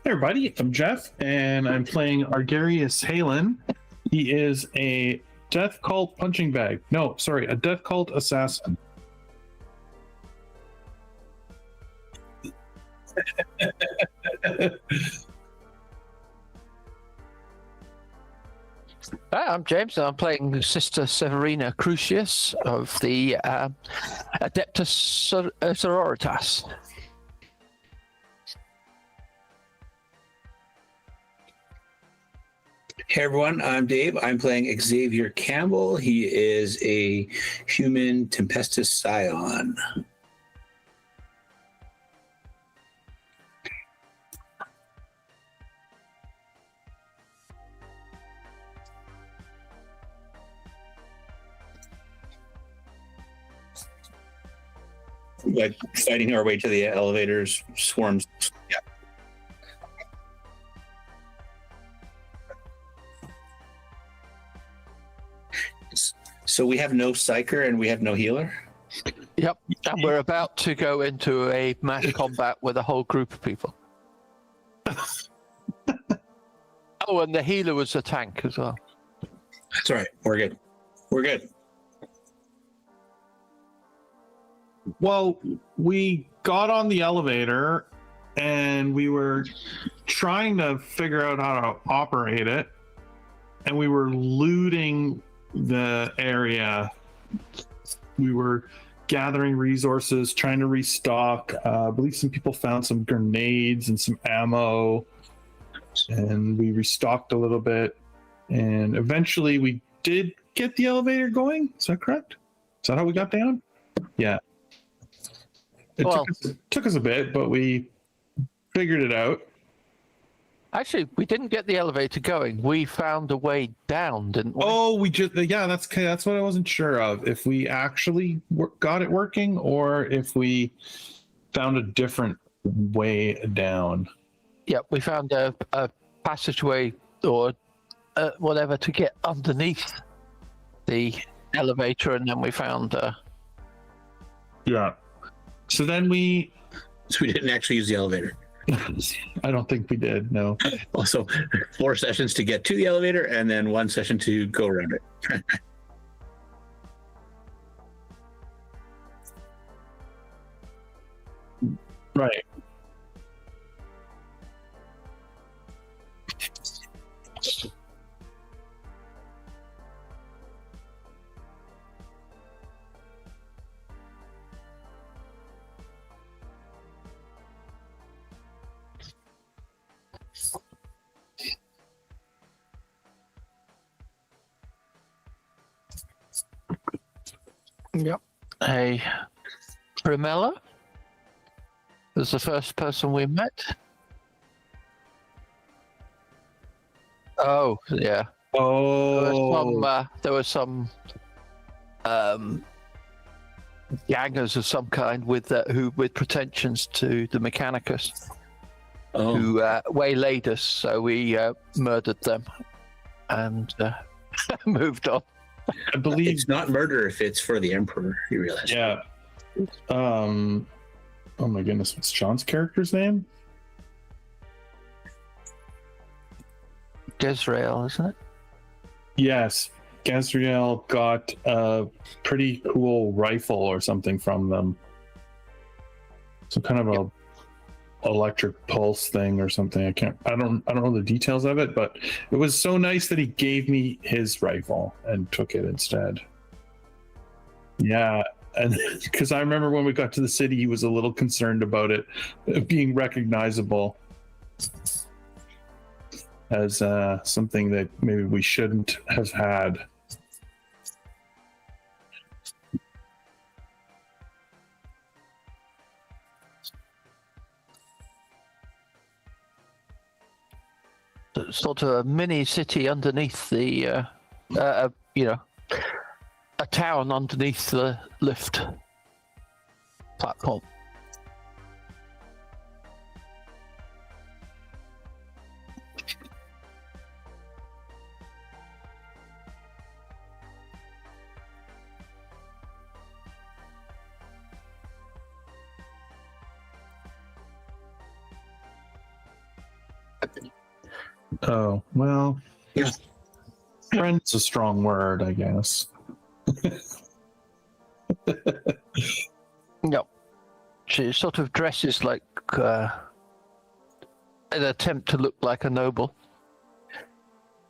Hey everybody, I'm Jeff, and I'm playing Argarius Halen. He is a death cult punching bag. No, sorry, a death cult assassin. I'm James, and I'm playing Sister Severina Crucius of the Adeptus Sororitas. Hey everyone, I'm Dave. I'm playing Xavier Campbell. He is a human Tempestus Scion. Like fighting our way to the elevators, swarms. Yeah. So we have no psyker and we have no healer? Yep, and we're about to go into a mass combat with a whole group of people. Oh, and the healer was a tank as well. That's all right. We're good. We're good. Well, we got on the elevator and we were trying to figure out how to operate it, and we were looting the area. We were gathering resources, trying to restock. I believe some people found some grenades and some ammo, and we restocked a little bit, and eventually we did get the elevator going. Is that correct? Is that how we got down? Yeah. It took us a bit, but we figured it out. Actually, we didn't get the elevator going. We found a way down, didn't we? Oh, we just, yeah, that's what I wasn't sure of. If we actually got it working or if we found a different way down. Yeah, we found a passageway or whatever to get underneath the elevator, and then we found... Yeah. So then we didn't actually use the elevator. I don't think we did, no. Also, 4 sessions to get to the elevator and then 1 session to go around it. Right. Yep. Hey, Primella was the first person we met. Oh, yeah. Oh. There was some gangers of some kind with pretensions to the Mechanicus, who waylaid us. So we murdered them and moved on. I believe it's not murder if it's for the Emperor, you realize. Yeah. Oh my goodness, what's John's character's name? Gezrael, isn't it? Yes. Gezrael got a pretty cool rifle or something from them. Some kind of a electric pulse thing or something. I don't know the details of it, but it was so nice that he gave me his rifle and took it instead. Yeah, and because I remember when we got to the city, he was a little concerned about it being recognizable as something that maybe we shouldn't have had. Sort of a mini city underneath the, a town underneath the lift platform. Oh, well. Yeah. Friend's a strong word, I guess. No. She sort of dresses like an attempt to look like a noble.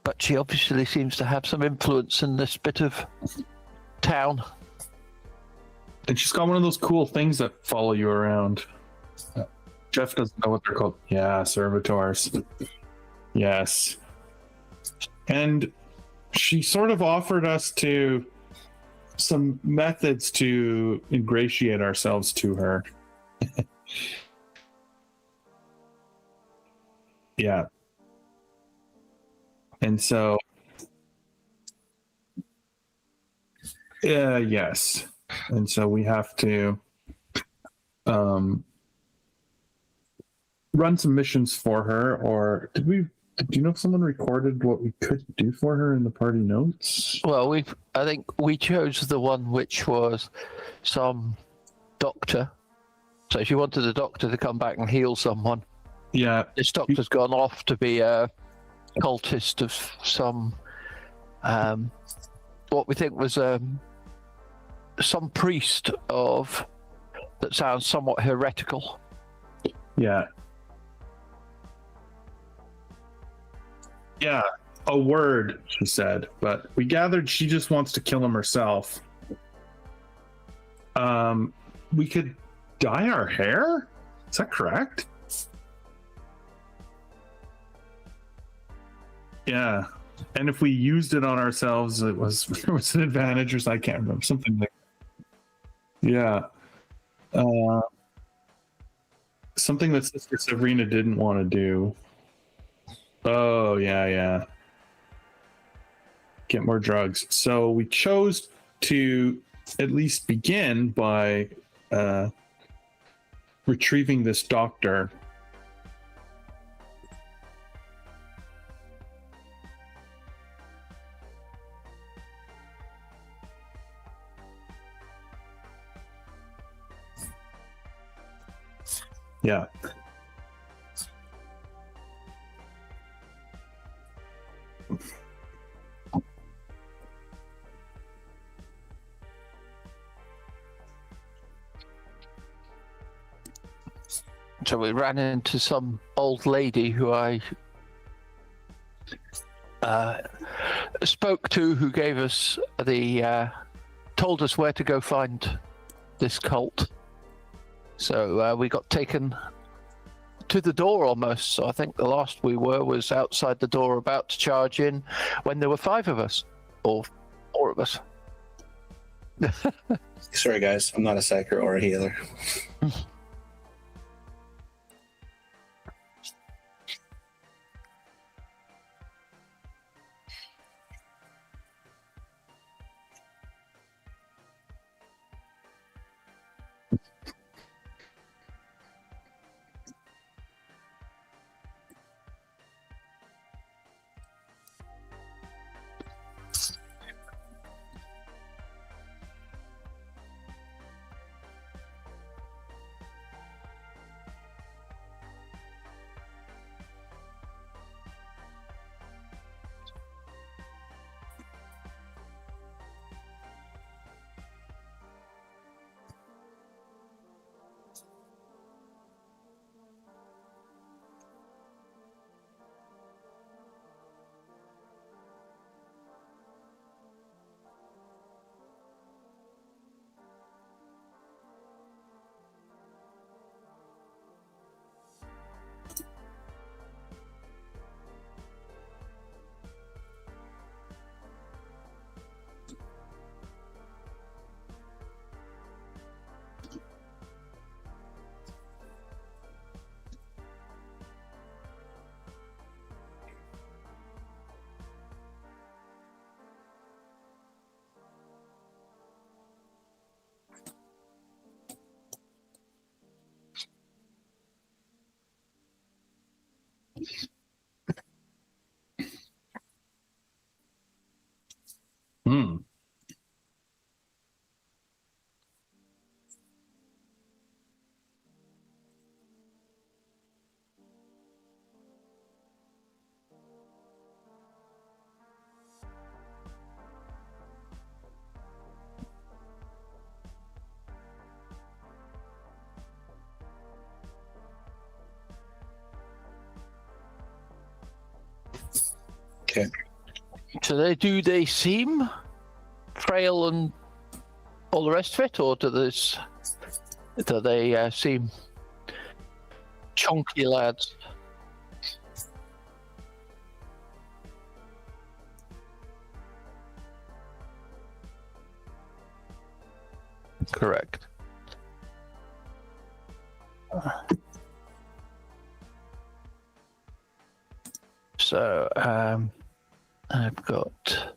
But she obviously seems to have some influence in this bit of town. And she's got one of those cool things that follow you around. Jeff doesn't know what they're called. Yeah, servitors. Yes. And she sort of offered us some methods to ingratiate ourselves to her. Yeah. And so, yes. And so we have to run some missions for her, or do you know if someone recorded what we could do for her in the party notes? Well, I think we chose the one which was some doctor. So she wanted a doctor to come back and heal someone. Yeah. This doctor's gone off to be a cultist of some, what we think was some priest of, that sounds somewhat heretical. Yeah. Yeah, a word, she said, but we gathered she just wants to kill him herself. We could dye our hair? Is that correct? Yeah. And if we used it on ourselves, there was an advantage, or I can't remember, something like that. Yeah. Something that Sister Sabrina didn't want to do. Oh, yeah. Get more drugs. So we chose to at least begin by retrieving this doctor. Yeah. So we ran into some old lady who I spoke to, who gave us told us where to go find this cult. So we got taken to the door almost. So I think the last we were was outside the door about to charge in when there were 5 of us, or 4 of us. Sorry, guys. I'm not a psyker or a healer. Okay. So they seem frail and all the rest of it, or do they seem chunky lads? Correct. So I've got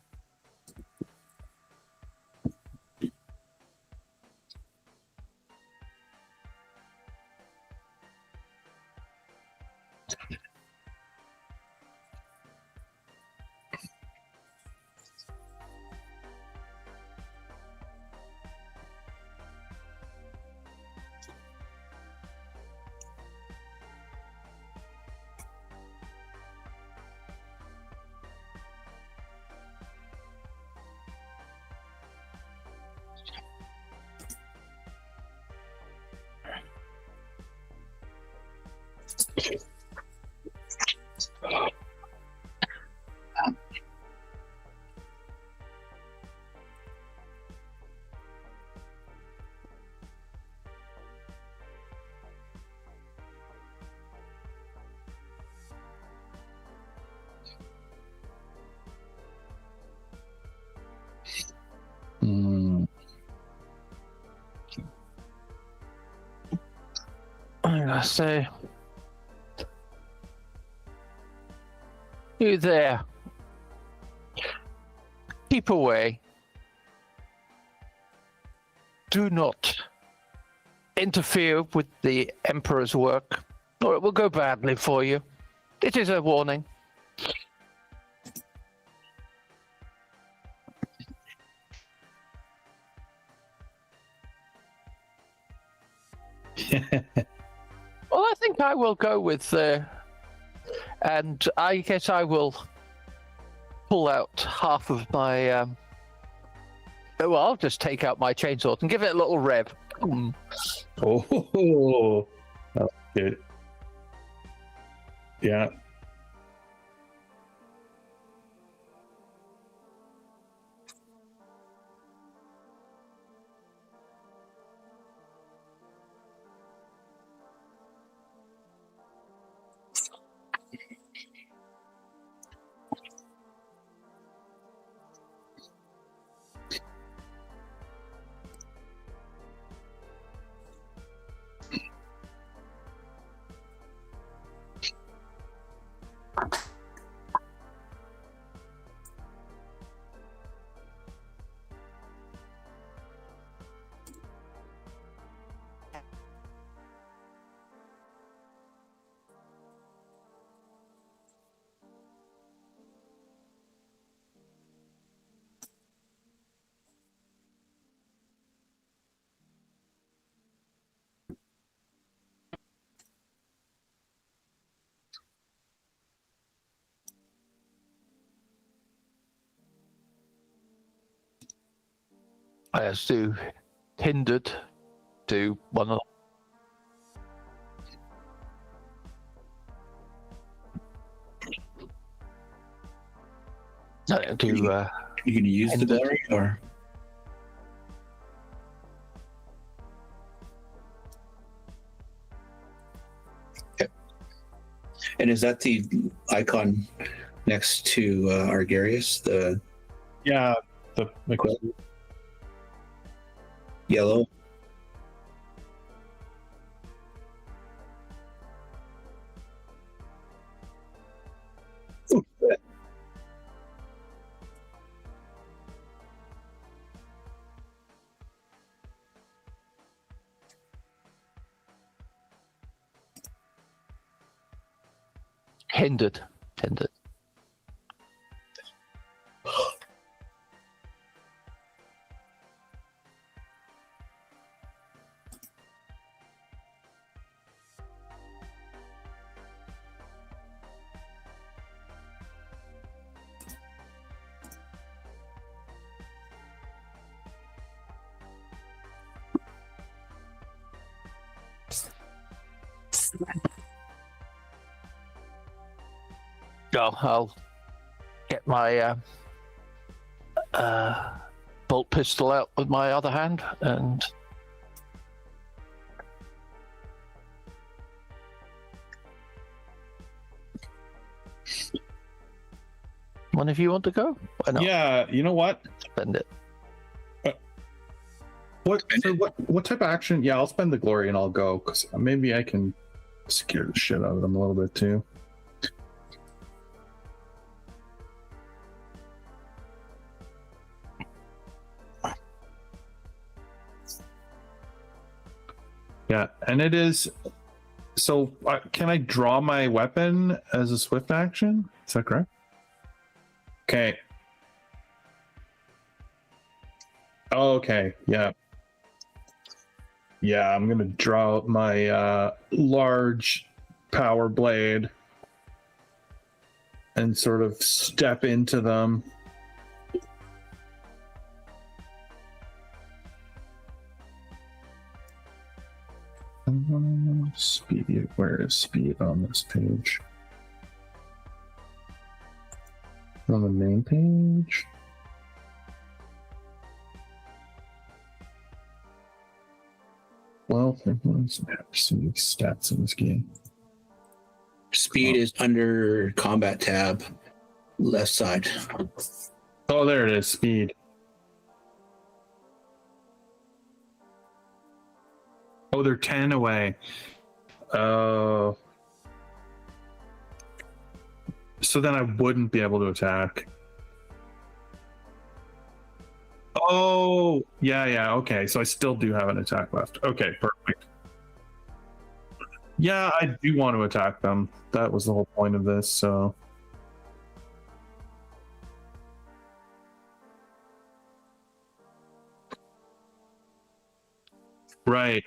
I say, you there? Keep away. Do not interfere with the Emperor's work, or it will go badly for you. It is a warning. Well, I think I will go with, and I guess I will pull out half of my. Well, I'll just take out my chainsaw and give it a little rev. Oh, that's good. Yeah. As to hindered to one of to You can use the hindered. glory, or okay. And is that the icon next to Argarius? The Yeah. The yellow. Ooh, hindered. Oh, I'll get my bolt pistol out with my other hand and one of you want to go? Why not? Yeah, you know what? Spend it. What type of action? Yeah, I'll spend the glory and I'll go because maybe I can scare the shit out of them a little bit too. Yeah, and it is. So, can I draw my weapon as a swift action? Is that correct? Okay. Oh, okay. Yeah. Yeah, I'm gonna draw out my large power blade and sort of step into them. Speed. Where is speed on this page? On the main page. Well, there's some stats in this game. Speed is under combat tab, left side. Oh, there it is. Speed. Oh, they're 10 away. So then I wouldn't be able to attack. Oh, yeah, okay. So I still do have an attack left. Okay, perfect. Yeah, I do want to attack them. That was the whole point of this, so. Right.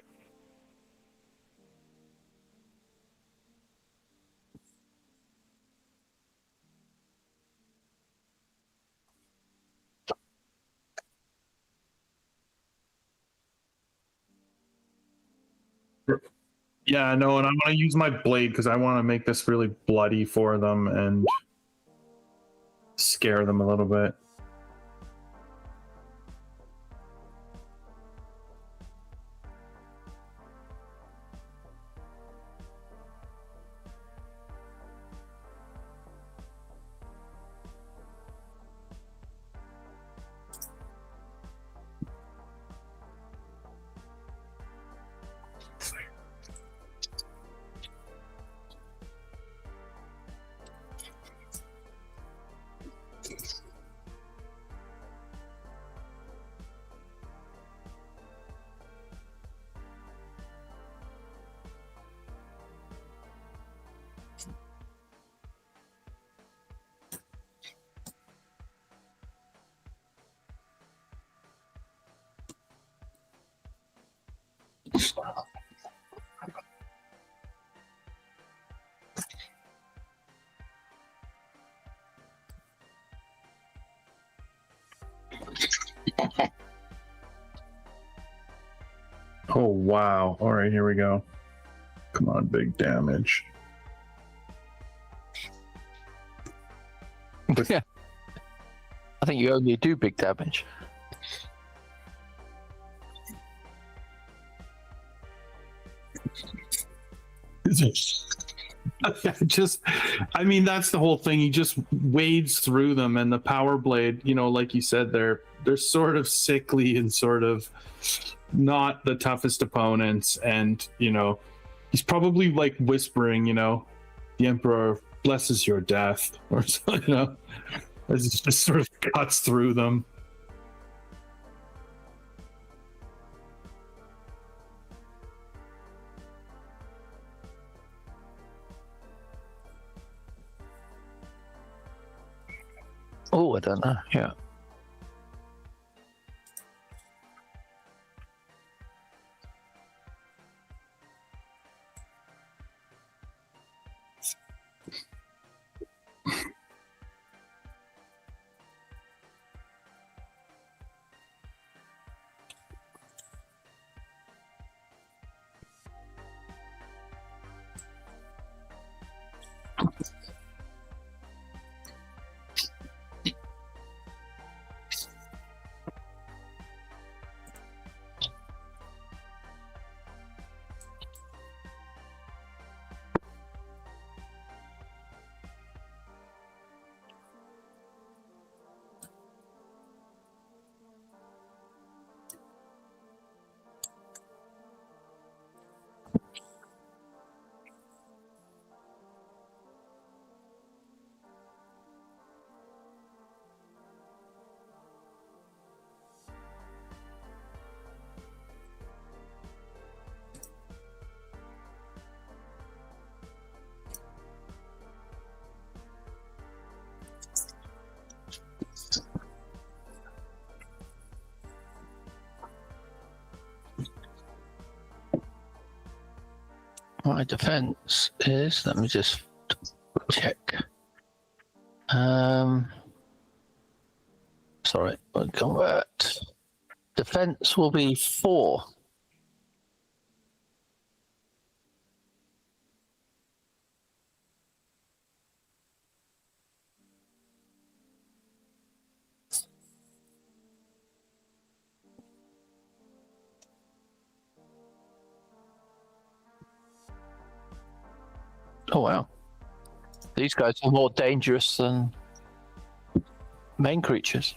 Yeah, no, and I want to use my blade because I want to make this really bloody for them and scare them a little bit. Oh, wow. All right, here we go. Come on, big damage. Yeah. I think you only do big damage. I mean, that's the whole thing. He just wades through them, and the power blade, like you said, they're sort of sickly and sort of not the toughest opponents. And he's probably like whispering, the Emperor blesses your death, or something, as it just sort of cuts through them. Oh, I don't know. Yeah. My defense is, let me just check. Sorry, I'll convert. Defense will be 4. Oh wow. These guys are more dangerous than main creatures.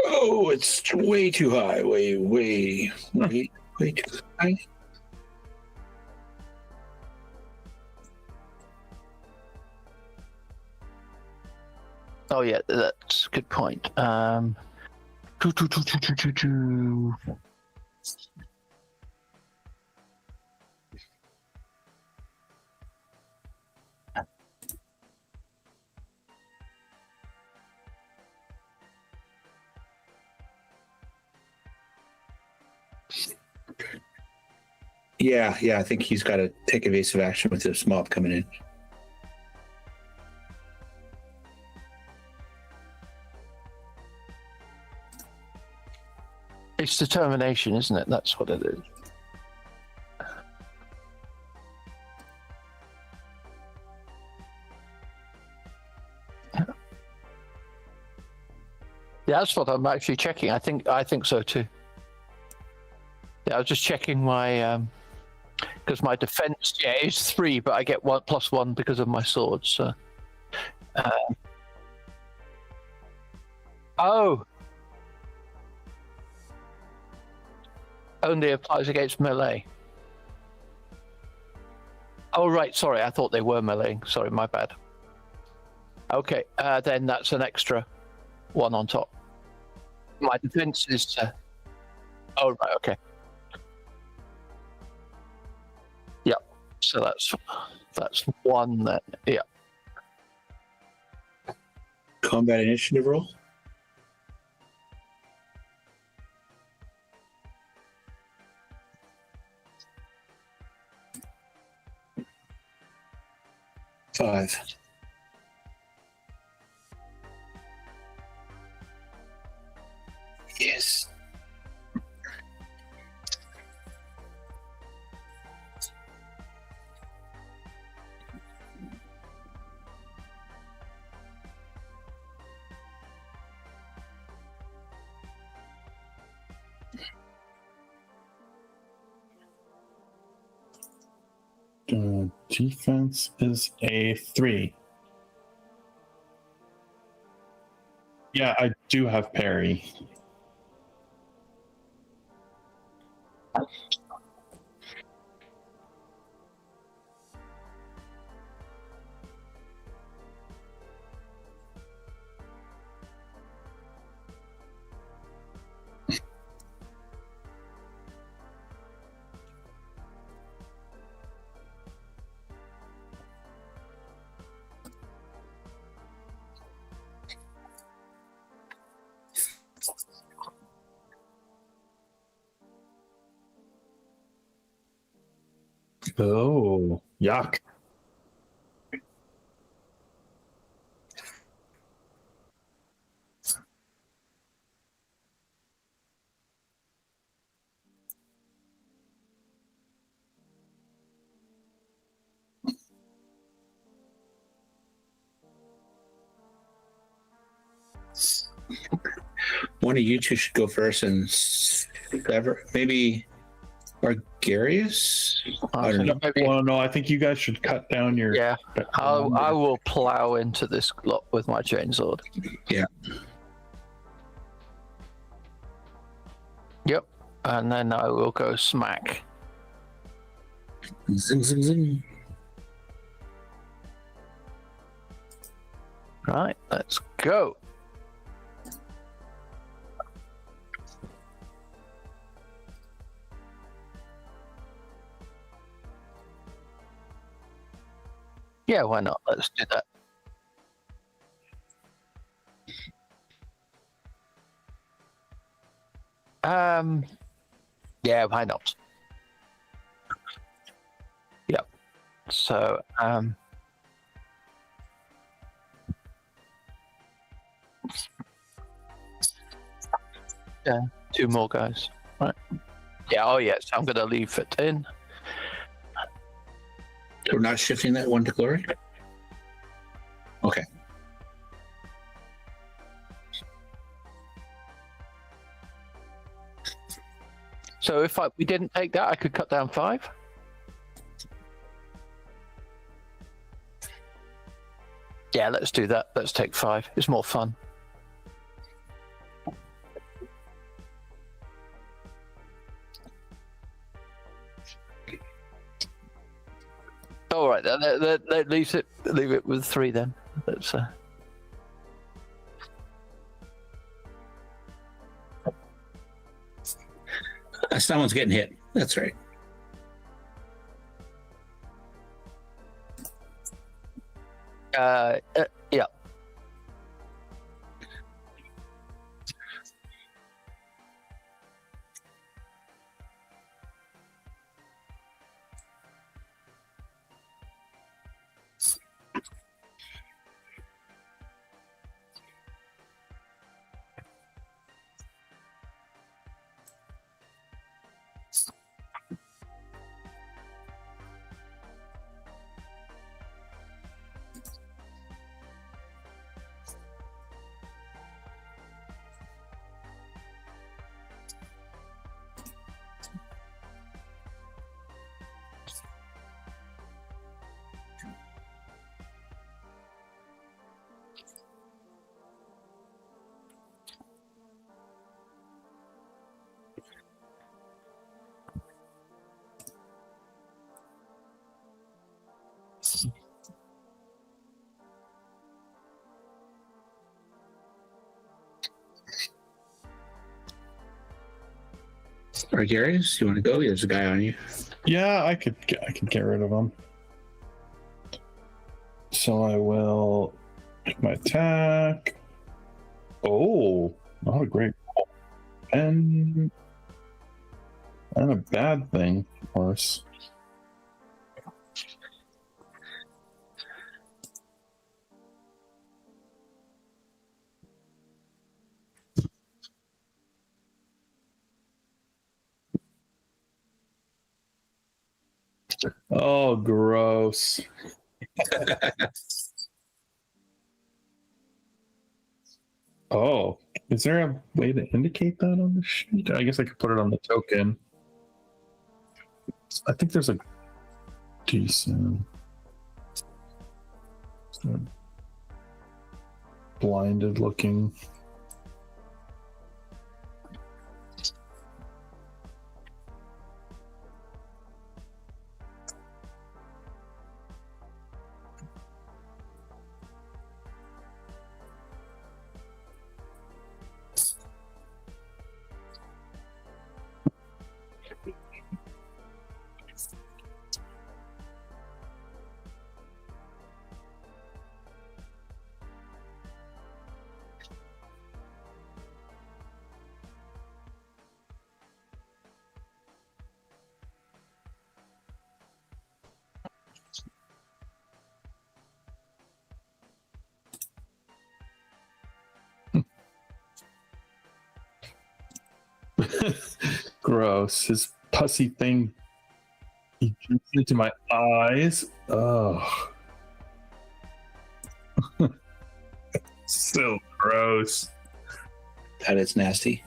Oh, it's way too high. Way too high. Oh yeah, that's a good point. Doo, doo, doo, doo, doo, doo, doo. Yeah, I think he's got to take evasive action with this mob coming in. It's determination, isn't it? That's what it is. Yeah, that's what I'm actually checking. I think so too. Yeah, I was just checking my because my defense is 3, but I get 1+1 because of my sword. So, oh, only applies against melee. Oh right, sorry, I thought they were meleeing. Sorry, my bad. Okay, then that's an extra 1 on top. My defense is. Oh right, okay. Yep. So that's 1 then. Yeah. Combat initiative roll. Five. Yes. Defense is a 3. Yeah, I do have parry. Oh, yuck. One of you two should go first, and maybe Argarius. I don't know. Maybe, Well, no, I think you guys should cut down your. yeah, I will plow into this lot with my chainsword. Yeah. Yep, and then I will go smack. Zing, zing, zing. Right, let's go. Yeah, why not? Let's do that. Yeah, why not? Yep. So, yeah, 2 more guys. Right. Yeah, oh yes, I'm gonna leave it in. We're not shifting that one to glory? Okay. So if we didn't take that, I could cut down 5. Yeah, let's do that. Let's take 5. It's more fun. All right, then. Leave it with 3 then. Let's. Someone's getting hit. That's right. Yeah. All right, Darius, you want to go? There's a guy on you. Yeah, I could get rid of him. So I will make my attack. Oh, not a great roll. And a bad thing, of course. Oh, gross. Oh, is there a way to indicate that on the sheet? I guess I could put it on the token. I think there's a decent blinded looking. Gross. His pussy thing. He jumps into my eyes. Oh. Still gross. That is nasty.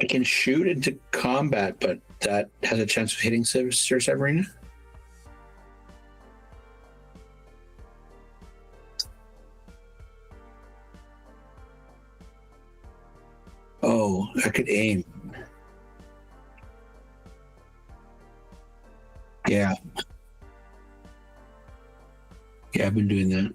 I can shoot into combat, but that has a chance of hitting Sir Severina. I could aim. Yeah. Yeah, I've been doing that.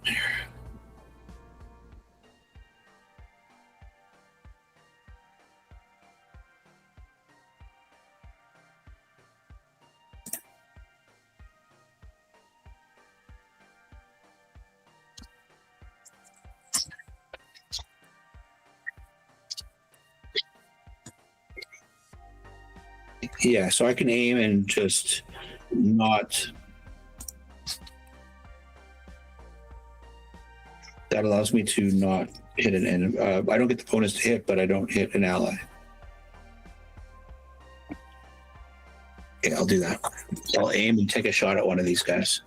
Yeah, so I can aim and just not. That allows me to not hit an enemy. I don't get the bonus to hit, but I don't hit an ally. Okay, I'll do that. I'll aim and take a shot at one of these guys.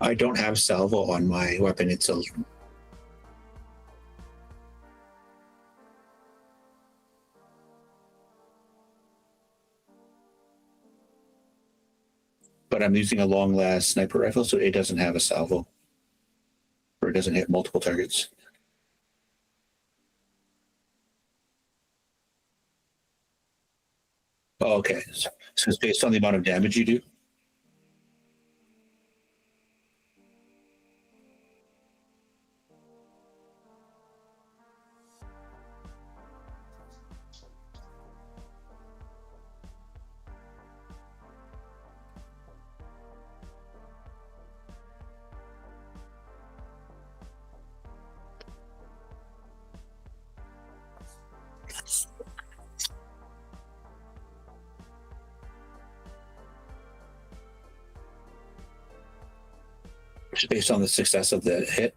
I don't have salvo on my weapon. It's a but I'm using a long last sniper rifle, so it doesn't have a salvo. Or it doesn't hit multiple targets. Oh, okay. So it's based on the amount of damage you do? Based on the success of the hit.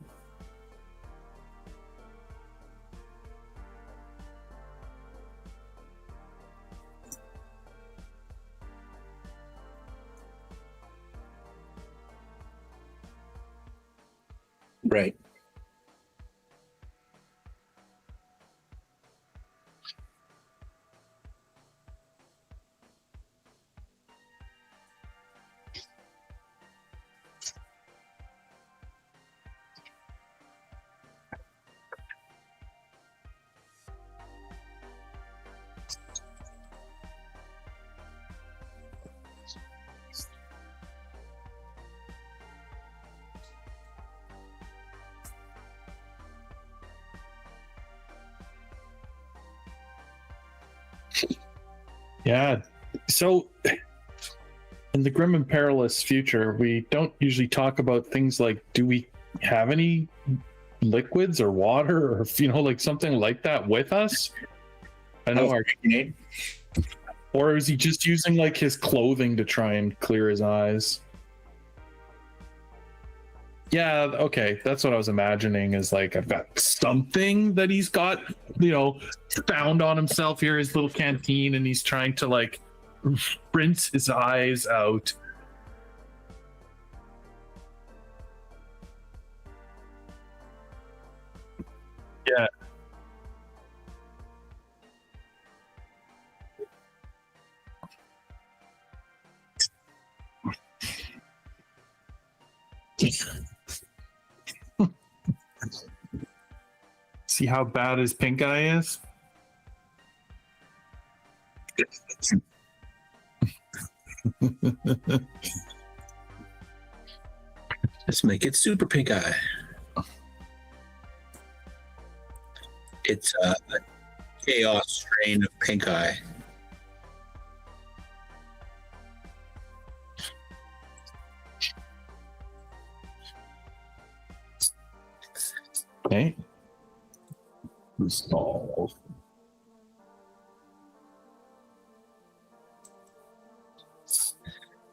Right. Yeah. So in the grim and perilous future, we don't usually talk about things like, do we have any liquids or water or, like something like that with us? I know or is he just using like his clothing to try and clear his eyes? Yeah, okay, that's what I was imagining, is like, I've got something that he's got, found on himself here, his little canteen, and he's trying to like rinse his eyes out. Yeah. See how bad his pink eye is? Let's make it super pink eye. It's a chaos strain of pink eye. Okay. Install.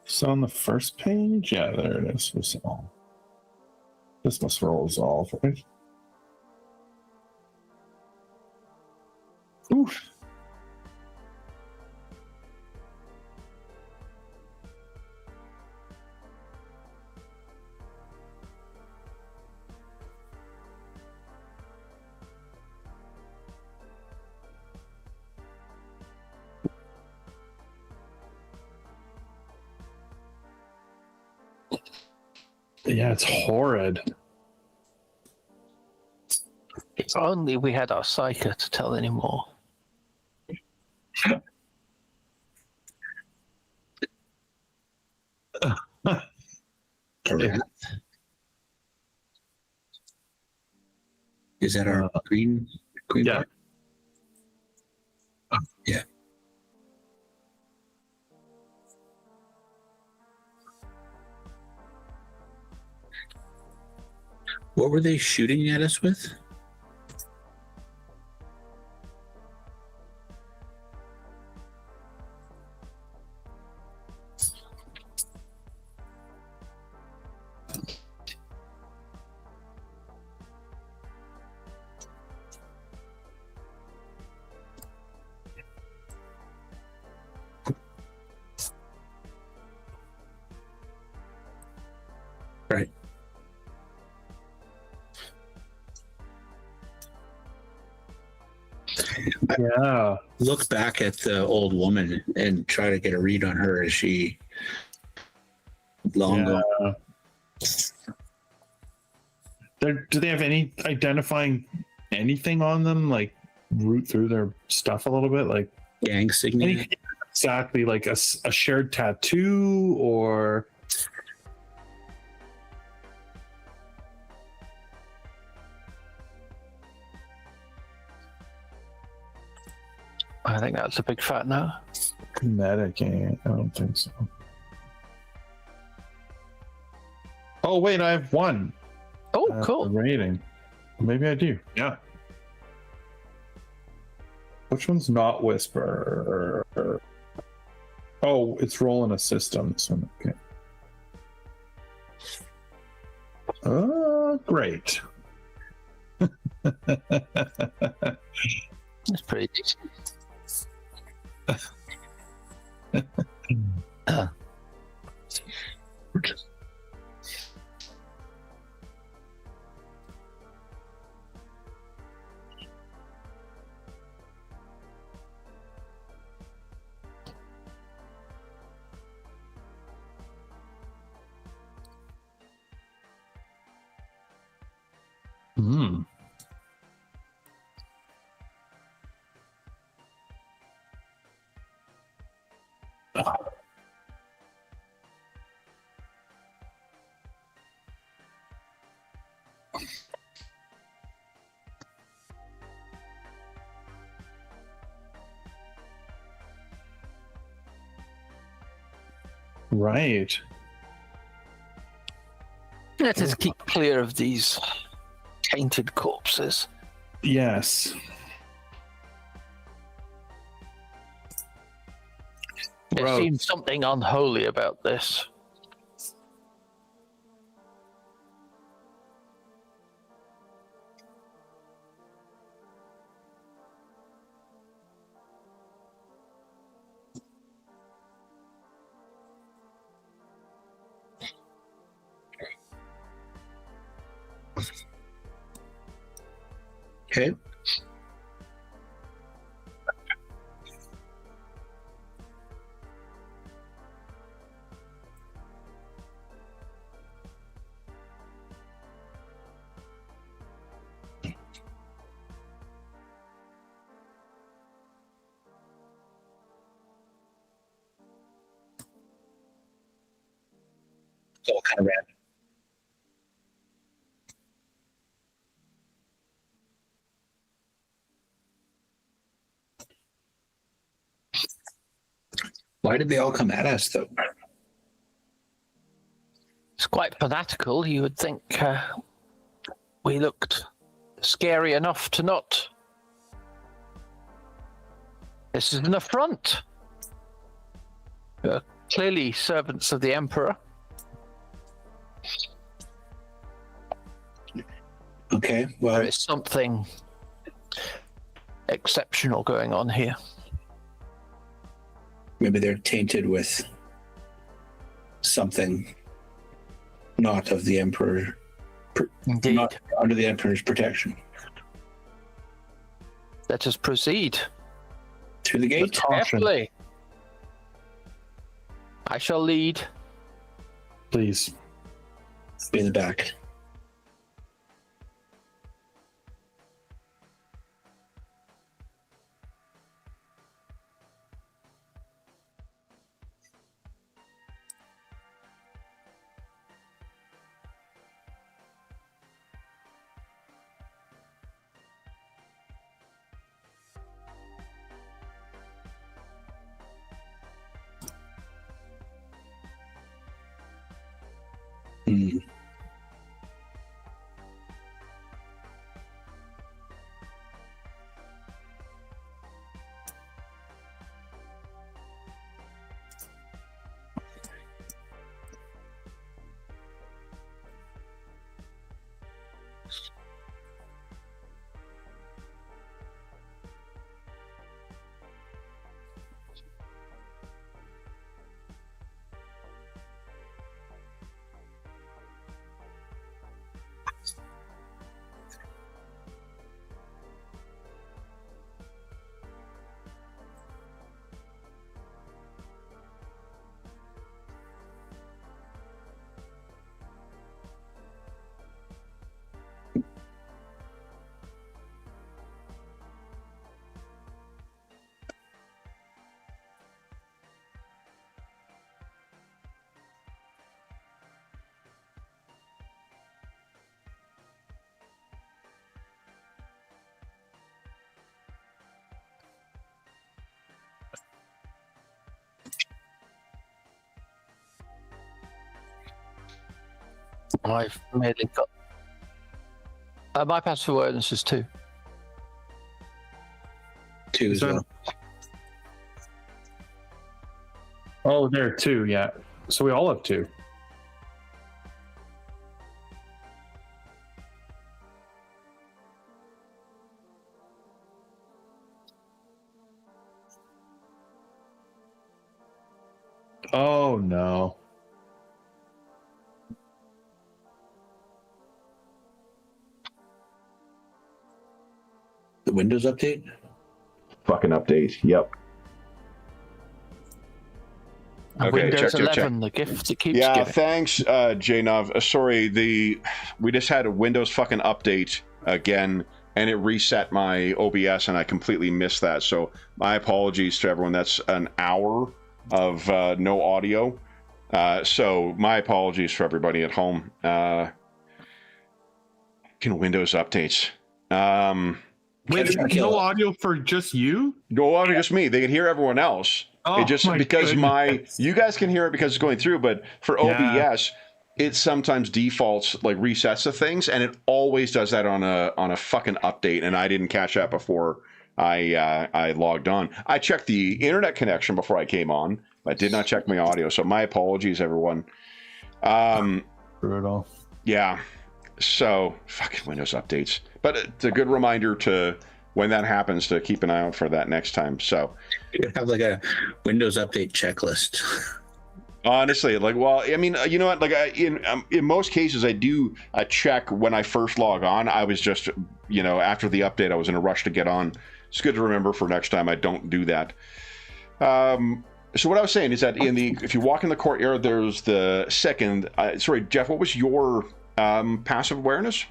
So on the first page, yeah, there it is. Resolve. This must resolve, right? Woo! Yeah, it's horrid. If only we had our psyker to tell anymore. Correct. Is that our green Yeah. bar? Yeah. What were they shooting at us with? Right. Yeah. Look back at the old woman and try to get a read on her. Is she long gone? Do they have any identifying anything on them? Like root through their stuff a little bit, like Gang signature? anything exactly like a shared tattoo or I think that's a big fat no. Medicaid? I don't think so. Oh wait, I have one. Oh, The cool. rating. Maybe I do. Yeah. Which one's not whisper? Oh, it's rolling a system. This one. Okay. Great. That's pretty decent. Hmm. Right. Let us keep clear of these tainted corpses. Yes. There Gross. seems something unholy about this. Okay. It's all kind of random. Why did they all come at us, though? It's quite fanatical. You would think we looked scary enough to not. This is an affront. You're clearly servants of the Emperor. Okay, well, There is something exceptional going on here. Maybe they're tainted with something not of the Emperor, Indeed. not under the Emperor's protection. Let us proceed. Through the gate? Carefully. I shall lead. Please. Be in the back. Hmm. I've merely got. My passive awareness is 2. 2 as well. Oh, there are 2, yeah. So we all have 2. Oh no. The Windows update? Fucking update. Yep. And Okay, Windows check. 11, the gift that keeps Yeah, giving. thanks, JNov. Sorry, we just had a Windows fucking update again, and it reset my OBS, and I completely missed that. So my apologies to everyone. That's an hour of no audio. So my apologies for everybody at home. Windows updates. Wait, no audio for just you? No audio, just me. They can hear everyone else. Oh, it just my because goodness. you guys can hear it because it's going through, but for OBS, it sometimes defaults, like resets the things, and it always does that on a fucking update. And I didn't catch that before I logged on. I checked the internet connection before I came on. I did not check my audio, so my apologies, everyone. Brutal. Yeah. So fucking Windows updates, but it's a good reminder to when that happens to keep an eye out for that next time. So You could have like a Windows update checklist. honestly, like, well, I mean, you know what? Like, in most cases, I do a check when I first log on. I was just, after the update, I was in a rush to get on. It's good to remember for next time I don't do that. So what I was saying is that if you walk in the courtyard, there's the second. Sorry, Jeff, what was your passive awareness?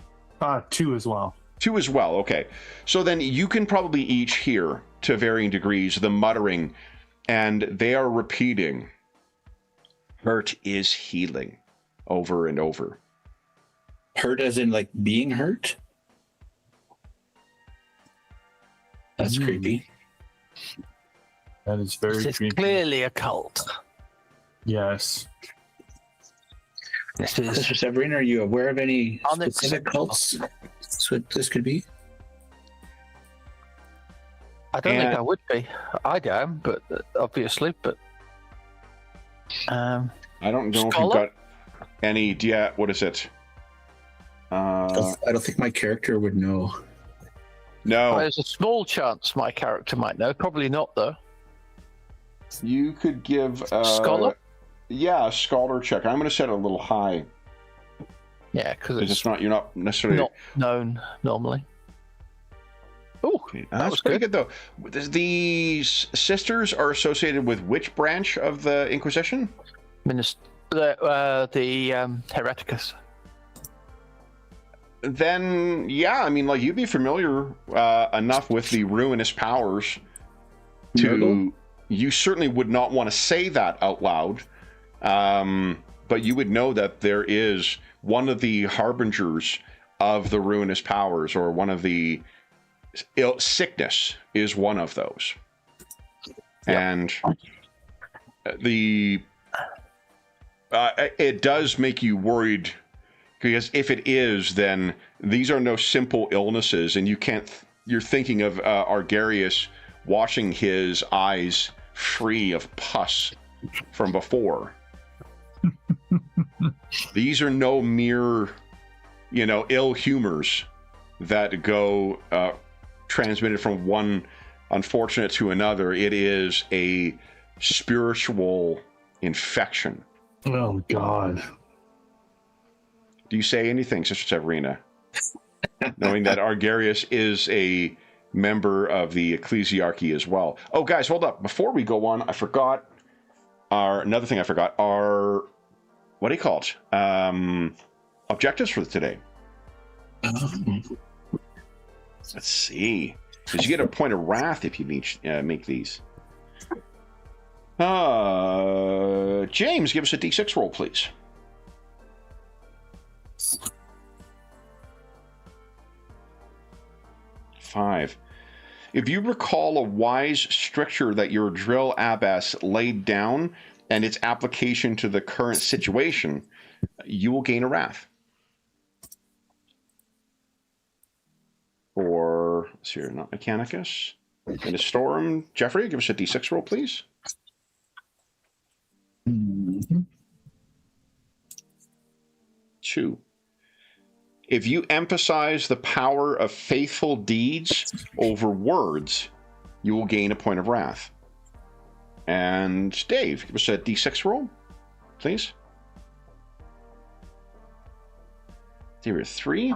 2 as well. 2 as well. Okay, so then you can probably each hear to varying degrees the muttering, and they are repeating, "Hurt is healing," over and over. Hurt as in like being hurt? That's creepy. That is very This is creepy. clearly a cult. Yes. This is Mr. Severin, are you aware of any specific Unacceptable. cults this could be? I don't think And- I would be. I am, but obviously, but I don't know if you've Scholar? got any. Yeah, what is it? I don't think my character would know. No. There's a small chance my character might know. Probably not, though. You could give Scholar? Yeah, a scholar check. I'm going to set it a little high Yeah, because because it's you're not necessarily not known normally. Oh, Okay, that that's was pretty good. good though. These sisters are associated with which branch of the Inquisition? The Hereticus. Then, yeah, I mean, like you'd be familiar enough with the ruinous powers to. Nurgle? You certainly would not want to say that out loud, but you would know that there is one of the harbingers of the ruinous powers, or one of the sickness is one of those, and it does make you worried. Because if it is, then these are no simple illnesses, and you can't. You're thinking of Argarius washing his eyes free of pus from before. These are no mere, ill humors that go transmitted from one unfortunate to another. It is a spiritual infection. Oh God. Do you say anything, Sister Severina? Knowing that Argarius is a member of the ecclesiarchy as well. Oh, guys, hold up. Before we go on, I forgot another thing I forgot. Our, what do you call it? Objectives for today. Let's see. Because you get a point of wrath if you make these. James, give us a D6 roll, please. 5. If you recall a wise stricture that your drill abbess laid down and its application to the current situation, you will gain a wrath. Or, let's see here, not Mechanicus. In a storm, Jeffrey, give us a D6 roll, please. 2. If you emphasize the power of faithful deeds over words, you will gain a point of wrath. And Dave, give us a D6 roll, please. There are 3.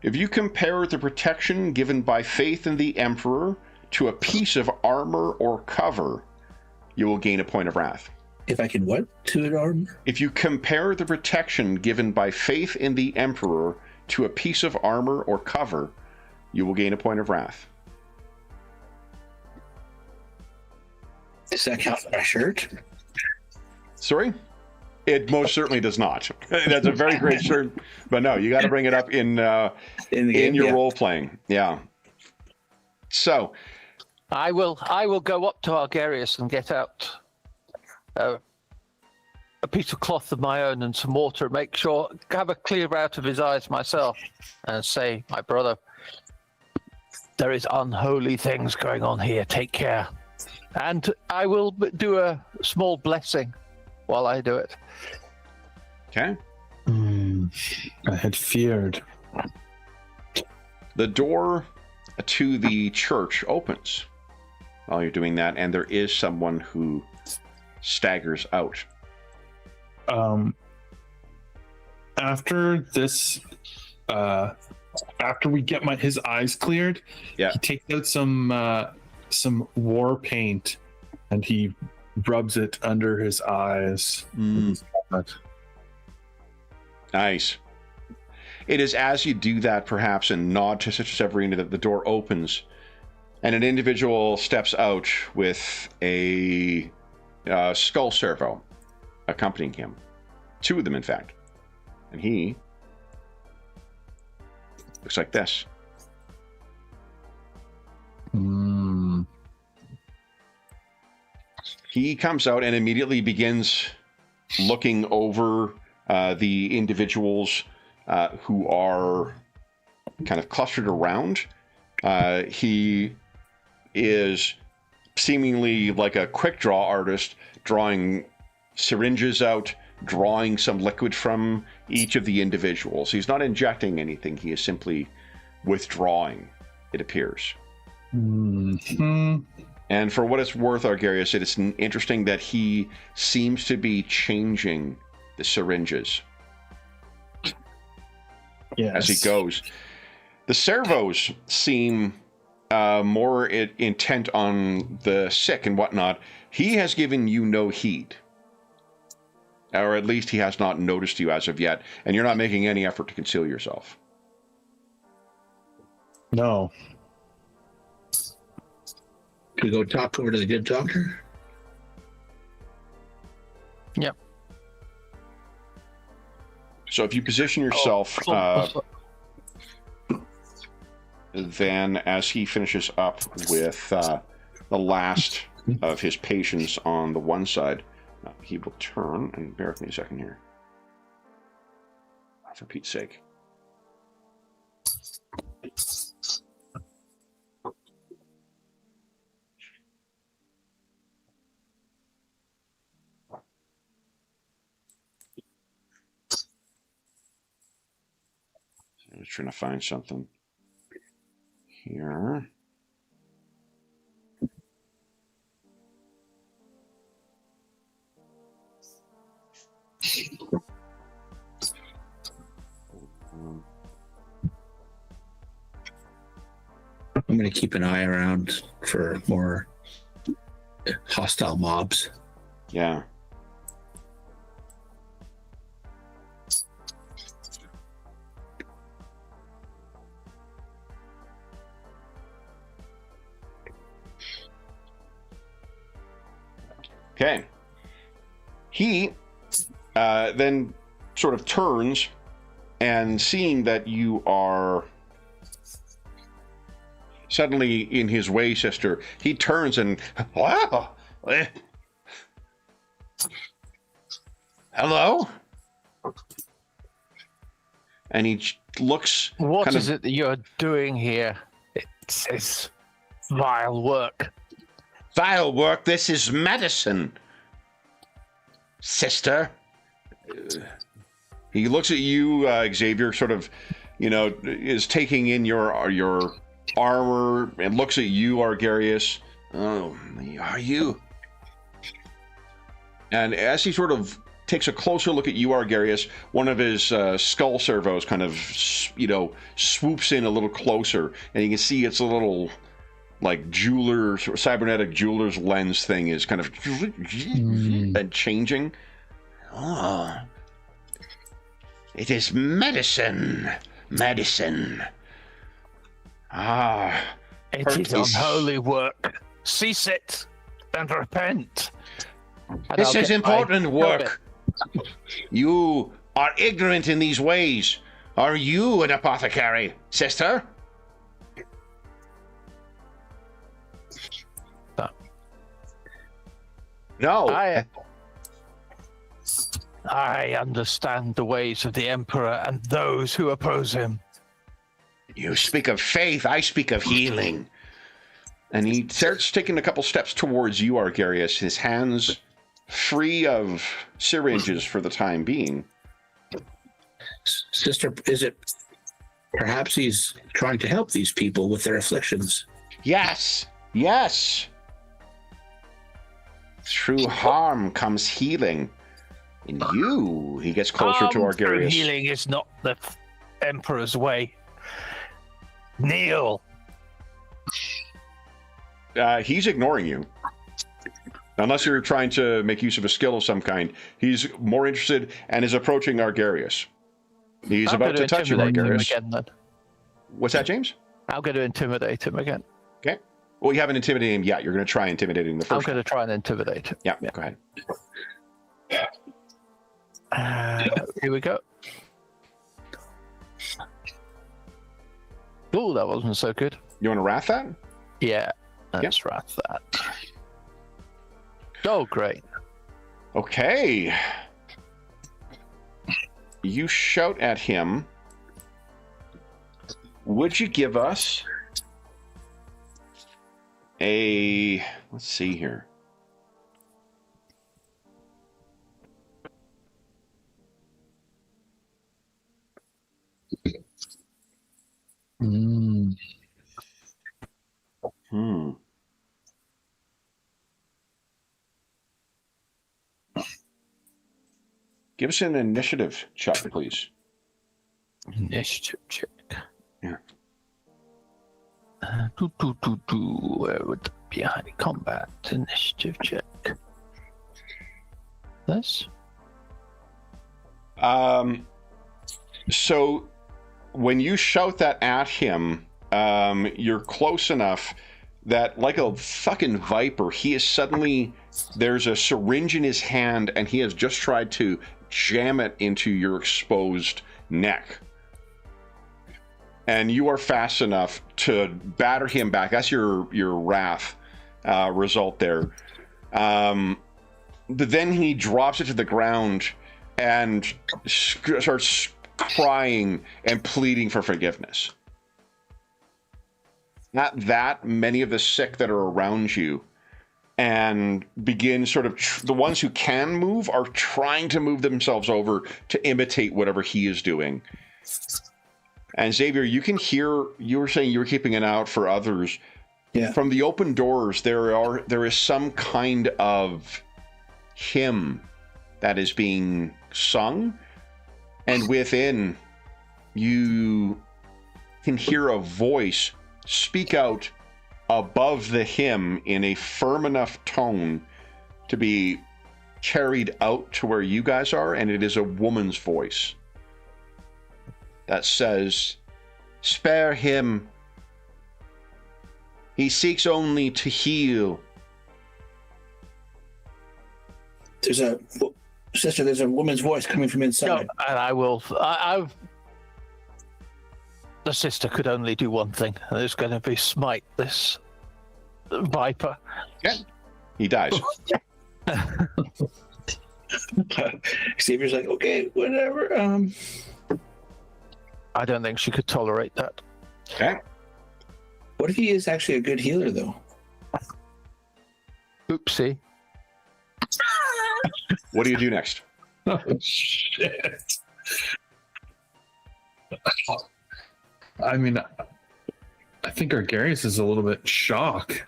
If you compare the protection given by faith in the Emperor to a piece of armor or cover, you will gain a point of wrath. If I can what to an armor? If you compare the protection given by faith in the Emperor to a piece of armor or cover, you will gain a point of wrath. Does that count for my shirt? Sorry? It most certainly does not. That's a very great shirt, but no, you got to bring it up in the game, in your role playing. Yeah. So, I will go up to Argarius and get out a piece of cloth of my own and some water, make sure, have a clear out of his eyes myself, and say, my brother, there is unholy things going on here. Take care. And I will do a small blessing while I do it. Okay. I had feared. The door to the church opens while you're doing that, and there is someone who staggers out. After this, after we get his eyes cleared, yeah, he takes out some war paint and he rubs it under his eyes. Nice. It is as you do that, perhaps, and nod to Sister Severina, that the door opens and an individual steps out with a skull servo accompanying him. 2 of them, in fact. And he looks like this. He comes out and immediately begins looking over the individuals who are kind of clustered around. He is seemingly like a quick draw artist, drawing syringes out, drawing some liquid from each of the individuals. He's not injecting anything, he is simply withdrawing it appears. Hmm. And for what it's worth, Argarius, it is interesting that he seems to be changing the syringes Yes. as he goes. The servos seem more intent on the sick and whatnot. He has given you no heed. Or at least he has not noticed you as of yet, and you're not making any effort to conceal yourself. No. Can we go talk over to the good doctor? Yep. So if you position yourself, then as he finishes up with the last of his patients on the one side, he will turn, and bear with me a second here. For Pete's sake. I was trying to find something here. I'm going to keep an eye around for more hostile mobs. Yeah. Okay. He then sort of turns, and seeing that you are suddenly in his way, sister, he turns and, wow, hello? And he looks. What is it that you're doing here? It's vile work. Vile work, this is medicine, sister. He looks at you, Xavier, sort of, is taking in your armor, and looks at you, Argarius. Oh, are you? And as he sort of takes a closer look at you, Argarius, one of his skull servos kind of, swoops in a little closer, and you can see it's a little, like, cybernetic jeweler's lens thing is kind of and changing. Oh, it is medicine. Medicine. Ah. It is unholy work. Cease it and repent. This is important work. You are ignorant in these ways. Are you an apothecary, sister? No. I understand the ways of the Emperor and those who oppose him. You speak of faith, I speak of healing. And he starts taking a couple steps towards you, Argarius, his hands free of syringes for the time being. Sister, is it perhaps he's trying to help these people with their afflictions? Yes, yes. Through harm comes healing. In you, he gets closer to Argarius. Through healing is not the Emperor's way. Kneel. He's ignoring you. Unless you're trying to make use of a skill of some kind. He's more interested and is approaching Argarius. He's about to touch you, Argarius. Again, then. What's that, James? I'm going to intimidate him again. Okay. Well, you haven't intimidated him yet. You're going to try intimidating the first I'm going to try and intimidate him. Yeah, go ahead. Here we go. Oh, that wasn't so good. You want to wrath that? Yeah, let's wrath that. Oh, great. Okay. You shout at him. Would you give us a... Let's see here. Give us an initiative check, please. Initiative check. Yeah. Where would that be? Behind combat initiative check. This. So when you shout that at him, you're close enough that, like a fucking viper, he is suddenly, there's a syringe in his hand and he has just tried to jam it into your exposed neck. And you are fast enough to batter him back. That's your wrath result there. But then he drops it to the ground and starts crying and pleading for forgiveness. Not that many of the sick that are around you, and begin sort of the ones who can move are trying to move themselves over to imitate whatever he is doing. And Xavier, you can hear, you were saying you were keeping an eye out for others. Yeah. From the open doors, there is some kind of hymn that is being sung, and within you can hear a voice speak out above the hymn in a firm enough tone to be carried out to where you guys are, and it is a woman's voice that says, "Spare him. He seeks only to heal." There's a woman's voice coming from inside. No, and I will. The sister could only do one thing, and it's going to be smite this viper. Yeah. He dies. Xavier's like, okay, whatever. I don't think she could tolerate that. Okay. What if he is actually a good healer, though? Oopsie. What do you do next? Oh, shit. I mean, I think Argarius is a little bit shocked.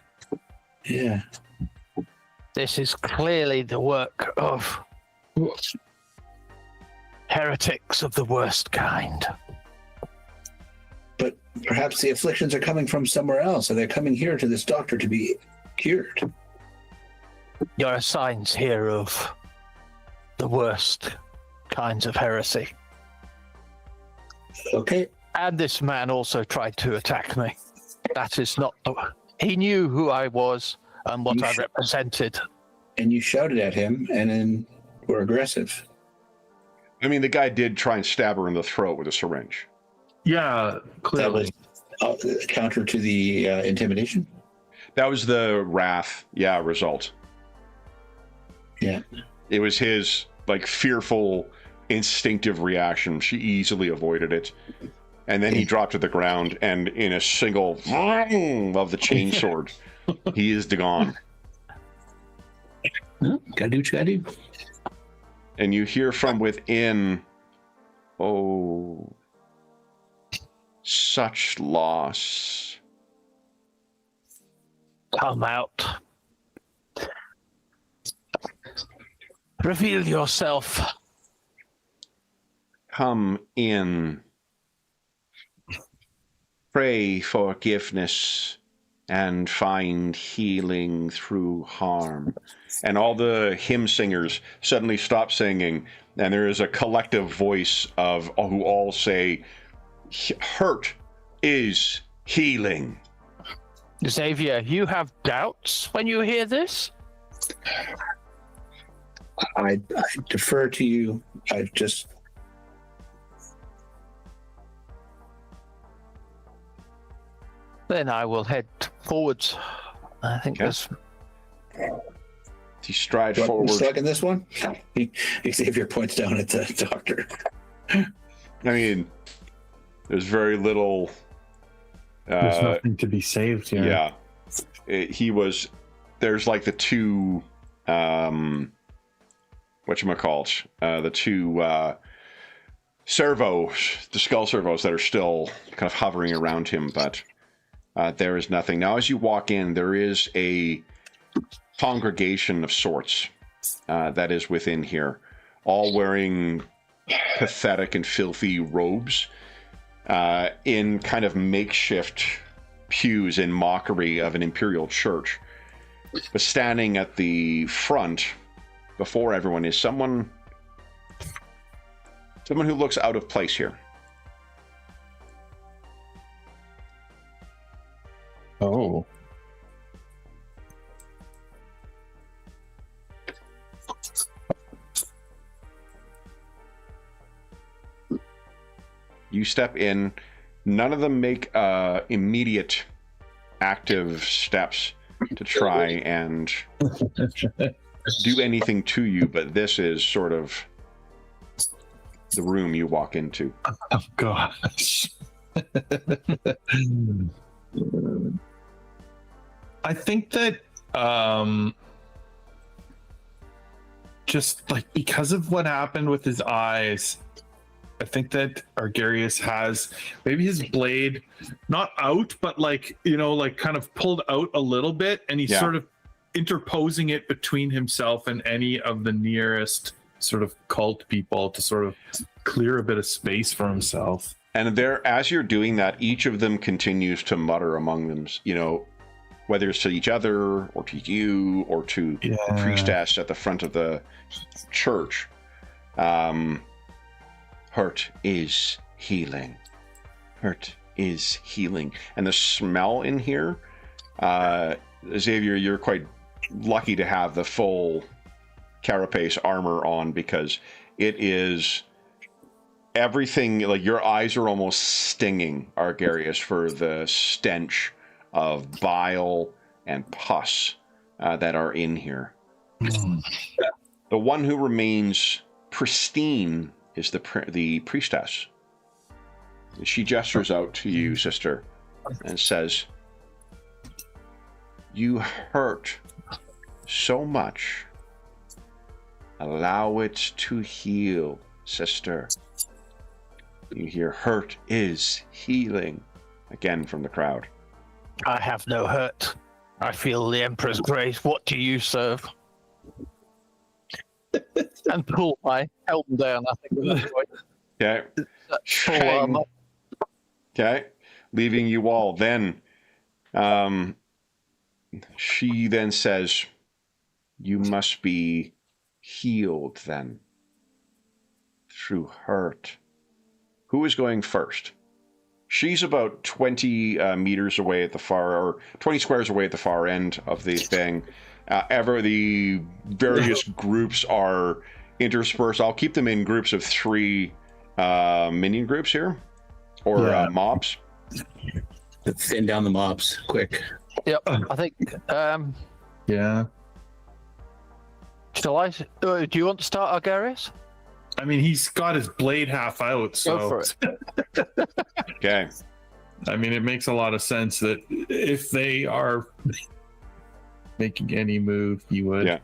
Yeah. This is clearly the work of heretics of the worst kind. But perhaps the afflictions are coming from somewhere else, and they're coming here to this doctor to be cured. There are signs here of the worst kinds of heresy. Okay. And this man also tried to attack me. That is not... He knew who I was and what I represented. And you shouted at him, and then were aggressive. I mean, the guy did try and stab her in the throat with a syringe. Yeah, clearly. That was counter to the intimidation? That was the wrath, result. Yeah. It was his, fearful, instinctive reaction. She easily avoided it. And then he dropped to the ground, and in a single of the chainsword, he is gone. Gotta do what you gotta do. And you hear from within, "Oh, such loss." Come out. Reveal yourself. Come in. Pray forgiveness and find healing through harm. And all the hymn singers suddenly stop singing, and there is a collective voice of who all say, "Hurt is healing." Xavier, you have doubts when you hear this? I defer to you. I just... Then I will head forwards. I think that's... He strides You forward. stuck in this one? Xavier points down at the doctor. I mean, there's very little... There's nothing to be saved here. Yeah. There's the two... whatchamacallit, the two servos, the skull servos that are still kind of hovering around him, but there is nothing. Now, as you walk in, there is a congregation of sorts that is within here. all wearing pathetic and filthy robes, in kind of makeshift pews in mockery of an imperial church. But standing at the front before everyone is someone who looks out of place here. Oh. You step in. None of them make immediate active steps to try and do anything to you, but this is sort of the room you walk into. Oh, gosh. I think that just like because of what happened with his eyes, I think that Argarius has maybe his blade not out, but like, you know, like kind of pulled out a little bit, and he's sort of interposing it between himself and any of the nearest sort of cult people to sort of clear a bit of space for himself. And there, as you're doing that, each of them continues to mutter among them, you know, whether it's to each other or to you or to the priestess at the front of the church. Hurt is healing. Hurt is healing. And the smell in here, Xavier, you're quite lucky to have the full carapace armor on, because it is everything. Like, your eyes are almost stinging, Argarius, for the stench of bile and pus that are in here. The one who remains pristine is the priestess. She gestures out to you, sister, and says, "You hurt so much. Allow it to heal, sister." You hear, "Hurt is healing," again from the crowd. I have no hurt. I feel the Emperor's grace. What do you serve? And pull my helm down, I think. Okay. Full armor. Okay. Leaving you all. Then she then says, "You must be healed then through hurt." Who is going first? She's about 20 meters away at the far, or 20 squares away at the far end of the thing. The various groups are interspersed. I'll keep them in groups of 3 minion groups here, or mobs. Thin down the mobs, quick. Yep, I think. Yeah. Shall I? Do you want to start, Argarius? I mean, he's got his blade half out, so. Go for it. Okay. I mean, it makes a lot of sense that if they are making any move, he would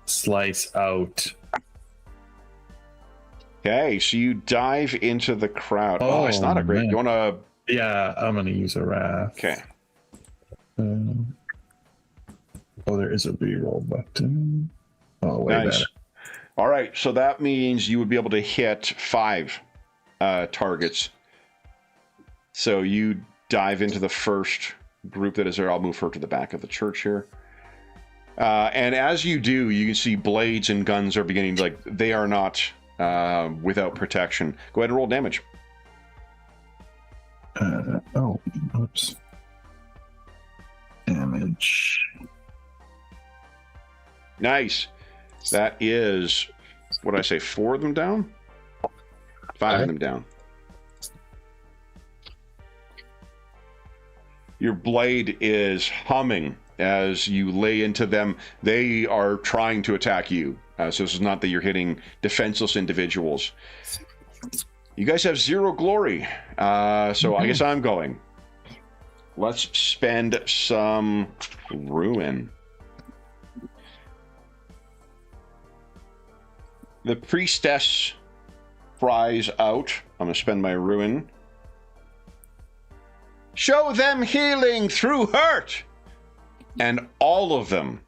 slice out. Okay, so you dive into the crowd. Oh, it's not a great. Man. You want to? Yeah, I'm gonna use a wrath. Okay. There is a reroll button. Oh, way nice. better. All right, so that means you would be able to hit 5 targets. So you dive into the first group that is there. I'll move her to the back of the church here. And as you do, you can see blades and guns are beginning, like, they are not without protection. Go ahead and roll damage. Oops. Damage. Nice. That is, what did I say, 4 of them down? 5 of them down. Your blade is humming as you lay into them. They are trying to attack you. So this is not that you're hitting defenseless individuals. You guys have 0 glory. So I guess I'm going. Let's spend some ruin. The priestess cries out. I'm going to spend my ruin. "Show them healing through hurt!" And all of them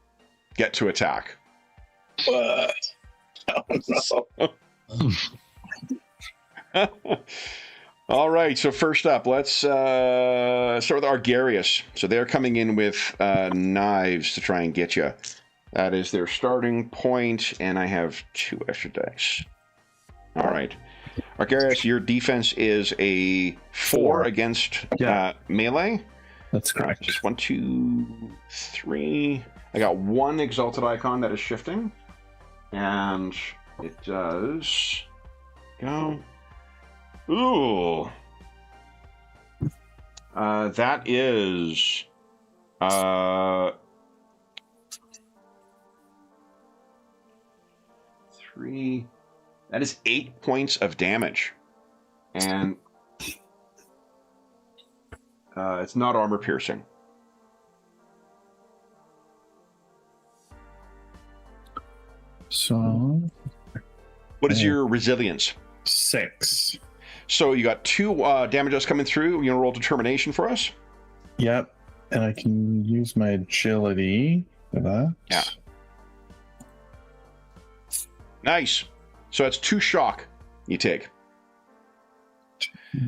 get to attack. All right, so first up, let's start with Argarius. So they're coming in with knives to try and get you. That is their starting point, and I have 2 extra dice. All right. Argarius, your defense is a 4 against melee. That's correct. Just 1, 2, 3. I got 1 exalted icon that is shifting, and it does go. Ooh. That is 3. That is 8 points of damage, and it's not armor piercing. So, what is your resilience? 6. So you got 2 damage that's coming through. You want to roll determination for us? Yep, and I can use my agility for that. Yeah. Nice. So that's 2 shock you take.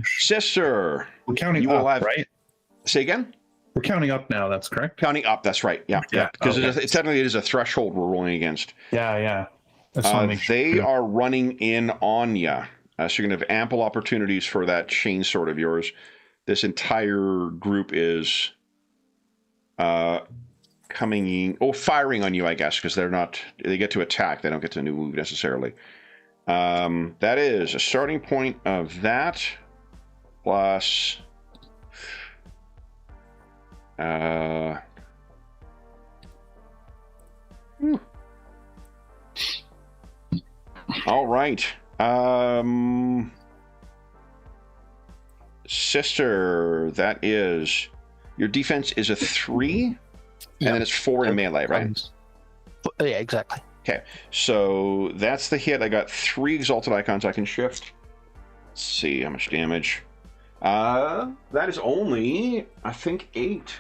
Sister. We're counting you up, will have... right? Say again? We're counting up now, that's correct? Counting up, that's right. Yeah. Because okay. technically it is a threshold we're rolling against. Yeah. They are running in on you. So you're going to have ample opportunities for that chain sword of yours. This entire group is coming in, firing on you, I guess, because they get to attack. They don't get to move necessarily. That is a starting point of that plus all right. Sister, that is your defense is a 3, and then it's 4 in melee, right? Yeah, exactly. Okay, so that's the hit. I got 3 exalted icons I can shift. Let's see how much damage. That is only, I think, 8.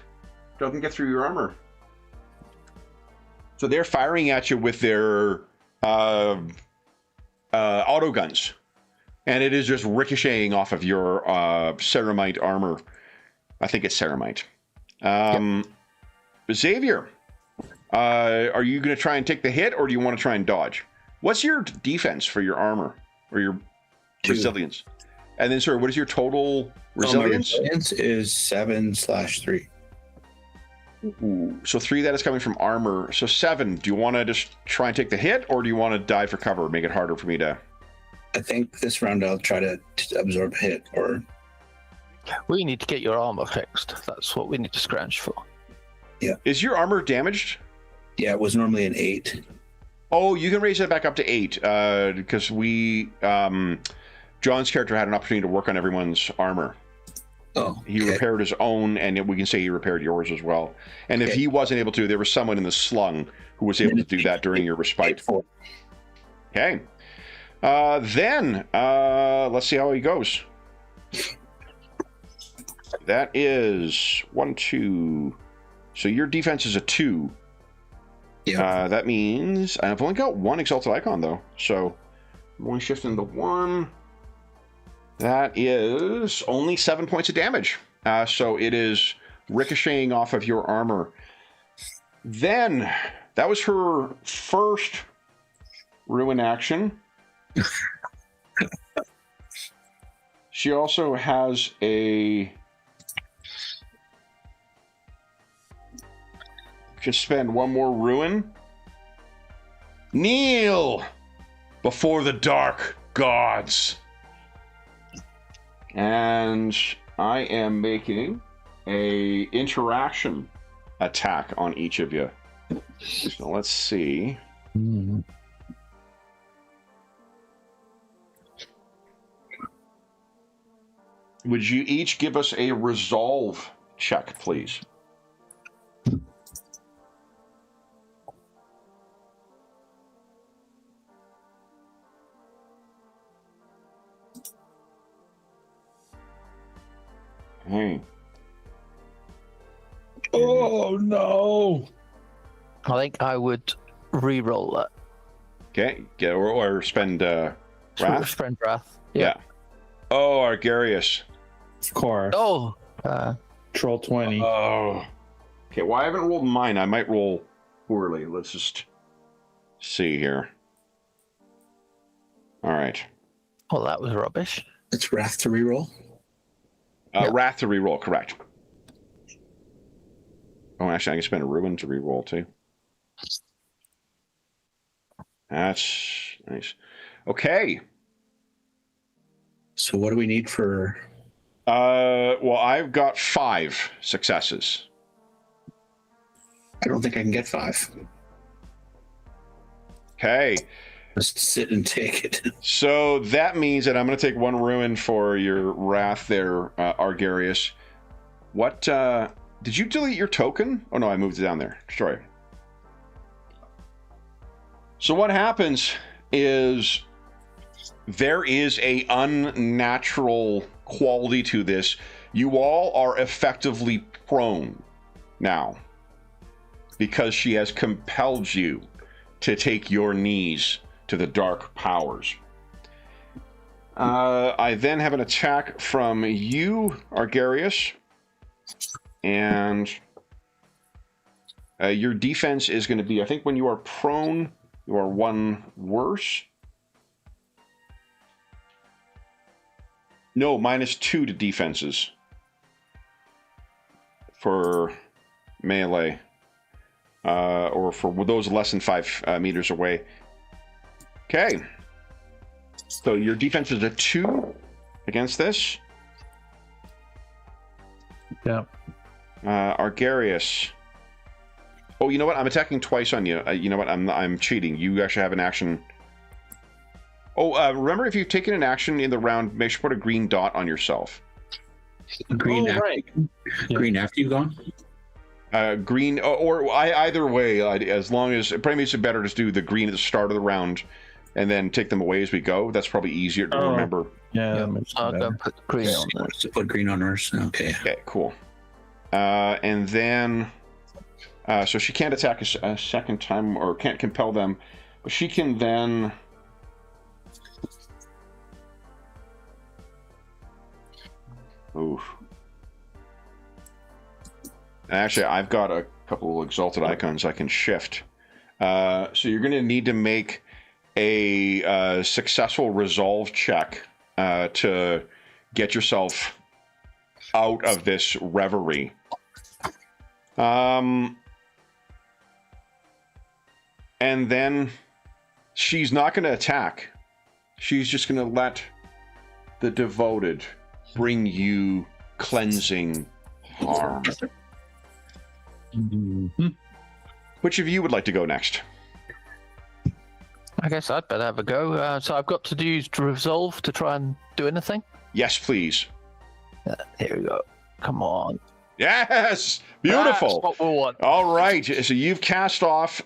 Doesn't get through your armor. So they're firing at you with their auto guns, and it is just ricocheting off of your ceramite armor. I think it's ceramite. Xavier, are you going to try and take the hit, or do you want to try and dodge? What's your defense for your armor or your 2. Resilience? And then, sorry, what is your total resilience? My resilience is 7/3. Ooh, so 3 that is coming from armor. So 7. Do you want to just try and take the hit, or do you want to dive for cover, make it harder for me to? I think this round I'll try to absorb a hit. Or we need to get your armor fixed. That's what we need to scrounge for. Yeah. Is your armor damaged? Yeah, it was normally an 8. Oh, you can raise that back up to 8 because we, John's character had an opportunity to work on everyone's armor. Oh, he repaired his own, and we can say he repaired yours as well. And if he wasn't able to, there was someone in the slung who was able to do that during your respite. Okay. Then let's see how he goes. That is 1, 2. So your defense is a 2. Yeah. That means I've only got 1 exalted icon though, so I'm only shifting to 1. That is only 7 points of damage. So it is ricocheting off of your armor. Then that was her first ruin action. She also has a. Just spend 1 more ruin. Kneel before the dark gods. And I am making a interaction attack on each of you. So let's see. Would you each give us a resolve check, please? Hey. Oh no! I think I would re-roll that. Okay, or spend wrath. Spend wrath. Yeah. Oh, Argarius. Of course. Oh. Troll 20. Oh. Okay, well, I haven't rolled mine. I might roll poorly. Let's just see here. All right. Well, that was rubbish. It's wrath to reroll. Yeah. Wrath to reroll, correct. Oh, actually, I can spend a ruin to reroll too. That's nice. Okay. So what do we need for? Well, I've got 5 successes. I don't think I can get 5. Okay. Just sit and take it. So that means that I'm going to take 1 ruin for your wrath there, Argarius. What, did you delete your token? Oh no, I moved it down there. Sorry. So what happens is there is a unnatural quality to this. You all are effectively prone now because she has compelled you to take your knees to the dark powers. I then have an attack from you, Argarius, and your defense is going to be, I think when you are prone, you are 1 worse. No, -2 to defenses for melee, or for those less than 5 meters away. Okay. So your defense is a 2 against this. Yeah. Argarius. Oh, you know what? I'm attacking twice on you. You know what? I'm cheating. You actually have an action. Oh, remember, if you've taken an action in the round, make sure to put a green dot on yourself. Green, right. Green after you've gone? Green, or either way, as long as, it probably makes it better to do the green at the start of the round and then take them away as we go. That's probably easier to remember. Yeah. I'll go put green on there. To put green on hers. Okay. Okay, cool. And then, so she can't attack a second time, or can't compel them, but she can then... Oof. Actually, I've got a couple of exalted icons I can shift. So you're going to need to make a successful resolve check to get yourself out of this reverie. And then she's not going to attack. She's just going to let the devoted bring you cleansing harm. Mm-hmm. Which of you would like to go next? I guess I'd better have a go. So I've got to use resolve to try and do anything. Yes, please. Here we go. Come on. Yes! Beautiful! That's what we want. All right, so you've cast off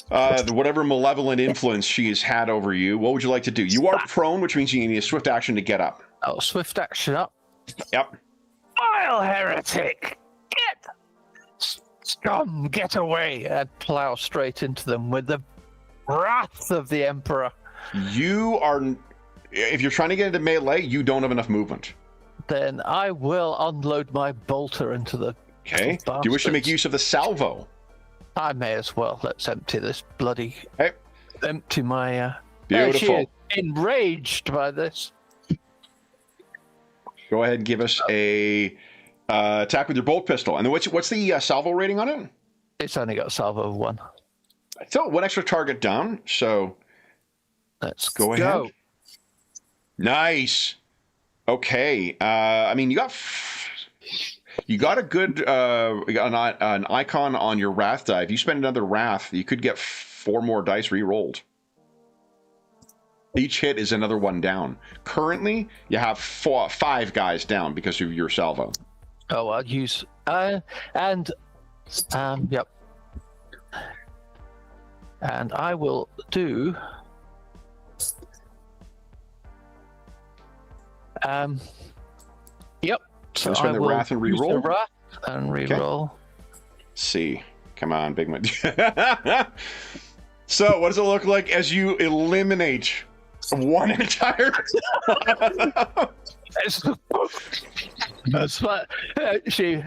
whatever malevolent influence she has had over you. What would you like to do? You are prone, which means you need a swift action to get up. Oh, swift action up. Yep. Vile heretic! Scum, get away! And plow straight into them with the wrath of the Emperor. You are... If you're trying to get into melee, you don't have enough movement. Then I will unload my bolter into the... Okay. Do you wish to make use of the salvo? I may as well. Let's empty this bloody... Okay. Empty my... Beautiful. She is enraged by this. Go ahead and give us a attack with your bolt pistol. And then what's the salvo rating on it? It's only got a salvo of 1. So 1 extra target down. So Let's go ahead. Nice. Okay. I mean, you got a good you got an icon on your wrath die. If you spend another wrath, you could get 4 more dice re-rolled. Each hit is another 1 down. Currently, you have 5 guys down because of your salvo. Oh, I'll use yep. And I will do yep. So spend the wrath and re-roll? The wrath and re-roll. Okay. See. Come on, big man. So, what does it look like as you eliminate one entire? That's what she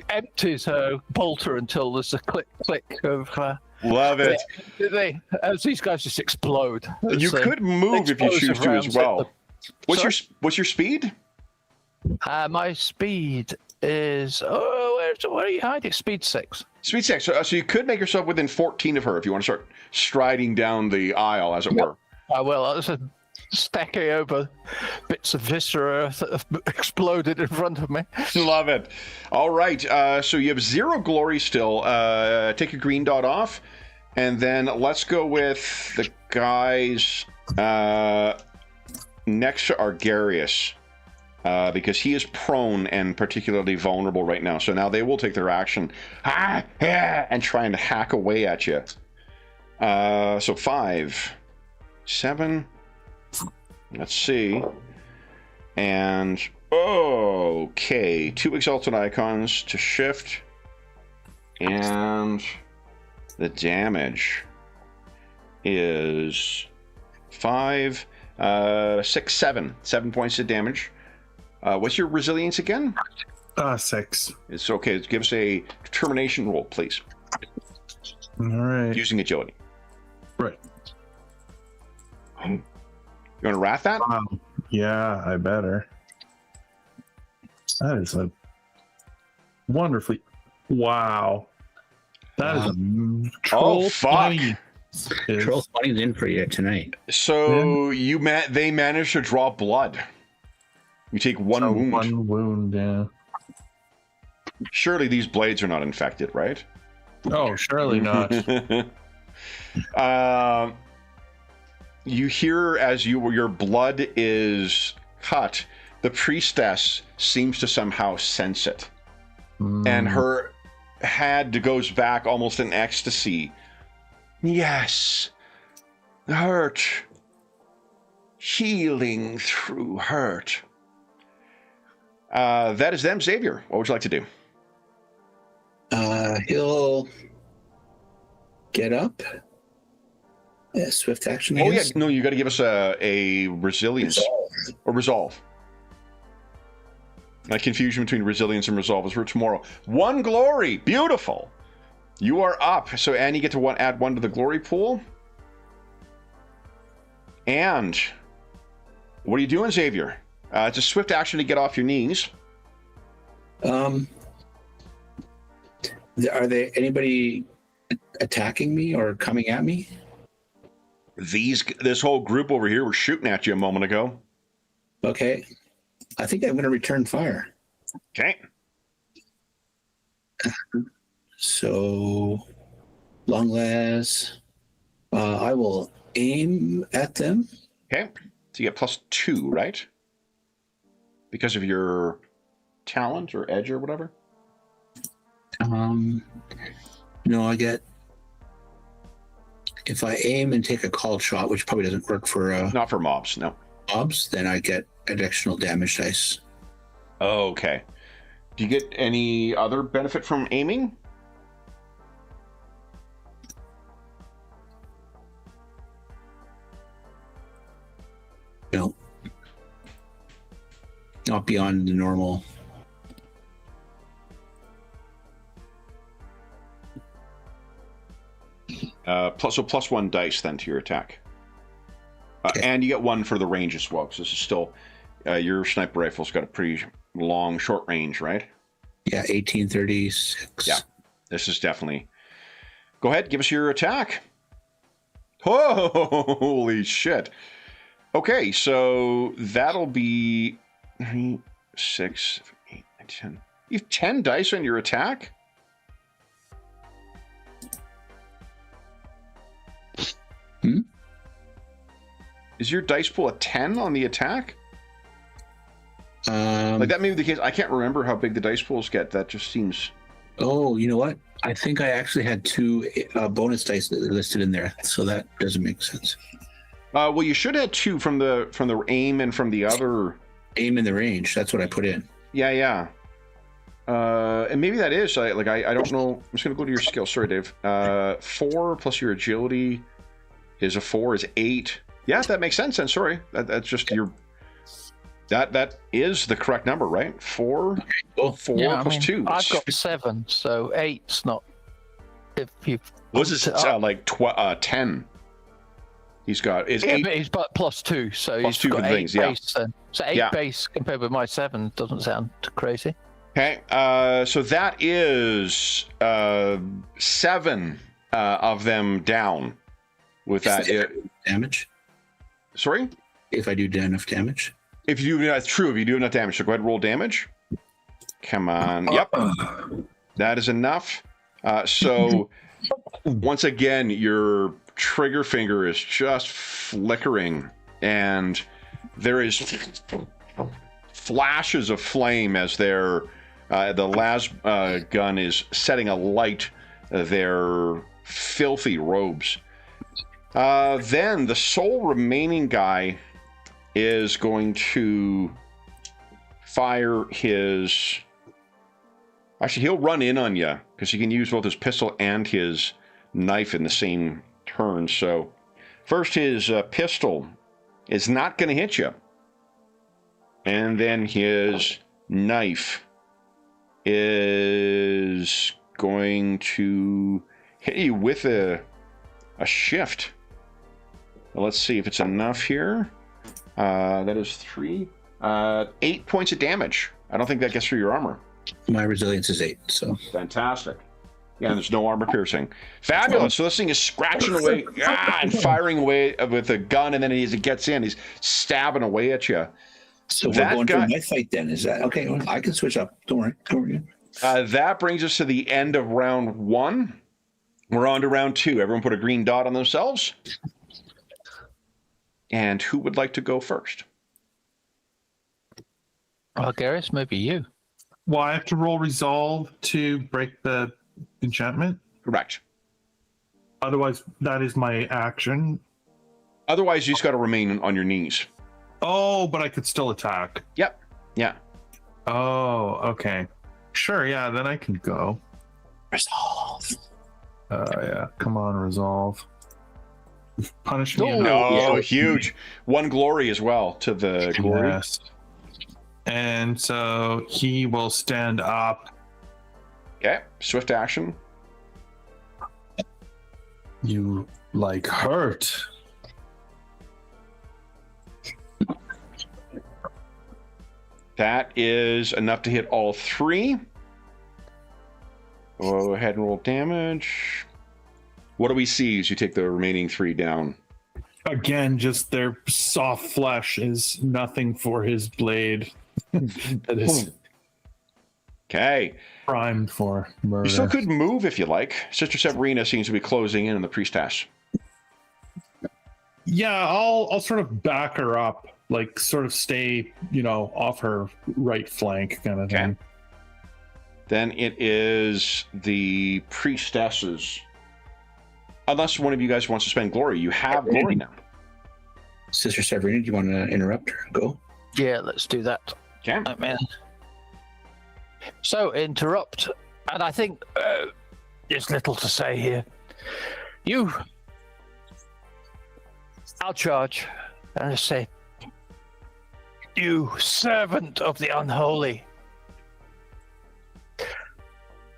empties her bolter until there's a click of. Love it. As these guys just explode. You could move if you choose to as well. What's your speed? My speed is where are you hiding? Speed 6. Speed 6. So you could make yourself within 14 of her if you want to start striding down the aisle, as it were. I will. I was stacking over bits of viscera that have exploded in front of me. Love it. All right. So you have 0 glory still. Take your green dot off, and then let's go with the guys next to Argarius. Because he is prone and particularly vulnerable right now. So now they will take their action and try and hack away at you. So 5, 7, let's see. And, okay, 2 exalted icons to shift. And the damage is 5, 6, 7. 7 points of damage. What's your resilience again? 6. It's okay. Give us a determination roll, please. All right. Using agility. Right. You want to wrath that? Yeah, I better. That is a wonderfully. Wow. That is a troll. Fuck. Troll 20's in for you tonight. So they managed to draw blood. You take one wound. One wound, yeah. Surely these blades are not infected, right? Oh, surely not. You hear as your blood is cut, the priestess seems to somehow sense it. And her head goes back almost in ecstasy. Yes. Hurt. Healing through hurt. That is them, Xavier. What would you like to do? He'll get up. Yeah, swift action. Oh, yeah. No, you got to give us a resilience. Or resolve. A confusion between resilience and resolve is for tomorrow. 1 glory. Beautiful. You are up. So, Annie, you get to add 1 to the glory pool. And what are you doing, Xavier? It's a swift action to get off your knees. Are there anybody attacking me or coming at me? This whole group over here was shooting at you a moment ago. Okay. I think I'm going to return fire. Okay. So, long last, I will aim at them. Okay. So you get +2, right? Because of your talent or edge or whatever? No, I get... If I aim and take a called shot, which probably doesn't work for... Not for mobs, no. Mobs, then I get additional damage dice. Okay. Do you get any other benefit from aiming? No. Not beyond the normal. So +1 dice then to your attack. Okay. And you get 1 for the range as well, because this is still... your sniper rifle's got a pretty long, short range, right? Yeah, 1836. Yeah, this is definitely... Go ahead, give us your attack. Holy shit. Okay, so that'll be 3, 6, 8, 9, 10. You have 10 dice on your attack? Is your dice pool a 10 on the attack? Like that may be the case. I can't remember how big the dice pools get. That just seems... Oh, you know what? I think I actually had 2 bonus dice that are listed in there, so that doesn't make sense. Well, you should have 2 from the aim and from the other... Aim in the range. That's what I put in. Yeah. And maybe that is I don't know. I'm just gonna go to your skill. Sorry, Dave. 4 plus your agility is a 4 is 8. Yeah, that makes sense. And sorry, that's just your. That is the correct number, right? 4. Okay, cool. 4 Yeah, plus 2. I've got 7, so 8's not. If you Was this like 10? He's got is 8. But he's but plus 2, so Plus he's 2 got for the 8 things, yeah. base then. So 8 base compared with my 7 doesn't sound crazy. Okay, so that is 7 of them down with that. Damage. Sorry? If I do enough damage. If you do, that's true. If you do enough damage, so go ahead and roll damage. Come on. Yep. That is enough. So once again, your trigger finger is just flickering, and there is flashes of flame as the las gun is setting alight their filthy robes. Then the sole remaining guy is going to fire his... Actually, he'll run in on you because he can use both his pistol and his knife in the same turn. So first, his pistol is not going to hit you. And then his knife is going to hit you with a shift. Well, let's see if it's enough here. That is 3. 8 points of damage. I don't think that gets through your armor. My resilience is 8, so. Fantastic. Yeah, and there's no armor piercing. Fabulous. So this thing is scratching away and firing away with a gun, and then as it gets in, he's stabbing away at you. So we're going to my fight then. Is that okay? I can switch up. Don't worry. Don't worry. That brings us to the end of round 1. We're on to round 2. Everyone put a green dot on themselves. And who would like to go first? Well, Garrus, maybe you. Well, I have to roll resolve to break the enchantment. Correct. Otherwise, that is my action. Otherwise, you just got to remain on your knees. Oh, but I could still attack. Yep. Yeah. Oh, okay. Sure, yeah, then I can go. Resolve. Yeah, come on, resolve. Punish me. No, huge. 1 glory as well to the glory. Yes. And so he will stand up. Okay, swift action. You like hurt. That is enough to hit all 3. Go ahead and roll damage. What do we see as you take the remaining 3 down? Again, just their soft flesh is nothing for his blade. That is Okay. primed for murder. You still could move if you like. Sister Severina seems to be closing in on the priestess. Yeah, I'll sort of back her up, like sort of stay, off her right flank kind of thing. Then it is the priestesses. Unless one of you guys wants to spend glory. You have glory now. Sister Severina, do you want to interrupt her? Go. Yeah, let's do that. Okay. Man. So, interrupt. And I think there's little to say here. I'll charge. And I say, you servant of the unholy.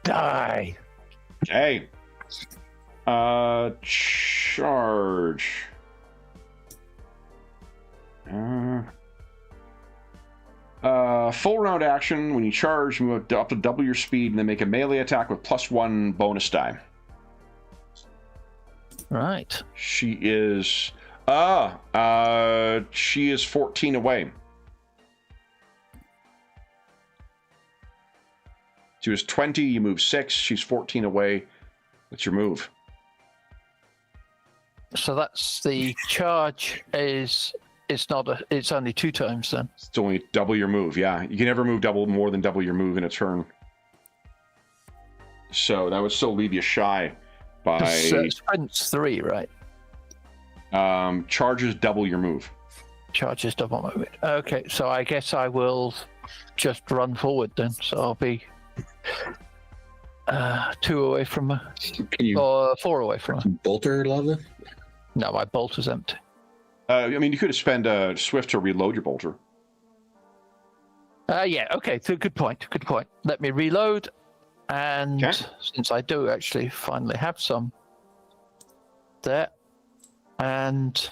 Die. Okay. Charge. Full round action. When you charge, move up to double your speed and then make a melee attack with +1 bonus die. Right. She is 14 away. She was 20, you move 6, she's 14 away. What's your move? So that's the charge it's only 2 times then. It's only double your move, yeah. You can never move more than double your move in a turn. So that would still leave you shy by... Sprint's 3, right? Charges double your move. Charges double movement. Okay, so I guess I will just run forward then. So I'll be 2 away from her. Can you Or 4 away from her. bolter lava? No, my bolt is empty. I mean, you could spend a swift to reload your bolter. Yeah, okay, so good point. Good point. Let me reload. And Okay. since I do actually finally have some there, and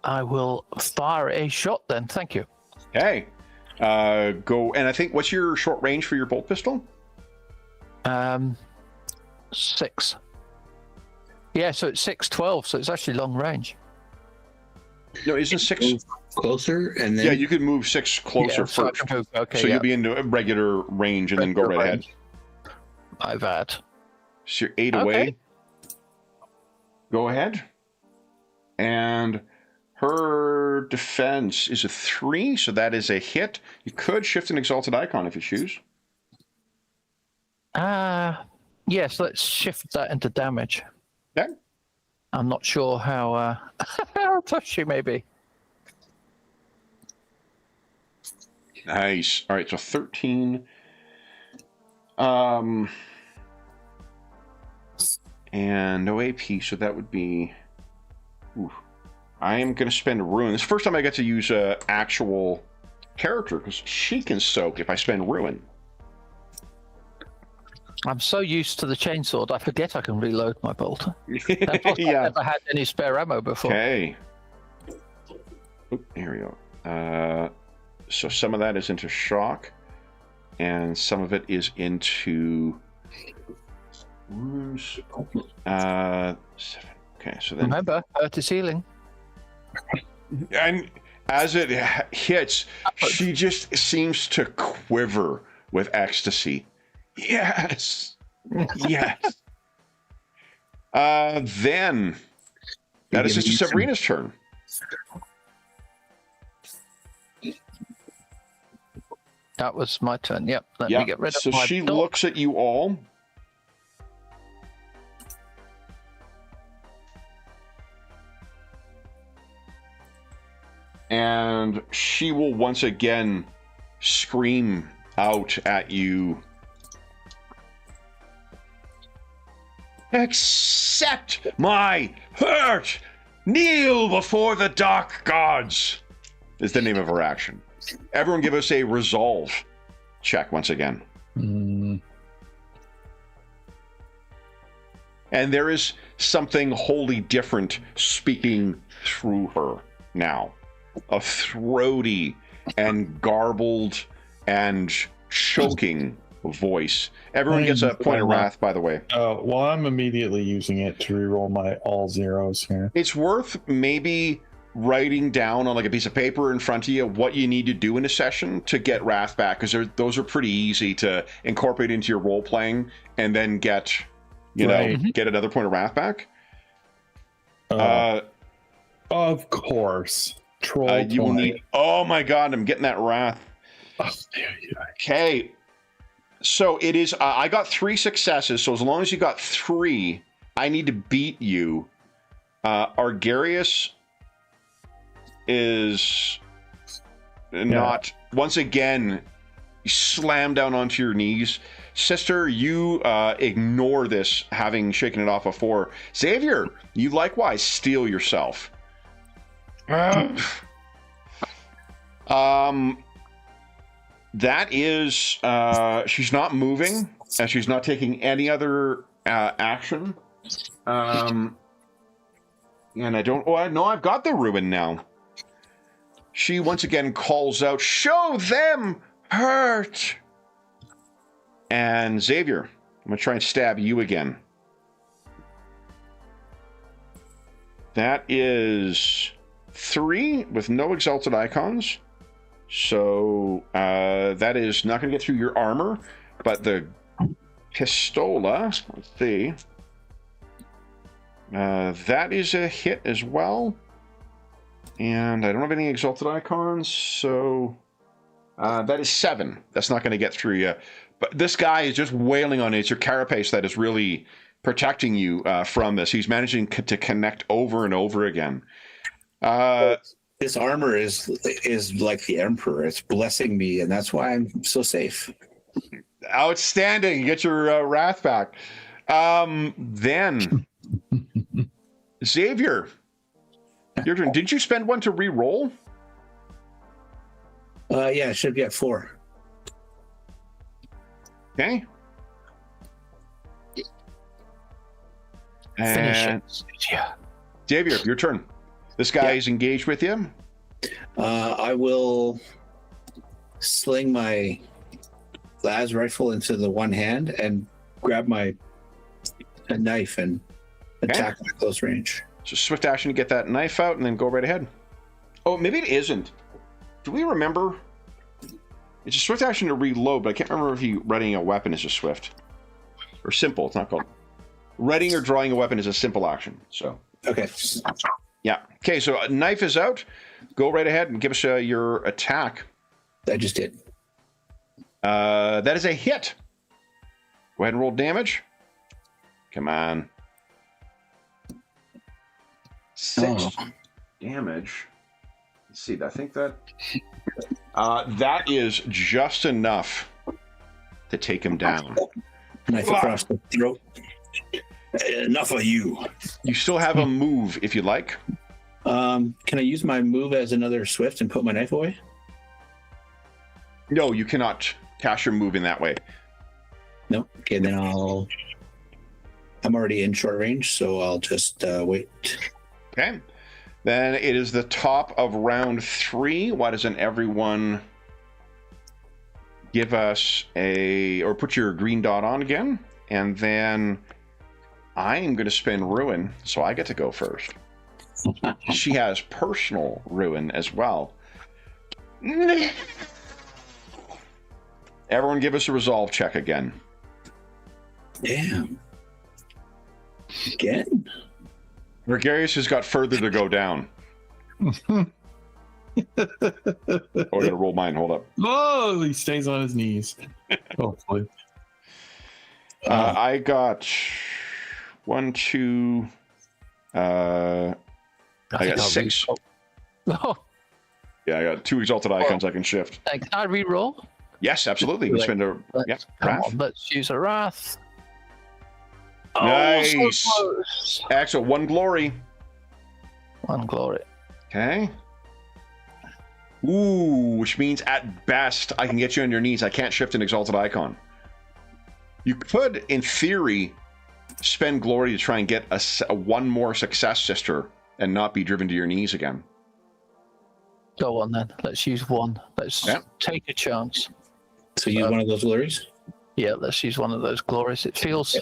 I will fire a shot then. Thank you. Okay. Go. And I think, what's your short range for your bolt pistol? 6. Yeah, so it's 6-12, so it's actually long range. No, isn't 6? Move closer, and then Yeah, you could move 6 closer Yeah, so I first. can move- okay, So yeah. you'll be into a regular range and then go Regular right ahead. range. I've had. So you're 8 Okay. away. Go ahead. And her defense is a 3, so that is a hit. You could shift an exalted icon if you choose. Yes, let's shift that into damage. Okay. I'm not sure how how tough she may be. Nice. All right, so 13. And no AP, so that would be... Ooh. I am going to spend a ruin. This is the first time I get to use an actual character, because she can soak if I spend ruin. I'm so used to the chainsword, I forget I can reload my bolter. I've Yeah. never had any spare ammo before. Okay. Oop, here we go. So some of that is into shock, and some of it is into wounds. 7. Okay, so then, Remember, hurt is healing. and as it hits, she just seems to quiver with ecstasy. Yes, yes. Then that is Sister Sabrina's turn. That was my turn. Yep. Let me get rid of So my she dot. looks at you all. And she will once again scream out at you. Accept my hurt! Kneel before the dark gods! Is the name of her action. Everyone give us a resolve check once again. And there is something wholly different speaking through her now. A throaty and garbled and choking voice. Everyone gets a point of wrath, by the way. Well, I'm immediately using it to reroll my all zeros here. It's worth maybe writing down on like a piece of paper in front of you what you need to do in a session to get wrath back, because those are pretty easy to incorporate into your role playing and then get, get another point of wrath back. Of course. Troll You will point. need. Oh my god, I'm getting that wrath. Oh, yeah. Okay, so it is. I got 3 successes, so as long as you got 3, I need to beat you. Argarius is not. Once again, you slam down onto your knees. Sister, you ignore this, having shaken it off before. Xavier, you likewise steel yourself. That is, she's not moving, and she's not taking any other action. And I don't. Oh, I know I've got the ruin now. She once again calls out, "Show them hurt!" And Xavier, I'm gonna try and stab you again. That is 3 with no exalted icons. So that is not going to get through your armor, but the pistola, let's see. That is a hit as well. And I don't have any exalted icons, so that is 7. That's not going to get through you. But this guy is just wailing on it. It's your carapace that is really protecting you from this. He's managing to connect over and over again. This armor is like the Emperor. It's blessing me, and that's why I'm so safe. Outstanding. Get your wrath back. Then, Xavier, your turn. Did you spend one to re-roll? Yeah, I should be at 4. Okay. Finish And it. Yeah. Xavier, your turn. This guy is engaged with you. I will sling my las rifle into the one hand and grab a knife and attack at close range. So swift action to get that knife out and then go right ahead. Oh, maybe it isn't. Do we remember? It's a swift action to reload, but I can't remember if readying a weapon is a swift. Or simple, it's not called. Readying or drawing a weapon is a simple action. So Okay. yeah. Okay, so a knife is out. Go right ahead and give us your attack. I just did. That is a hit. Go ahead and roll damage. Come on. 6 damage. Let's see. I think that that is just enough to take him down. Knife across the throat. Enough of you. You still have a move if you like. Can I use my move as another swift and put my knife away? No, you cannot cast your move in that way. No. Okay, then I'm already in short range, so I'll just wait. Okay. Then it is the top of round 3. Why doesn't everyone give us or put your green dot on again? And then I am going to spend ruin, so I get to go first. She has personal ruin as well. Everyone give us a resolve check again. Damn. Again? Gregarious has got further to go down. Oh, I gotta roll mine. Hold up. Oh, he stays on his knees. Hopefully. I got 1, 2. I got 6. Oh, Yeah, I got 2 exalted icons I can shift. can I re-roll? Yes, absolutely. You spend a Come on, let's use a wrath. Nice. Oh, so close. Excellent. 1 glory. 1 glory. Okay. Ooh, which means at best I can get you on your knees. I can't shift an exalted icon. You could, in theory, spend glory to try and get a 1 more success, sister, and not be driven to your knees again. Go on then. Let's use 1. Let's take a chance. So use one of those glories? Yeah, let's use one of those glories. It feels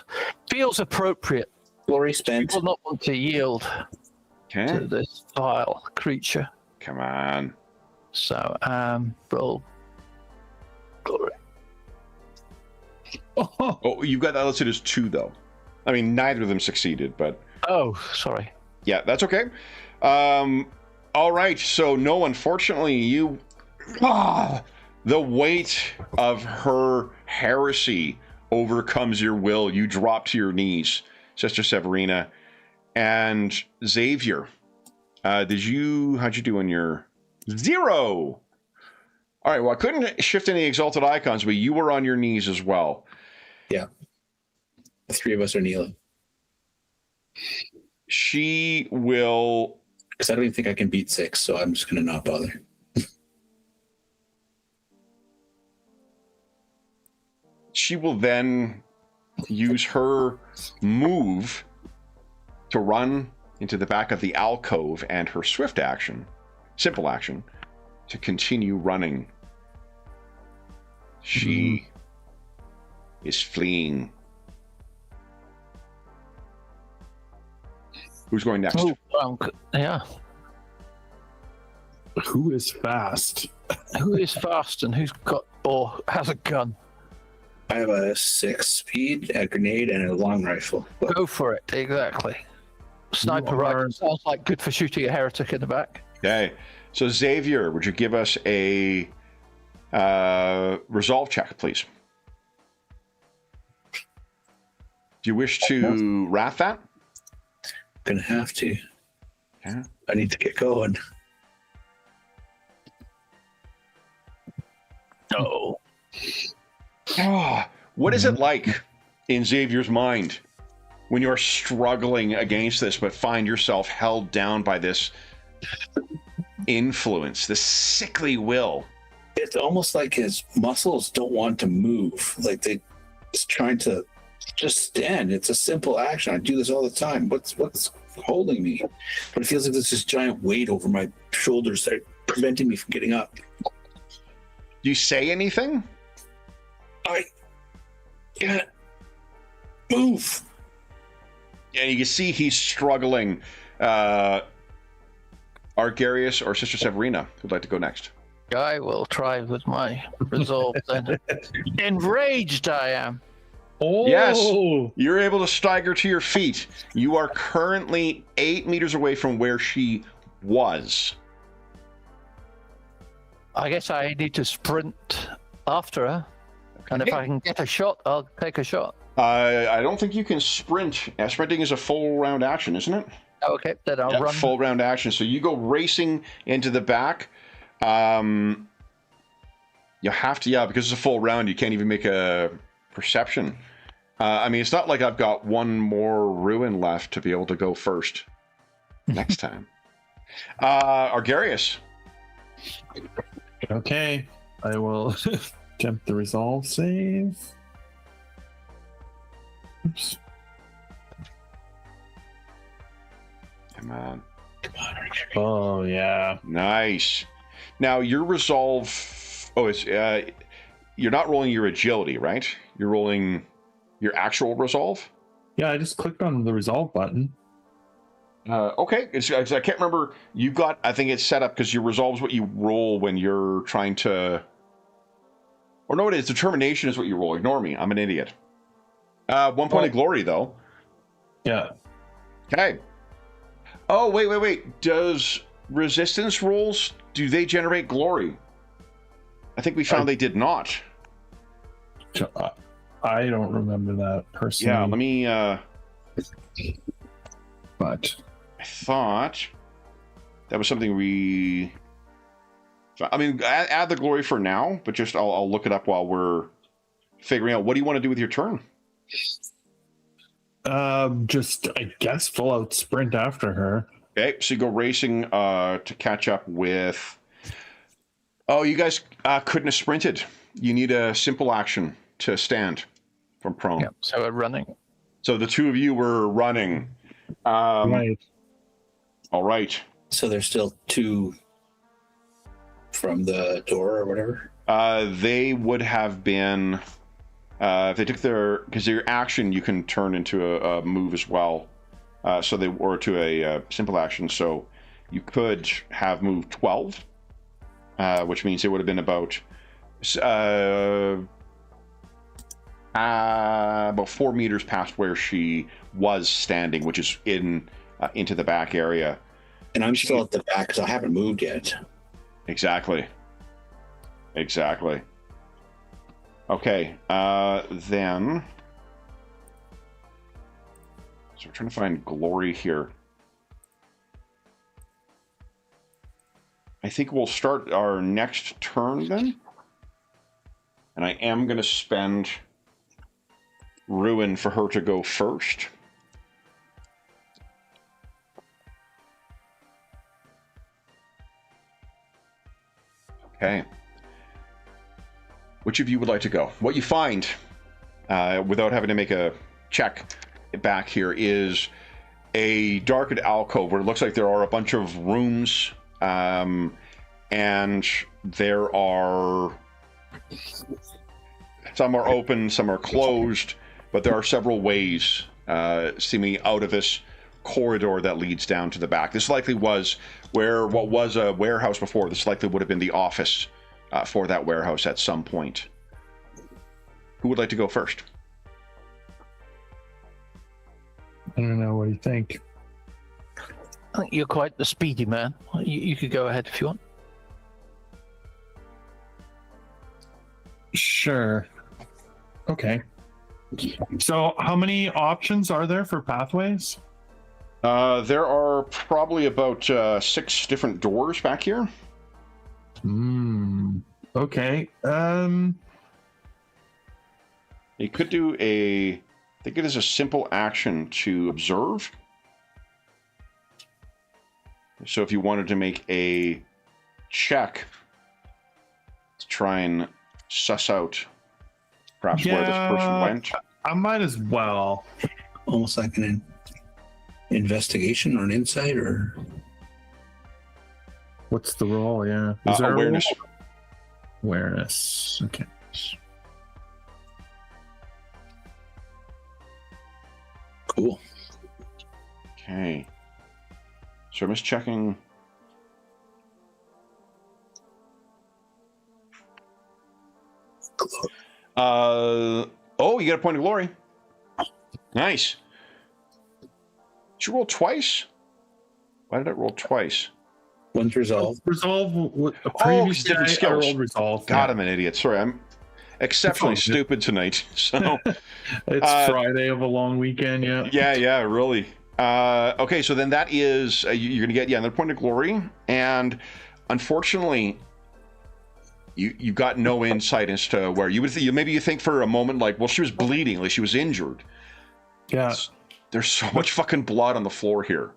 appropriate. Glory spent. People not want to yield Okay. to this vile creature. Come on. So, roll glory. Oh, you got that listed as 2, though. I mean, neither of them succeeded, but... Oh, sorry. Yeah, that's okay. All right, so no, unfortunately, you... the weight of her heresy overcomes your will. You drop to your knees, Sister Severina. And Xavier, how'd you do on your 0? All right, well, I couldn't shift any exalted icons, but you were on your knees as well. Yeah. The 3 of us are kneeling. She will... Because I don't even think I can beat 6, so I'm just going to not bother. She will then use her move to run into the back of the alcove and her swift action, simple action, to continue running. She is fleeing. Who's going next? Oh, yeah. Who is fast? Who is fast and who's got or has a gun? I have a 6 speed, a grenade, and a long rifle. Go for it. Exactly. Sniper You are- rifle sounds like good for shooting a heretic in the back. Okay. So Xavier, would you give us a resolve check, please? Do you wish to wrath that? Gonna have to. Okay. I need to get going. No. What is it like in Xavier's mind when you're struggling against this, but find yourself held down by this influence, this sickly will? It's almost like his muscles don't want to move. Like they're trying to just stand. It's a simple action. I do this all the time. What's holding me? But it feels like there's this giant weight over my shoulders that are preventing me from getting up. Do you say anything? I can't move. And you can see he's struggling. Argarius or Sister Severina, who'd like to go next? I will try with my resolve then. Enraged I am. Oh, Yes, you're able to stagger to your feet. You are currently 8 meters away from where she was. I guess I need to sprint after her. Okay. And if I can get a shot, I'll take a shot. I don't think you can sprint. Sprinting is a full round action, isn't it? Okay, then I'll run. Full round action. So you go racing into the back. You have to, because it's a full round, you can't even make a perception. I mean, it's not like I've got one more ruin left to be able to go first next time. Argarius. Okay, I will attempt the resolve save. Oops. Come on. Oh, yeah. Nice. Now, your resolve... Oh, it's you're not rolling your agility, right? You're rolling your actual resolve? Yeah, I just clicked on the resolve button. Okay. I can't remember. You've got... I think it's set up because your resolve is what you roll when you're trying to... Or no, it is. Determination is what you roll. Ignore me. I'm an idiot. 1 point of glory, though. Yeah. Okay. Oh, wait. Does resistance rolls, do they generate glory? I think we found they did not. I don't remember that personally. Yeah, let me... But I thought that was something we... I mean, add the glory for now, but just I'll look it up while we're figuring out. What do you want to do with your turn? Just, I guess, full out sprint after her. Okay, so you go racing to catch up with... Oh, you guys couldn't have sprinted. You need a simple action to stand from prone. Yeah, so we're running. So the two of you were running. Right. All right. So there's still 2 from the door or whatever? They would have been... if they took their... Because your action you can turn into a move as well. So they were to a simple action. So you could have moved 12, which means it would have been about 4 meters past where she was standing, which is into the back area. And I'm still at the back because I haven't moved yet. Exactly. Okay, then... So we're trying to find glory here. I think we'll start our next turn then. And I am going to spend ruin for her to go first. Okay. Which of you would like to go? What you find, without having to make a check back here, is a darkened alcove where it looks like there are a bunch of rooms, and there are... Some are open, some are closed, but there are several ways seemingly out of this corridor that leads down to the back. This likely was where what was a warehouse before. This likely would have been the office for that warehouse at some point. Who would like to go first? I don't know. What do you think? I think you're quite the speedy man. You could go ahead if you want. Sure. Okay. So how many options are there for pathways? There are probably about 6 different doors back here. Okay. You could do I think it is a simple action to observe. So if you wanted to make a check to try and suss out perhaps where this person went. I might as well. Almost like an investigation or an insight or... What's the roll? Yeah. Is there a awareness. roll? Awareness. Okay. Cool. Okay. So I'm just checking. Oh, you get a point of glory. Nice. Did you roll twice? Why did I roll twice? One's resolve. Resolve. A Oh, previous different day, I skills. rolled resolve. God, I'm an idiot. Sorry, I'm exceptionally It's all stupid tonight. So It's Friday of a long weekend. Yeah. yeah, really. Okay, so then that is you're gonna get another point of glory, and unfortunately, you got no insight as to where you would maybe you think for a moment like, well, she was bleeding, like she was injured. Yeah. There's so much fucking blood on the floor here.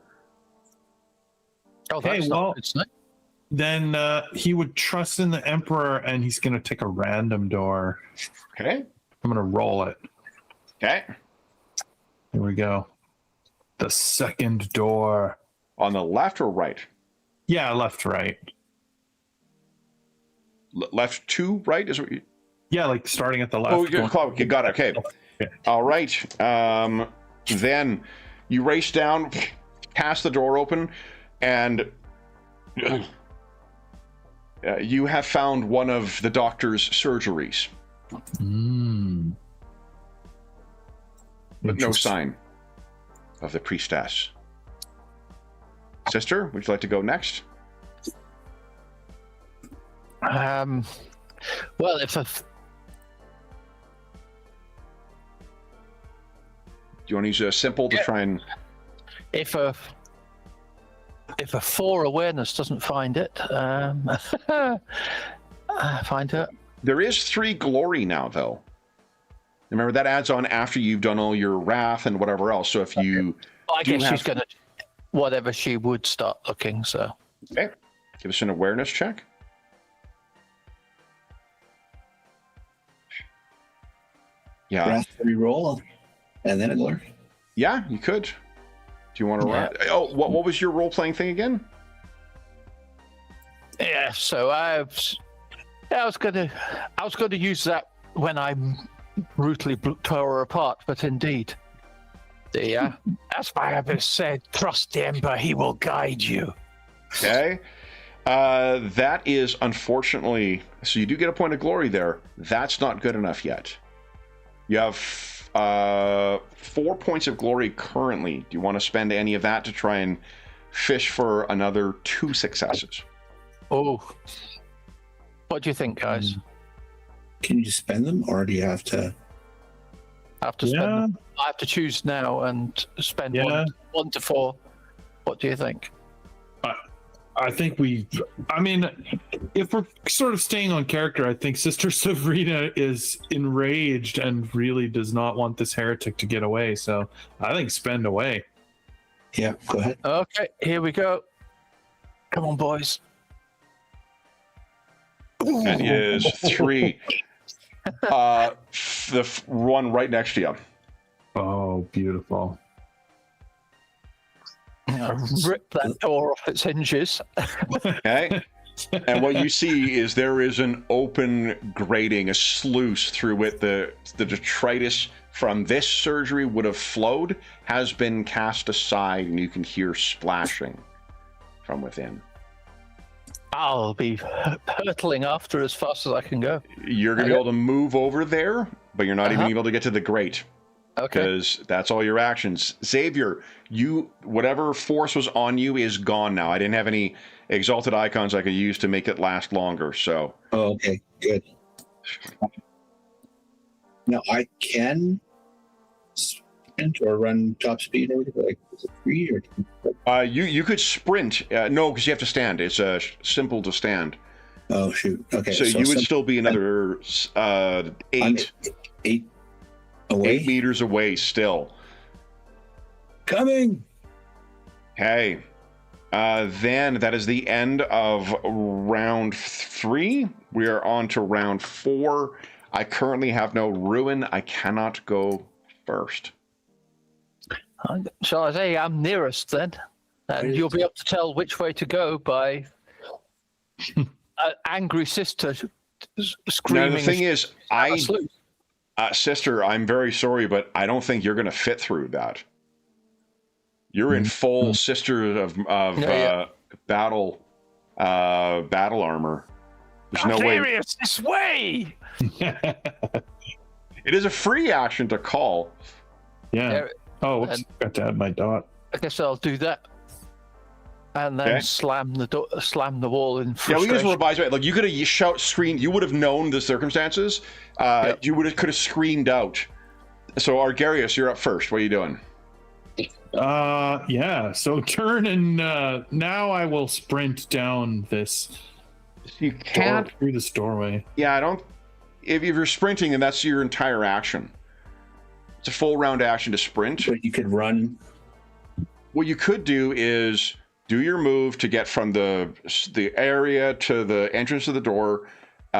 Oh, Hey, that's well- not good tonight. Then he would trust in the Emperor, and he's going to take a random door. Okay. I'm going to roll it. Okay. Here we go. The second door. On the left or right? Yeah, left, right. Left to right is what you... Yeah, like starting at the left. Oh, you got it. Okay. Yeah. All right. Then you race down, cast the door open, and you have found one of the doctor's surgeries, Mm. but no sign of the priestess. Sister, would you like to go next? Well, if Do you want to use a simple to try and... if a 4 awareness doesn't find it, find her. There is 3 glory now, though. Remember, that adds on after you've done all your wrath and whatever else. So if you... I guess she's gonna whatever she would start looking. So Okay. Give us an awareness check. Yeah. Wrath re-roll and then a glory. Yeah, you could. Do you want to Yeah. Oh, what was your role-playing thing again? yeah, so I was gonna use that when I brutally tore her apart, but indeed, as my abbess said, trust the Emperor; he will guide you. Okay. That is unfortunately... So you do get a point of glory there. That's not good enough yet. You have 4 points of glory currently. Do you want to spend any of that to try and fish for another 2 successes? Oh, what do you think, guys? Can you just spend them, or do you have to? I have to spend. Yeah. I have to choose now and spend Yeah. 1 to 4. What do you think? I think if we're sort of staying on character, I think Sister Sabrina is enraged and really does not want this heretic to get away. So I think spend away. Yeah, go ahead. Okay, here we go. Come on, boys. That is 3. The one right next to you. Oh, beautiful. Rip that door off its hinges. Okay. And what you see is there is an open grating, a sluice through which the detritus from this surgery would have flowed, has been cast aside, and you can hear splashing from within. I'll be hurtling after as fast as I can go. You're going to be able to move over there, but you're not even able to get to the grate. Okay. Because that's all your actions. Xavier, whatever force was on you is gone now. I didn't have any exalted icons I could use to make it last longer, so... Oh, okay, good. Now I can sprint or run top speed or whatever, like is it 3 or 2? You could sprint. No, because you have to stand. It's simple to stand. Oh shoot. Okay. So you would still be another 8. 8. Away. 8 meters away still. Coming. Okay. Then that is the end of round 3. We are on to round 4. I currently have no ruin. I cannot go first. Shall I say I'm nearest then? And you'll be able to tell which way to go by an angry sister screaming. Now, the thing is, sister, I'm very sorry, but I don't think you're going to fit through that. You're in full Sister of battle armor. There's no way. This way. It is a free action to call. Yeah. Oh, whoops, got to add my dot. I guess I'll do that, and then slam the wall in frustration. Yeah, we can just revise it. Like you could have screamed. You would have known the circumstances. You could have screamed out. So Argarius, you're up first. What are you doing? Yeah. So turn and now I will sprint down this. You can't through this doorway. Yeah, I don't. If you're sprinting, then that's your entire action. It's a full round action to sprint. But you could run. What you could do is do your move to get from the area to the entrance of the door,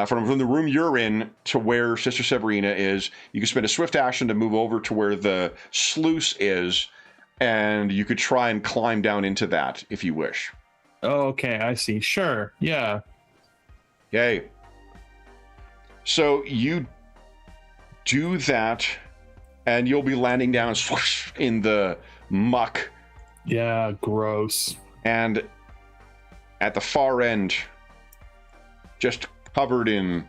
from the room you're in to where Sister Severina is. You can spend a swift action to move over to where the sluice is, and you could try and climb down into that if you wish. Oh, okay, I see. Sure, yeah. Okay. So you do that, and you'll be landing down in the muck. Yeah, gross. And at the far end, just covered in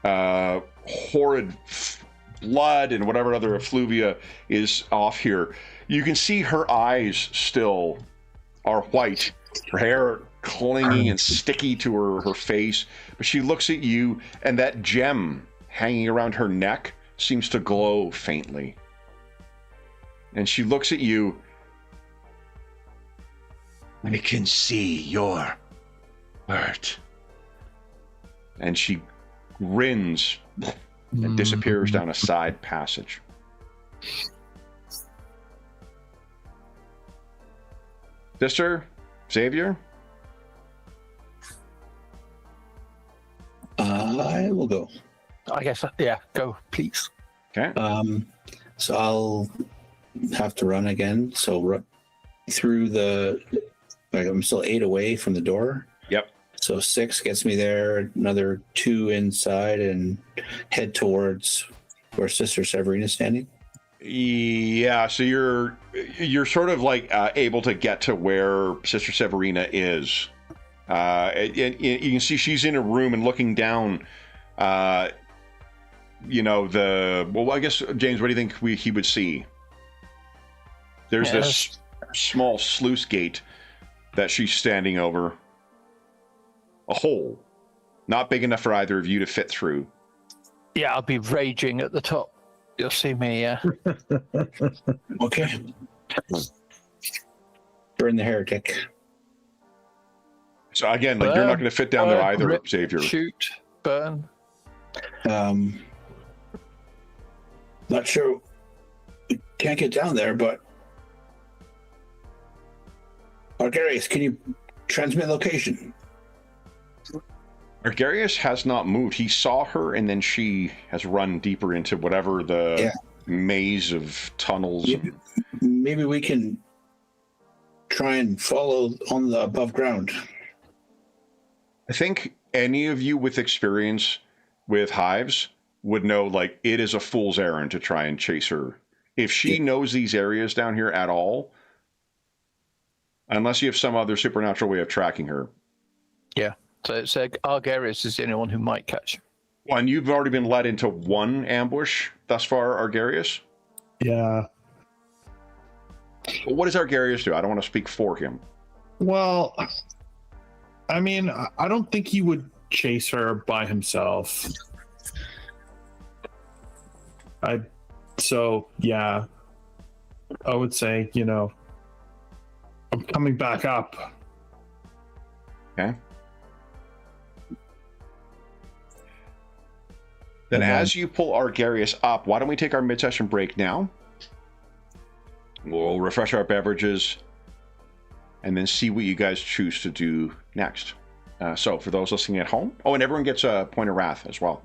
horrid blood and whatever other effluvia is off here, you can see her eyes still are white, her hair clinging and sticky to her face, but she looks at you, and that gem hanging around her neck seems to glow faintly. And she looks at you. I can see you're hurt. And she grins and disappears down a side passage. Sister, Xavier? I will go. I guess, yeah, go, please. Okay. So I'll have to run again. So run through I'm still 8 away from the door. Yep. So 6 gets me there, another 2 inside, and head towards where Sister Severina's standing. Yeah, so you're sort of like able to get to where Sister Severina is. And you can see she's in a room and looking down. I guess, James, what do you think he would see? There's this small sluice gate that she's standing over. A hole. Not big enough for either of you to fit through. Yeah, I'll be raging at the top. You'll see me, Okay. Burn the heretic. So again, you're not going to fit down there either, rip, Xavier. Shoot, burn. Not sure. Can't get down there, but Argarius, can you transmit location? Argarius has not moved. He saw her, and then she has run deeper into whatever the maze of tunnels. Maybe we can try and follow on the above ground. I think any of you with experience with hives would know, it is a fool's errand to try and chase her. If she knows these areas down here at all, unless you have some other supernatural way of tracking her. Yeah. So Argarius is the only one who might catch her. Well, and you've already been led into one ambush thus far, Argarius? Yeah. Well, what does Argarius do? I don't want to speak for him. Well, I mean, I don't think he would chase her by himself. I would say, I'm coming back up. Okay. Then, And as you pull Argarius up, why don't we take our mid-session break now? We'll refresh our beverages and then see what you guys choose to do next. So for those listening at home, and everyone gets a point of wrath as well.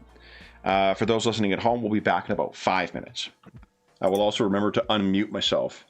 For those listening at home, we'll be back in about 5 minutes. I will also remember to unmute myself.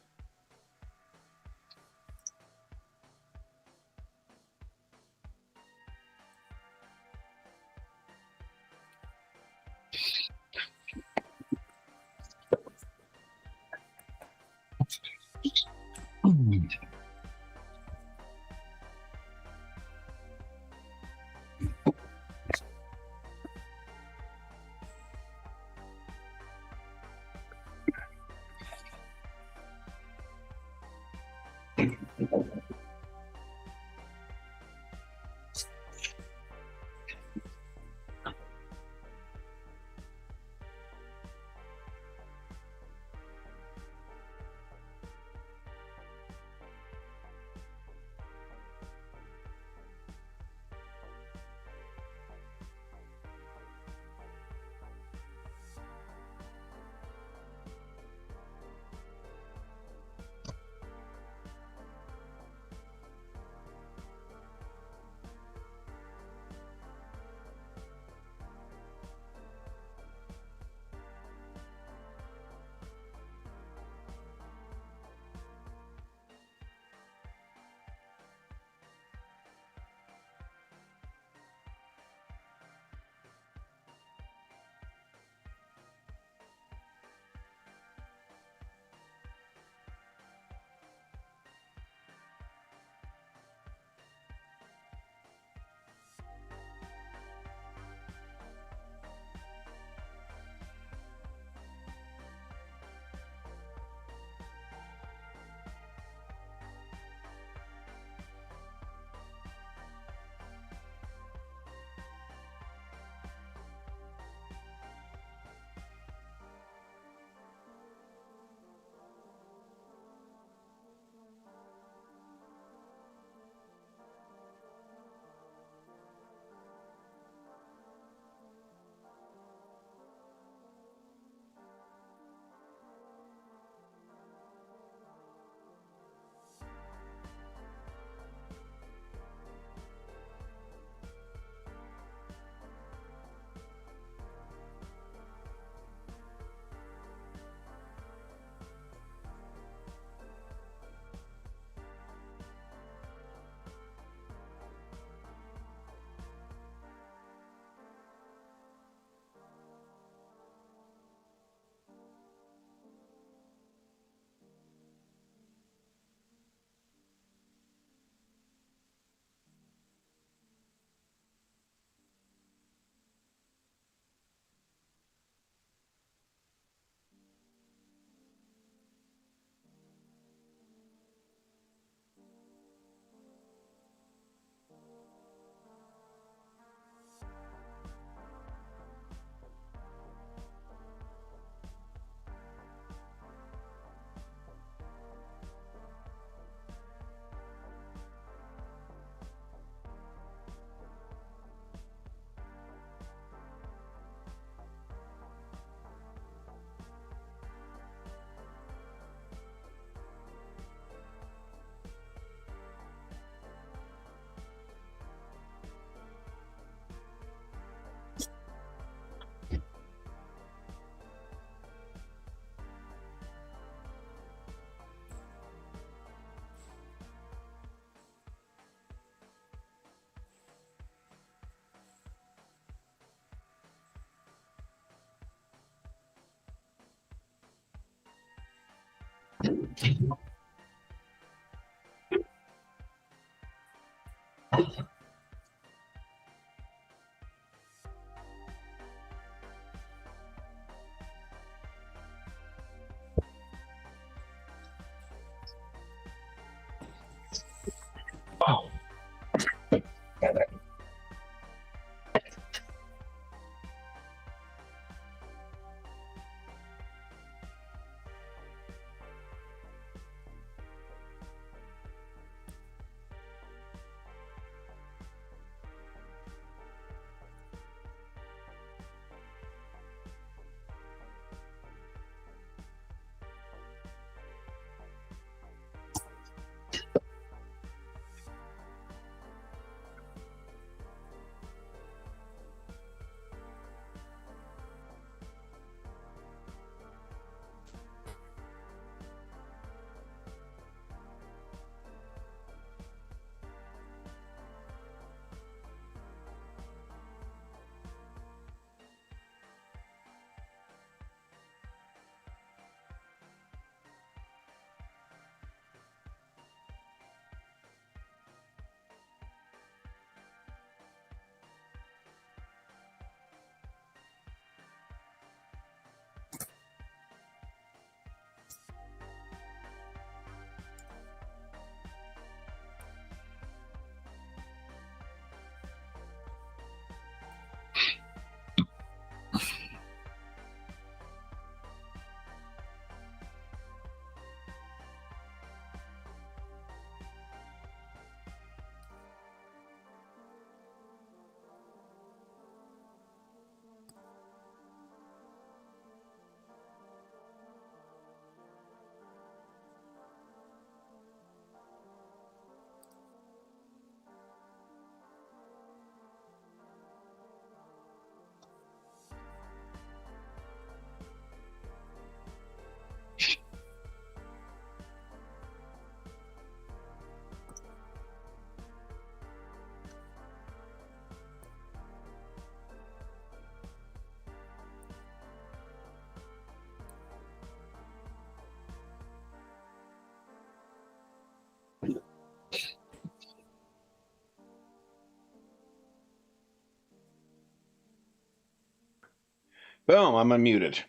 Boom, I'm unmuted.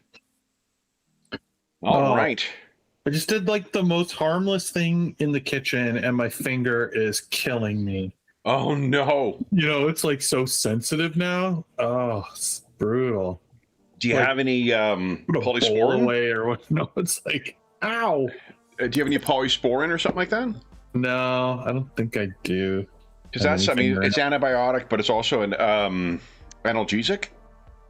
All right. I just did like the most harmless thing in the kitchen, and my finger is killing me. Oh no. You know, it's like so sensitive now. Oh, it's brutal. Do you Like, have any Put a bowl polysporin? away or what? No, it's like, ow. Do you have any polysporin or something like that? No, I don't think I do. Because that's, I mean, it's antibiotic, but it's also an analgesic.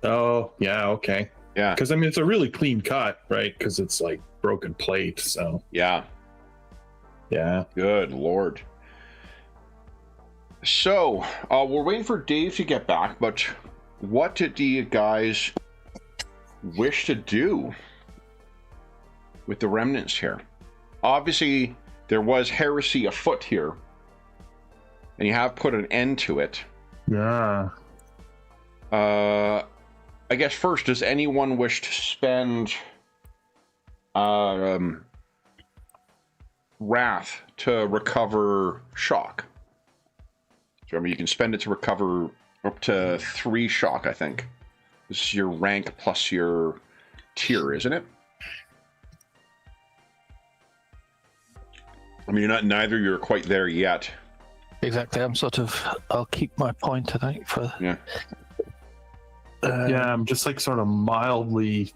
Oh, yeah, okay. Yeah. Because I mean, it's a really clean cut, right? Because it's like broken plate. So Yeah. yeah. Good Lord. So we're waiting for Dave to get back, but what did you guys wish to do with the remnants here? Obviously, there was heresy afoot here, and you have put an end to it. Yeah. I guess first, does anyone wish to spend wrath to recover shock? So remember, you can spend it to recover up to 3 shock, I think. This is your rank plus your tier, isn't it? I mean, you're quite there yet. Exactly. I'll keep my point, I think, for... Yeah. Yeah, I'm just like sort of mildly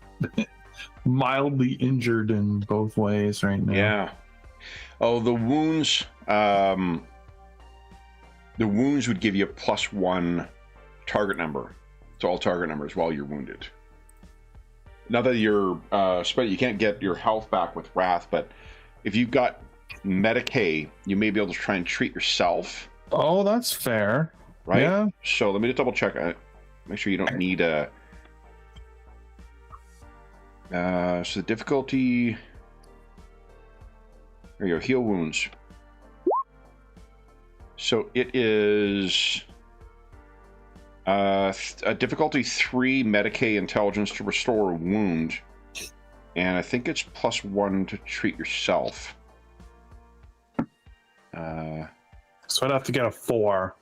injured in both ways right now. Yeah. Oh, the wounds. The wounds would give you a +1 target number to all target numbers while you're wounded. Now that you're spent, you can't get your health back with wrath, but if you've got Medicaid, you may be able to try and treat yourself. Oh, that's fair. Right? Yeah. So let me just double check. Make sure you don't need a... so the difficulty... There you go, heal wounds. So it is... a difficulty 3 Medicaid intelligence to restore a wound. And I think it's +1 to treat yourself. So I'd have to get a 4.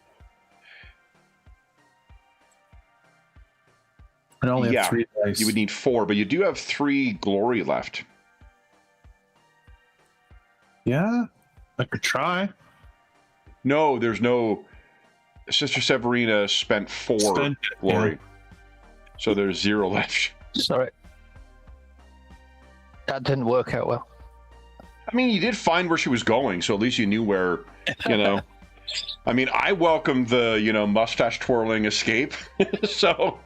I only have 3 dice. You would need 4, but you do have 3 glory left. Yeah, I could try. No, there's no... Sister Severina spent 4 glory. Yeah. So there's 0 left. Sorry. That didn't work out well. I mean, you did find where she was going, so at least you knew where, you know... I mean, I welcomed the, mustache twirling escape, so...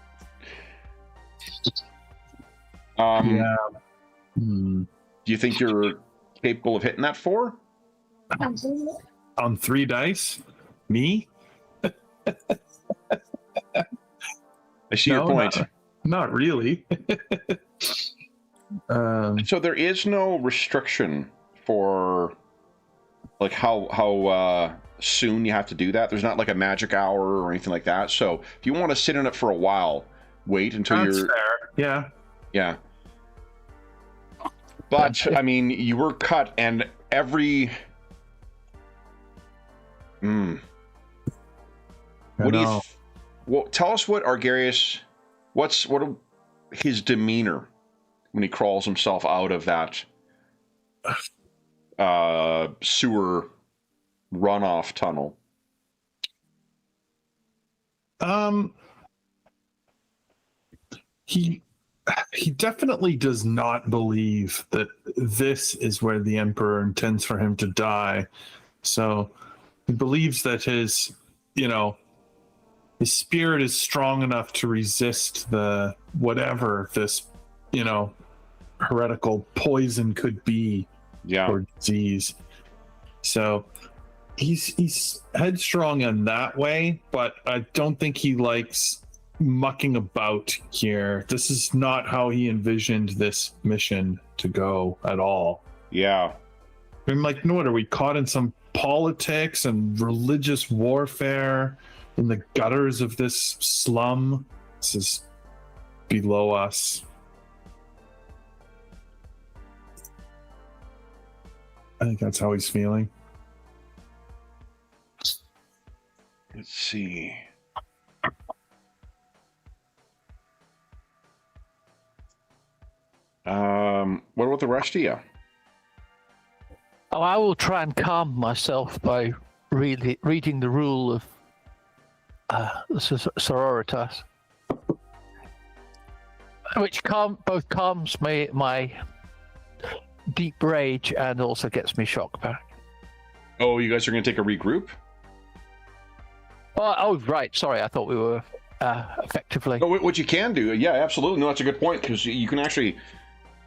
Yeah. Do you think you're capable of hitting that 4? On 3 dice? Me? I see your point. Not really. So there is no restriction for like how soon you have to do that. There's not like a magic hour or anything like that. So if you want to sit in it for a while, wait until That's fair. Yeah. But I mean, you were cut, and every. What do you? Well, tell us what Argarius. What his demeanor when he crawls himself out of that sewer runoff tunnel. He definitely does not believe that this is where the Emperor intends for him to die. So he believes that his spirit is strong enough to resist the whatever this, heretical poison could be, or disease. So he's headstrong in that way, but I don't think he likes mucking about here. This is not how he envisioned this mission to go at all. Yeah. I mean, like, what are we caught in some politics and religious warfare in the gutters of this slum? This is below us. I think that's how he's feeling. Let's see. what about the rest of you? Oh, I will try and calm myself by reading the rule of sororitas, which both calms my deep rage and also gets me shock back. Oh, you guys are going to take a regroup? Oh, right. Sorry, I thought we were effectively. No, what you can do, yeah, absolutely. No, that's a good point, because you can actually,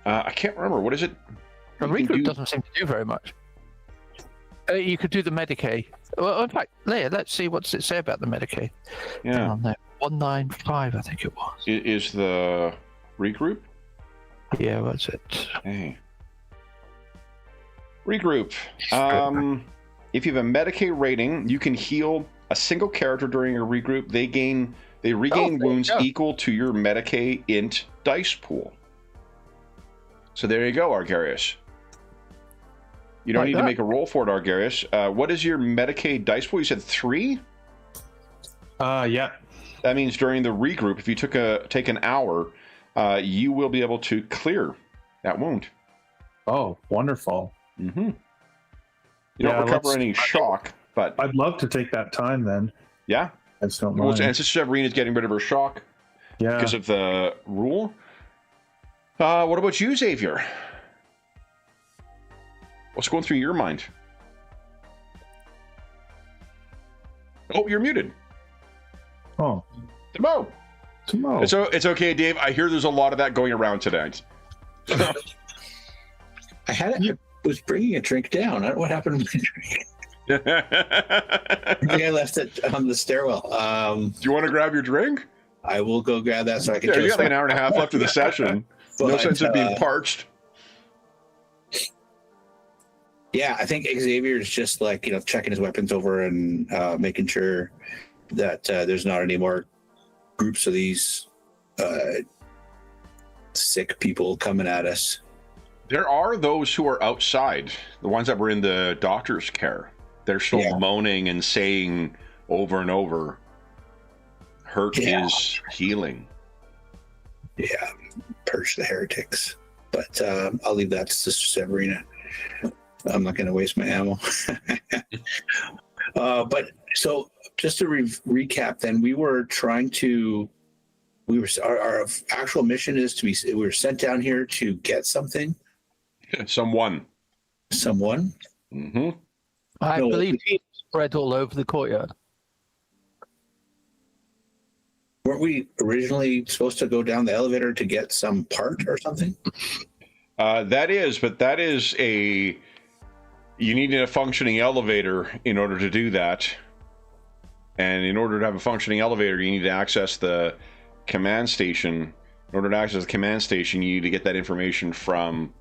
I can't remember, what is it? The regroup doesn't seem to do very much. You could do the Medicaid. Well, in fact, let's see what's it say about the Medicaid. Yeah. On there. 195, I think it was. Is the regroup? Yeah, what's it? Hey. Regroup. If you have a Medicaid rating, you can heal a single character during a regroup. They regain wounds equal to your Medicaid int dice pool. So there you go, Argarius. You don't need to make a roll for it, Argarius. What is your Medicaid dice pool? You said 3? Yeah. That means during the regroup, if you take an hour, you will be able to clear that wound. Oh, wonderful. Mm-hmm. You don't recover any shock, but I'd love to take that time then. Yeah. I just don't Well, mind. and Sister Severine is getting rid of her shock because of the rule. What about you, Xavier? What's going through your mind? Oh, you're muted. Oh. Timo. It's okay, Dave. I hear there's a lot of that going around tonight. I was bringing a drink down. I don't know what happened to my drink. I think I left it on the stairwell. Do you want to grab your drink? I will go grab that so I can. Yeah, you got like an hour and a half left of the session. No sense of being parched. Yeah, I think Xavier is just like, checking his weapons over and making sure that there's not any more groups of these sick people coming at us. There are those who are outside, the ones that were in the doctor's care. They're still moaning and saying over and over, hurt is healing. Yeah, purge the heretics. But I'll leave that to Sister Severina. I'm not going to waste my ammo. But so just to recap, then our actual mission is we were sent down here to get something. Someone. Mm-hmm. I believe he's spread all over the courtyard. Weren't we originally supposed to go down the elevator to get some part or something? That is you need a functioning elevator in order to do that. And in order to have a functioning elevator, you need to access the command station. In order to access the command station, you need to get that information from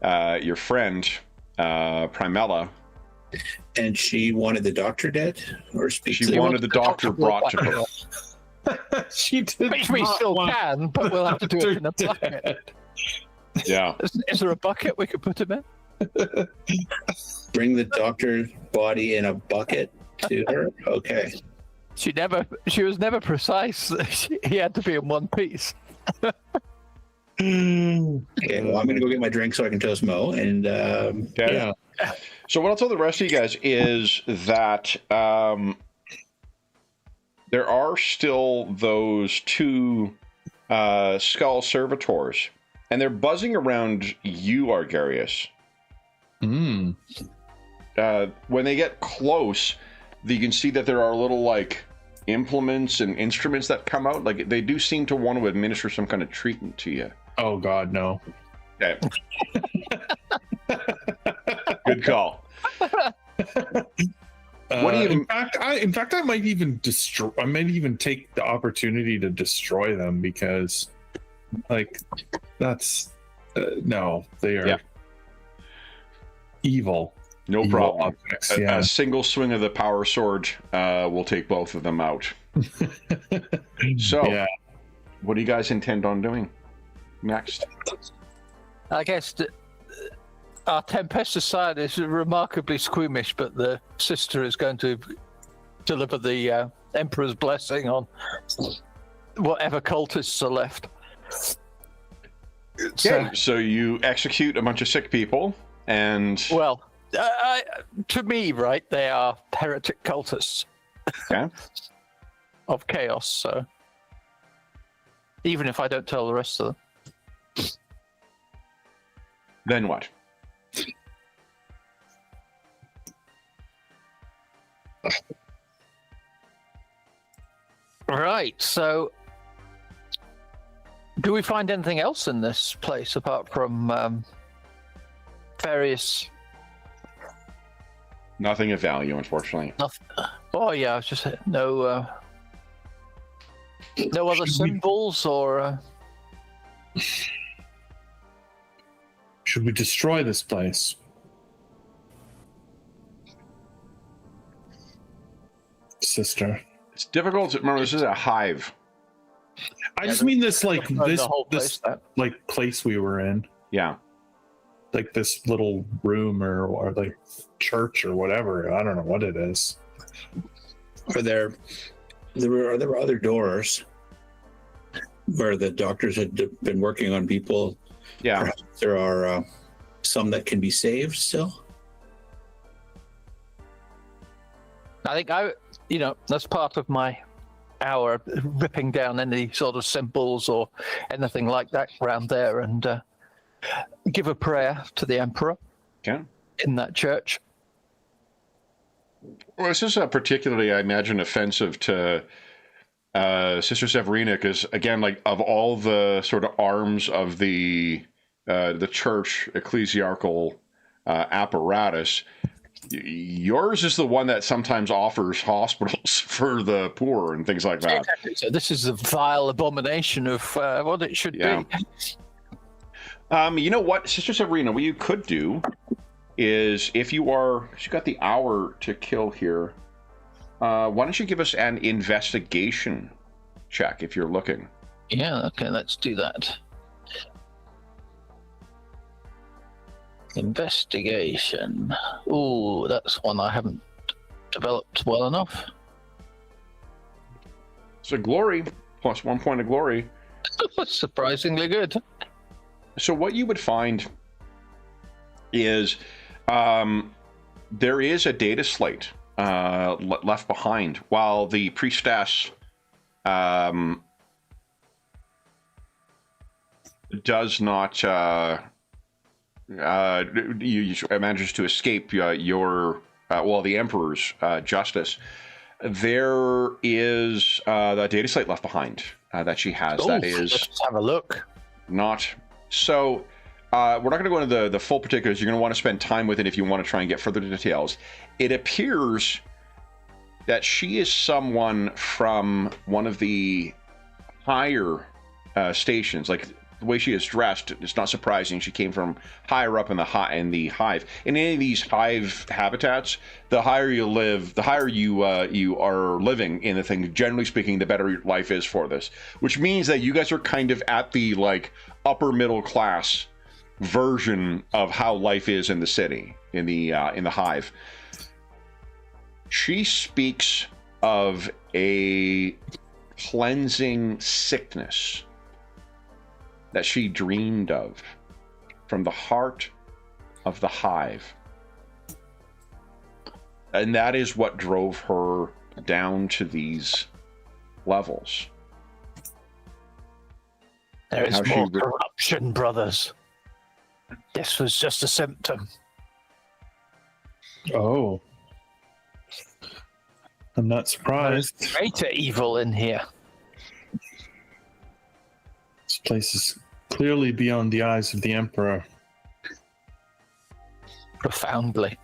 your friend, Primella. And she wanted the doctor dead? Or speak she wanted the doctor brought to her. She did. Which we still can, but we'll have to do it in a bucket. Yeah. Is there a bucket we could put him in? Bring the doctor's body in a bucket to her? Okay. She was never precise. He had to be in one piece. Okay, well, I'm going to go get my drink so I can toast Mo. And yeah. So what I'll tell the rest of you guys is that there are still those 2 skull servitors, and they're buzzing around you, Argarius. When they get close, you can see that there are little implements and instruments that come out. Like they do seem to want to administer some kind of treatment to you. Oh God, no. Okay. Good call. What do you? In fact, I might even destroy. I might even take the opportunity to destroy them because, that's no, they are evil. No evil problem. Objects, a single swing of the power sword will take both of them out. So, what do you guys intend on doing next? I guess our Tempestus side is remarkably squeamish, but the sister is going to deliver the Emperor's blessing on whatever cultists are left. Okay, so you execute a bunch of sick people, and Well, to me, right, they are heretic cultists okay. of chaos. So even if I don't tell the rest of them. Then what? Right, so do we find anything else in this place apart from various... Nothing of value, unfortunately. Nothing. Oh yeah, I was just no other symbols or... Should we destroy this place? Sister. It's difficult to remember. This is a hive. I just mean this, like, the whole place, like, place we were in. Yeah. Like this little room or like church or whatever. I don't know what it is. Are there other doors where the doctors had been working on people? Yeah. Perhaps there are some that can be saved still. I think that's part of my hour, ripping down any sort of symbols or anything like that around there and give a prayer to the Emperor in that church. Well, this is particularly, I imagine, offensive to Sister Severina because, again, like of all the sort of arms of the church ecclesiarchal apparatus, yours is the one that sometimes offers hospitals for the poor and things like that. Exactly. So this is a vile abomination of what it should be. You know what, Sister Severina, what you could do is if you've got the hour to kill here, why don't you give us an investigation check if you're looking? Yeah, okay, let's do that. Investigation. Ooh, that's one I haven't developed well enough. So glory, plus 1 point of glory. Surprisingly good. So what you would find is there is a data slate left behind while the priestess does not manages to escape the Emperor's justice. There is the data slate left behind that she has. Ooh, that is, let's have a look. Not so. We're not going to go into the full particulars. You're going to want to spend time with it if you want to try and get further details. It appears that she is someone from one of the higher stations, like. The way she is dressed, it's not surprising. She came from higher up in the hive. In any of these hive habitats, the higher you live, the higher you are living in the thing. Generally speaking, the better your life is for this. Which means that you guys are kind of at the like upper middle class version of how life is in the city, in the hive. She speaks of a cleansing sickness that she dreamed of from the heart of the hive. And that is what drove her down to these levels. There is more corruption, brothers. This was just a symptom. Oh. I'm not surprised. There's greater evil in here. This place is clearly beyond the eyes of the Emperor. Profoundly.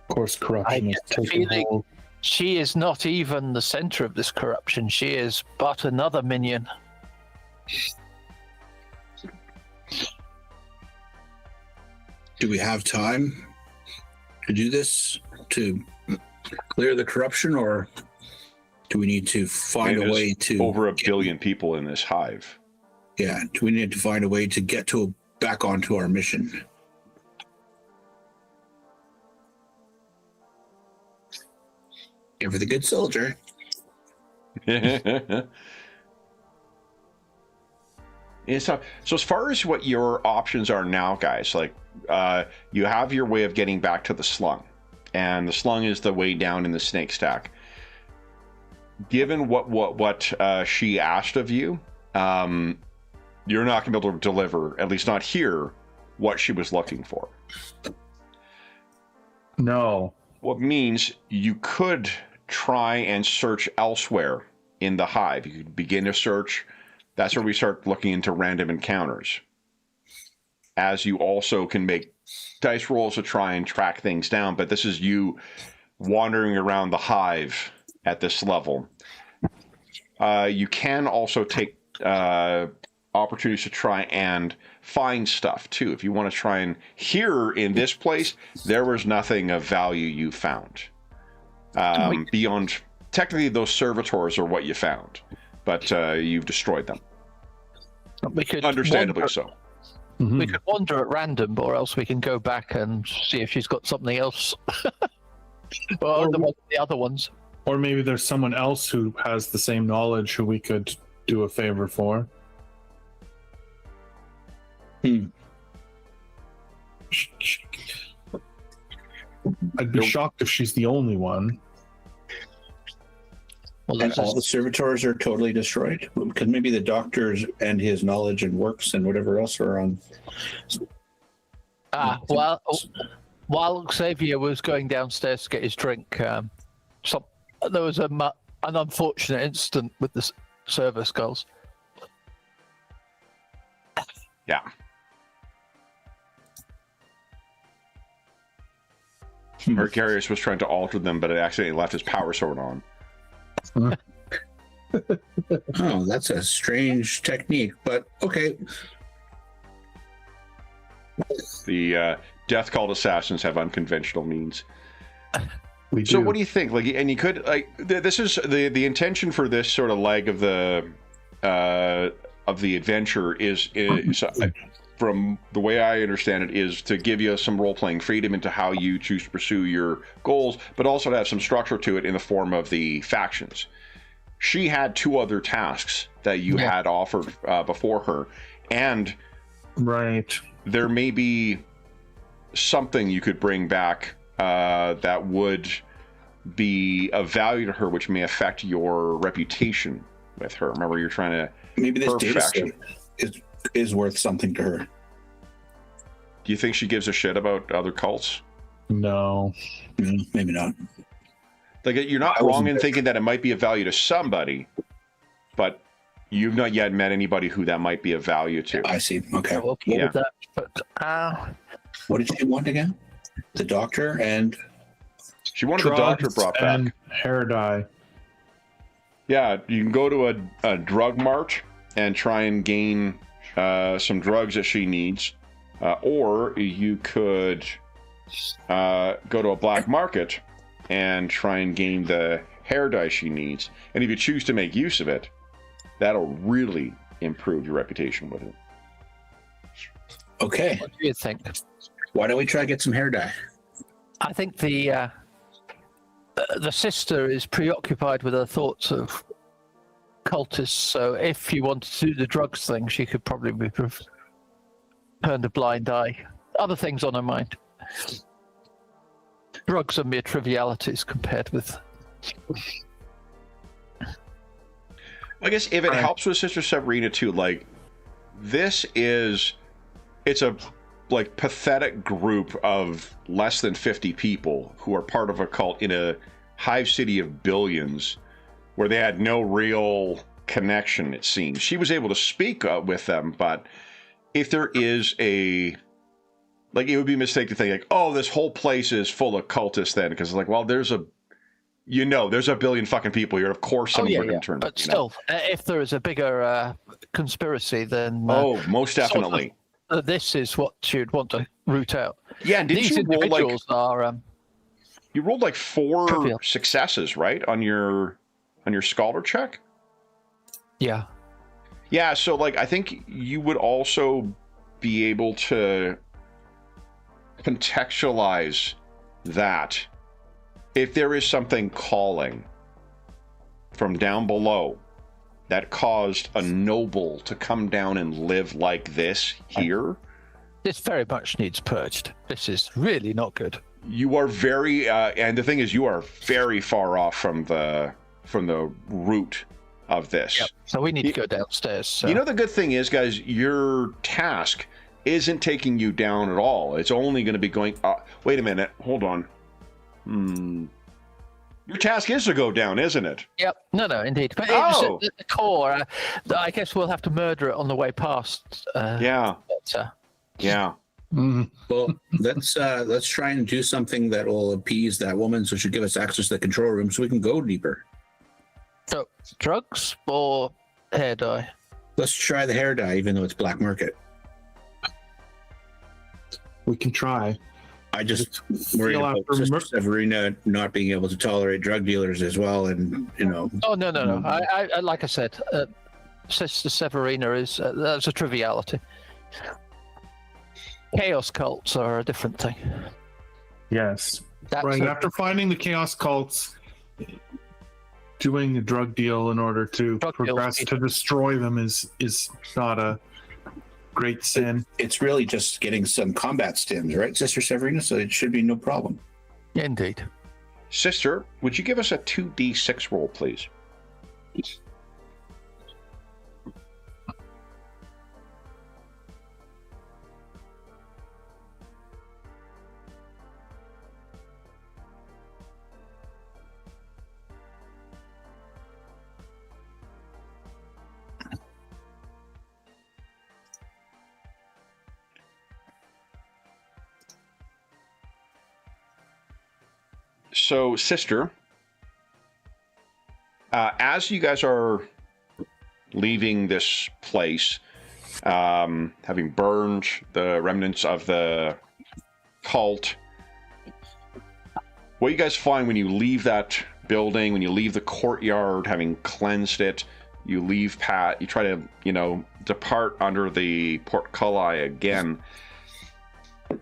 Of course, corruption is taking hold. She is not even the center of this corruption. She is but another minion. Do we have time to do this, to clear the corruption, or do we need to find a way to... Over 1 billion people in this hive. Yeah, do we need to find a way to get back onto our mission? Give her the good soldier. It's tough. So as far as what your options are now, guys, like you have your way of getting back to the slung, and the slung is the way down in the snake stack. Given what she asked of you, you're not going to be able to deliver, at least not here, what she was looking for. No. What means you could try and search elsewhere in the hive. You could begin a search. That's where we start looking into random encounters. As you also can make dice rolls to try and track things down, but this is you wandering around the hive at this level. You can also take opportunities to try and find stuff too. If you want to try and, here in this place, there was nothing of value you found. Beyond, technically those servitors are what you found, but you've destroyed them. We could Understandably wander, so. We could wander at random, or else we can go back and see if she's got something else. Or the other ones. Or maybe there's someone else who has the same knowledge who we could do a favor for. I'd be shocked if she's the only one. Well, And all the servitors are totally destroyed? Because maybe the doctors and his knowledge and works and whatever else are on. Well, while Xavier was going downstairs to get his drink, there was an unfortunate incident with the server skulls. Yeah. Mercurius was trying to alter them, but it accidentally left his power sword on. Oh, that's a strange technique, but okay. The death cult assassins have unconventional means. We So do. what do you think? Like, and you could this is the intention for this sort of leg of the adventure is from the way I understand it, is to give you some role-playing freedom into how you choose to pursue your goals, but also to have some structure to it in the form of the factions. She had 2 other tasks that you had offered before her, and Right. there may be something you could bring back that would be of value to her, which may affect your reputation with her. Remember, you're trying to Maybe this data faction. set is worth something to her. Do you think she gives a shit about other cults? No. Maybe not. Like, you're not wrong in thinking that it might be of value to somebody, but you've not yet met anybody who that might be of value to. I see. Okay. We'll keep Yeah. with that. But What did she want again? The doctor and She wanted the doctor Drugs brought back. and hair dye. Yeah, you can go to a drug mart and try and gain some drugs that she needs, or you could go to a black market and try and gain the hair dye she needs. And if you choose to make use of it, that'll really improve your reputation with it. okay. what do you think? Why don't we try to get some hair dye? I think the sister is preoccupied with her thoughts of cultists. So if you wanted to do the drugs thing, she could probably be turned a blind eye. Other things on her mind. Drugs are mere trivialities compared with. I guess if it helps with Sister Sabrina too, like, it's a like pathetic group of less than 50 people who are part of a cult in a hive city of billions where they had no real connection, it seems. She was able to speak with them, but if there is it would be a mistake to think like, oh, this whole place is full of cultists then, because it's like, well, there's a billion fucking people here. Of course some of them are going to turn. But still, if there is a bigger conspiracy, then most definitely. This is what you'd want to root out. Yeah, and didn't These you roll individuals are. You rolled like 4 trivial. successes, right, on your scholar check? Yeah. Yeah, so like I think you would also be able to contextualize that if there is something calling from down below that caused a noble to come down and live like this here. This very much needs purged. This is really not good. You are very, and the thing is, you are very far off from the root of this. Yep. So we need to go downstairs. So. You know, the good thing is, guys, your task isn't taking you down at all. It's only going to be going. Wait a minute. Hold on. Your task is to go down, isn't it? Yep. No, indeed. But the core, I guess we'll have to murder it on the way past. Yeah. But, yeah. Well, let's try and do something that will appease that woman, so she'll give us access to the control room, so we can go deeper. So, drugs or hair dye? Let's try the hair dye, even though it's black market. We can try. I just worry about Sister Severina not being able to tolerate drug dealers as well, and you know. Oh no! I like I said, Sister Severina is that's a triviality. Chaos cults are a different thing. Yes. That's right. After finding the chaos cults, doing a drug deal in order to progress to destroy them is not a great sin. It's really just getting some combat stims, right, Sister Severina? So it should be no problem. Indeed. Sister, would you give us a 2d6 roll, please? So, Sister, as you guys are leaving this place, having burned the remnants of the cult, what you guys find when you leave that building, when you leave the courtyard, having cleansed it, you leave you try to, depart under the portcullis again.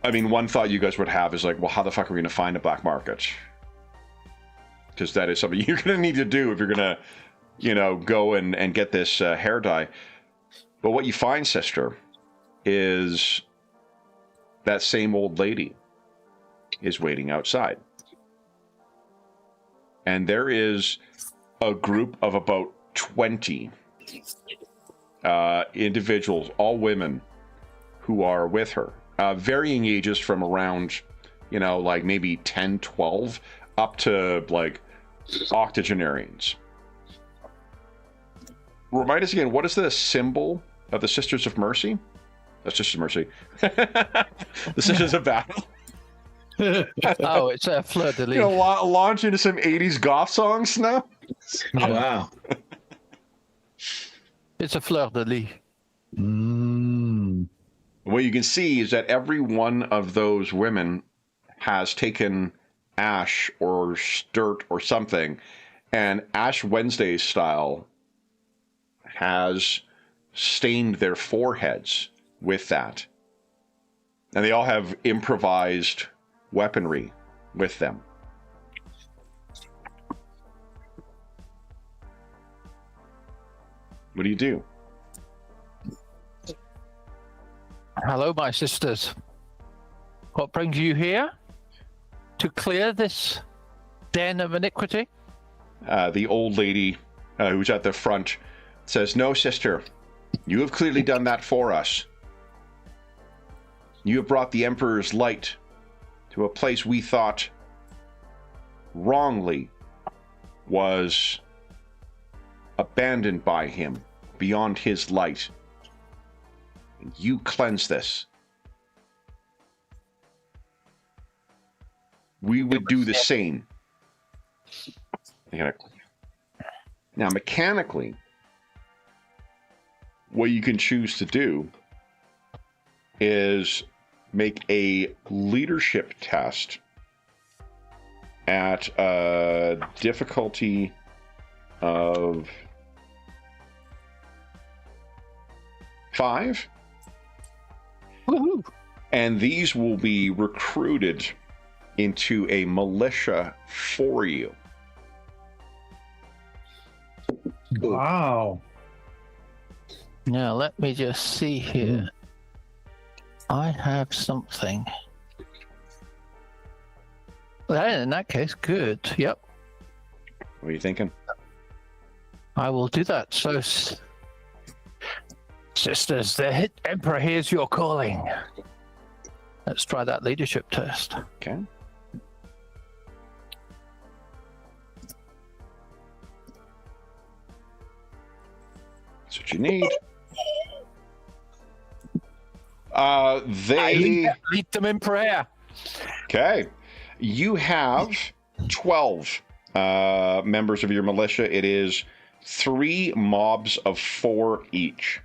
I mean, one thought you guys would have is like, well, how the fuck are we going to find a black market? Because that is something you're going to need to do if you're going to, go and get this hair dye. But what you find, Sister, is that same old lady is waiting outside. And there is a group of about 20 individuals, all women, who are with her. Varying ages from around, like maybe 10, 12, up to like octogenarians. Remind us again, what is the symbol of the Sisters of Mercy? That's Sisters of Mercy. The Sisters of Battle. Oh, it's a fleur de lis. Launch into some 80s goth songs now? Oh, wow. It's a fleur de lis. What you can see is that every one of those women has taken ash or dirt or something, and Ash Wednesday style has stained their foreheads with that. And they all have improvised weaponry with them. What do you do? Hello, my sisters. What brings you here? To clear this den of iniquity? The old lady who's at the front says, "No, sister, you have clearly done that for us. You have brought the Emperor's light to a place we thought wrongly was abandoned by him, beyond his light. You cleanse this. We would do the same." Now, mechanically, what you can choose to do is make a leadership test at a difficulty of 5. Woohoo! And these will be recruited into a militia for you. Wow. Now, let me just see here. I have something. Well, in that case, good. Yep. What are you thinking? I will do that. So, sisters, the Emperor hears your calling. Let's try that leadership test. Okay. That's what you need. Lead them in prayer. Okay. You have 12 members of your militia. It is 3 mobs of 4 each.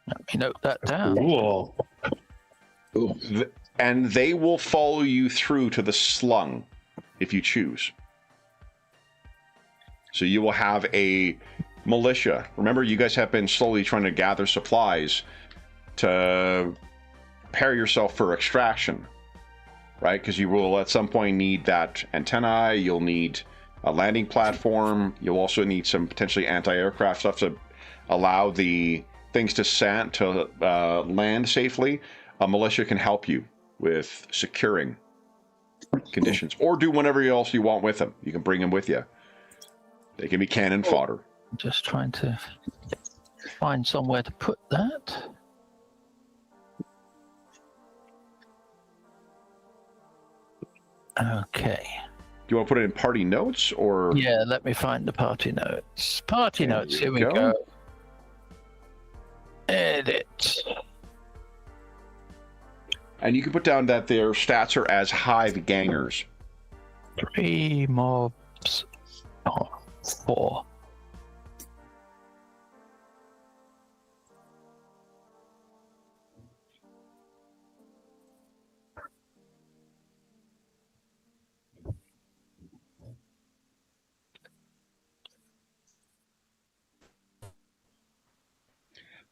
Let me note that down. Cool. And they will follow you through to the slung if you choose. So you will have a militia. Remember, you guys have been slowly trying to gather supplies to prepare yourself for extraction, right? Because you will at some point need that antennae, you'll need a landing platform, you'll also need some potentially anti-aircraft stuff to allow the things to land safely. A militia can help you with securing conditions, or do whatever else you want with them. You can bring them with you. They can be cannon fodder. I'm just trying to find somewhere to put that. Okay. Do you want to put it in party notes, or? Yeah, let me find the party notes. Party There notes, you here we go. go. Edit. And you can put down that their stats are as hive gangers. 3 mobs. Oh, 4.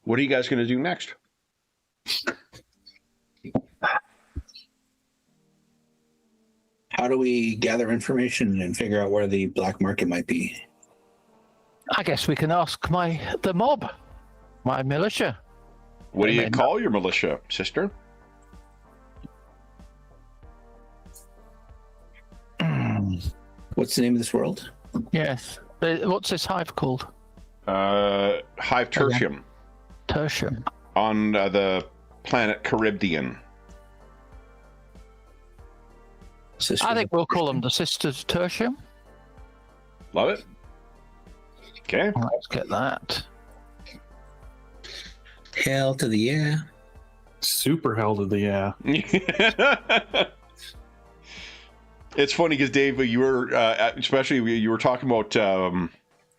What are you guys going to do next? How do we gather information and figure out where the black market might be? I guess we can ask the mob, my militia. What do you Amen. call your militia, sister? What's the name of this world? Yes. What's this hive called? Hive Tertium Tertium. on the planet Charybdian. Sister. I think we'll call them the Sisters of Tertium. Love it. Okay. Let's get that. Hell to the yeah. Super hell to the yeah. It's funny because Dave, you were especially you were talking about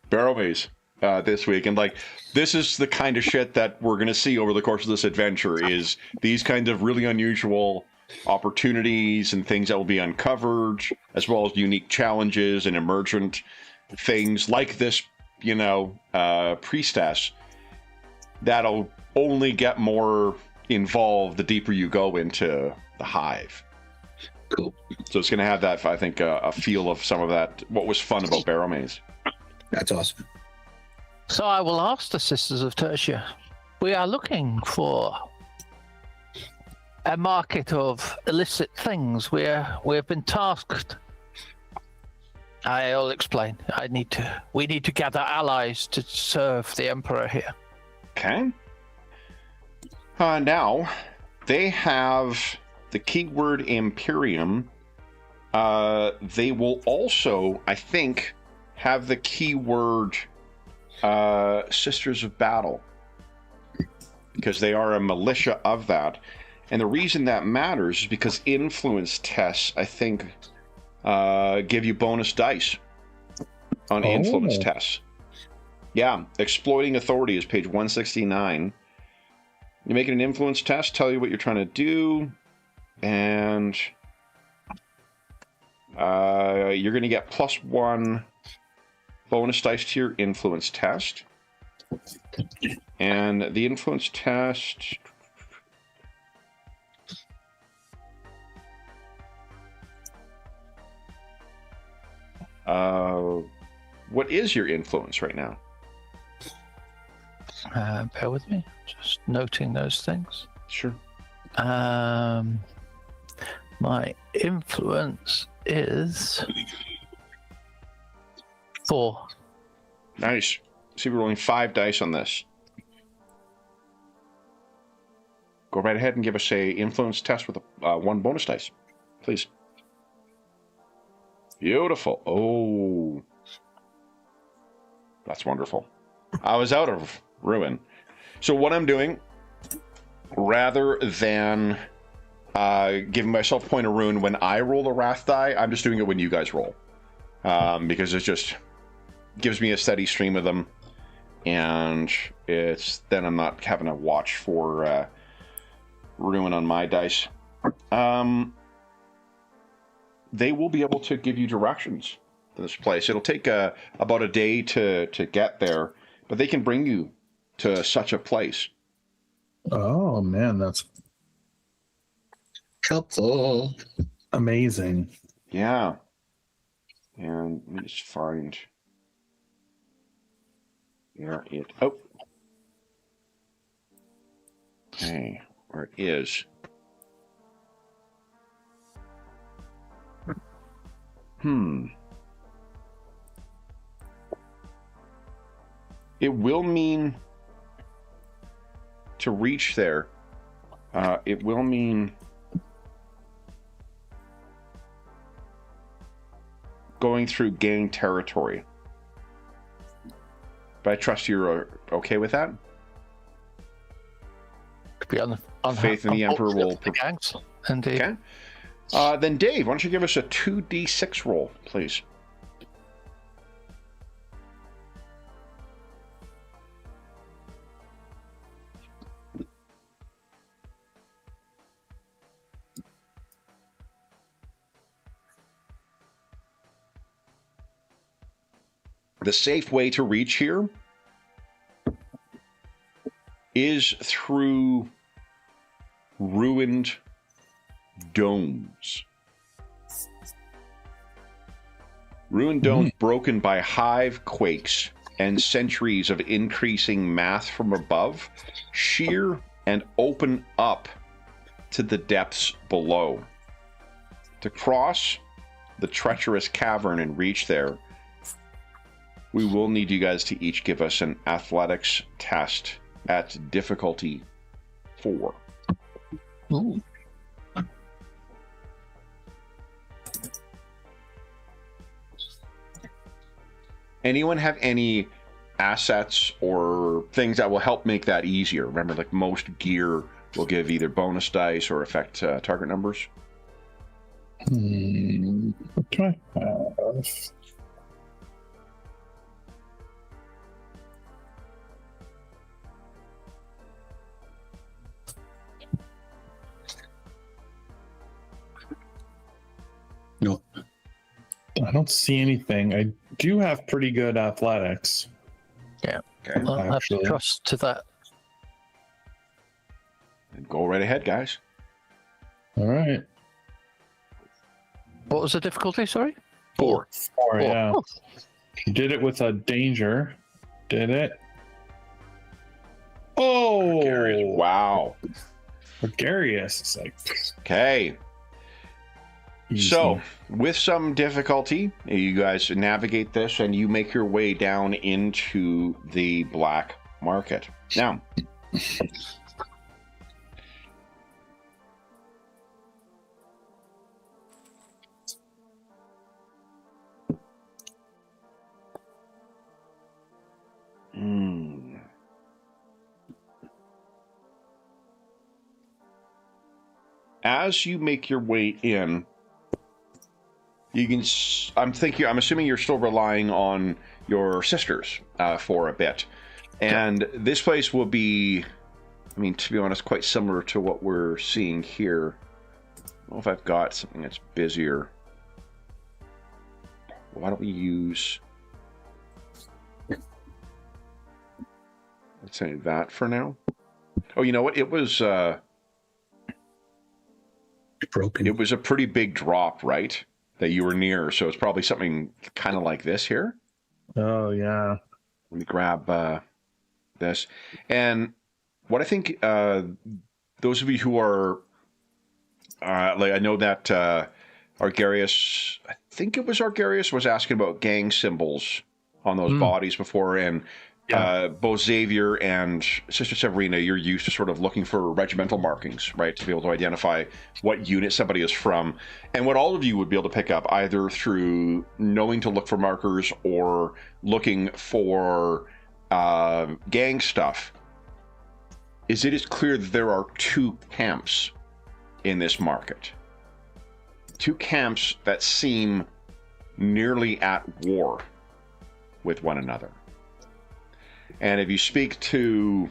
barrel maze this week, and like this is the kind of shit that we're going to see over the course of this adventure. Is these kind of really unusual opportunities and things that will be uncovered, as well as unique challenges and emergent things like this, priestess, that'll only get more involved the deeper you go into the hive. Cool. So it's going to have that, I think, a feel of some of that, what was fun about Barrow Maze. That's awesome. So I will ask the Sisters of Tertia. We are looking for a market of illicit things. We've been tasked. I'll explain. We need to gather allies to serve the Emperor here. Okay. Now, they have the keyword Imperium. They will also, I think, have the keyword Sisters of Battle, because they are a militia of that. And the reason that matters is because influence tests, I think, give you bonus dice on influence tests. Yeah, exploiting authority is page 169. You make it an influence test, tell you what you're trying to do, and you're going to get +1 bonus dice to your influence test. And the influence test... what is your influence right now? Bear with me. Just noting those things. Sure. My influence is 4. Nice. See, we're rolling 5 dice on this. Go right ahead and give us a influence test with a 1 bonus dice, please. Beautiful. Oh, that's wonderful. I was out of ruin. So what I'm doing, rather than giving myself a point of ruin when I roll a wrath die, I'm just doing it when you guys roll, because it just gives me a steady stream of them, and then I'm not having to watch for ruin on my dice. They will be able to give you directions to this place. It'll take about a day to get there, but they can bring you to such a place. Oh man, that's Helpful. amazing. Yeah. And let me just find where it. Oh. Okay, where it is. It will mean to reach there. It will mean going through gang territory. But I trust you're okay with that? Could be on Faith in the Emperor will. The gangs. Indeed. Okay. Then Dave, why don't you give us a 2d6 roll, please? The safe way to reach here is through ruined domes. Ruined domes broken by hive quakes and centuries of increasing mass from above, sheer and open up to the depths below. To cross the treacherous cavern and reach there, we will need you guys to each give us an athletics test at difficulty 4. Ooh. Anyone have any assets or things that will help make that easier? Remember, like most gear will give either bonus dice or affect target numbers. What do I have? No. I don't see anything. I do have pretty good athletics. Yeah. Okay. Well, I have to Actually. trust to that. And go right ahead, guys. All right. What was the difficulty? Sorry. 4. 4, yeah. Oh, Did it with a danger. Did it? Oh! Wow. Gregarious. It's like. Okay. easy. So, with some difficulty, you guys navigate this and you make your way down into the black market. Now, as you make your way in, you can. I'm assuming you're still relying on your sisters for a bit, and this place will be. I mean, to be honest, quite similar to what we're seeing here. I don't know if I've got something that's busier. Why don't we use? Let's say that for now. Oh, you know what? It was. Broken. It was a pretty big drop, right? That you were near, so it's probably something kind of like this here. Oh, yeah. Let me grab this. And what I think those of you who are like, I know that Argarius, I think it was Argarius, was asking about gang symbols on those bodies before, and both Xavier and Sister Severina, you're used to sort of looking for regimental markings, right, to be able to identify what unit somebody is from. And what all of you would be able to pick up, either through knowing to look for markers or looking for gang stuff, is it is clear that there are two camps in this market. Two camps that seem nearly at war with one another. And if you speak to,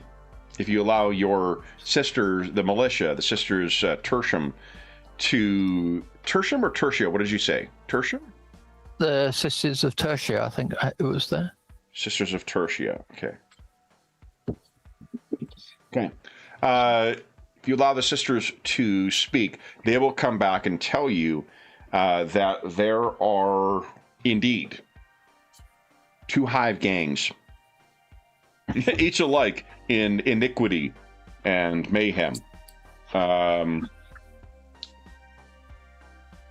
if you allow your sisters, the militia, the sisters Tertium, to Tertium or Tertia, what did you say? Tertium? The Sisters of Tertia, I think it was there. Sisters of Tertia, okay. Okay. If you allow the sisters to speak, they will come back and tell you that there are indeed two hive gangs, each alike in iniquity and mayhem,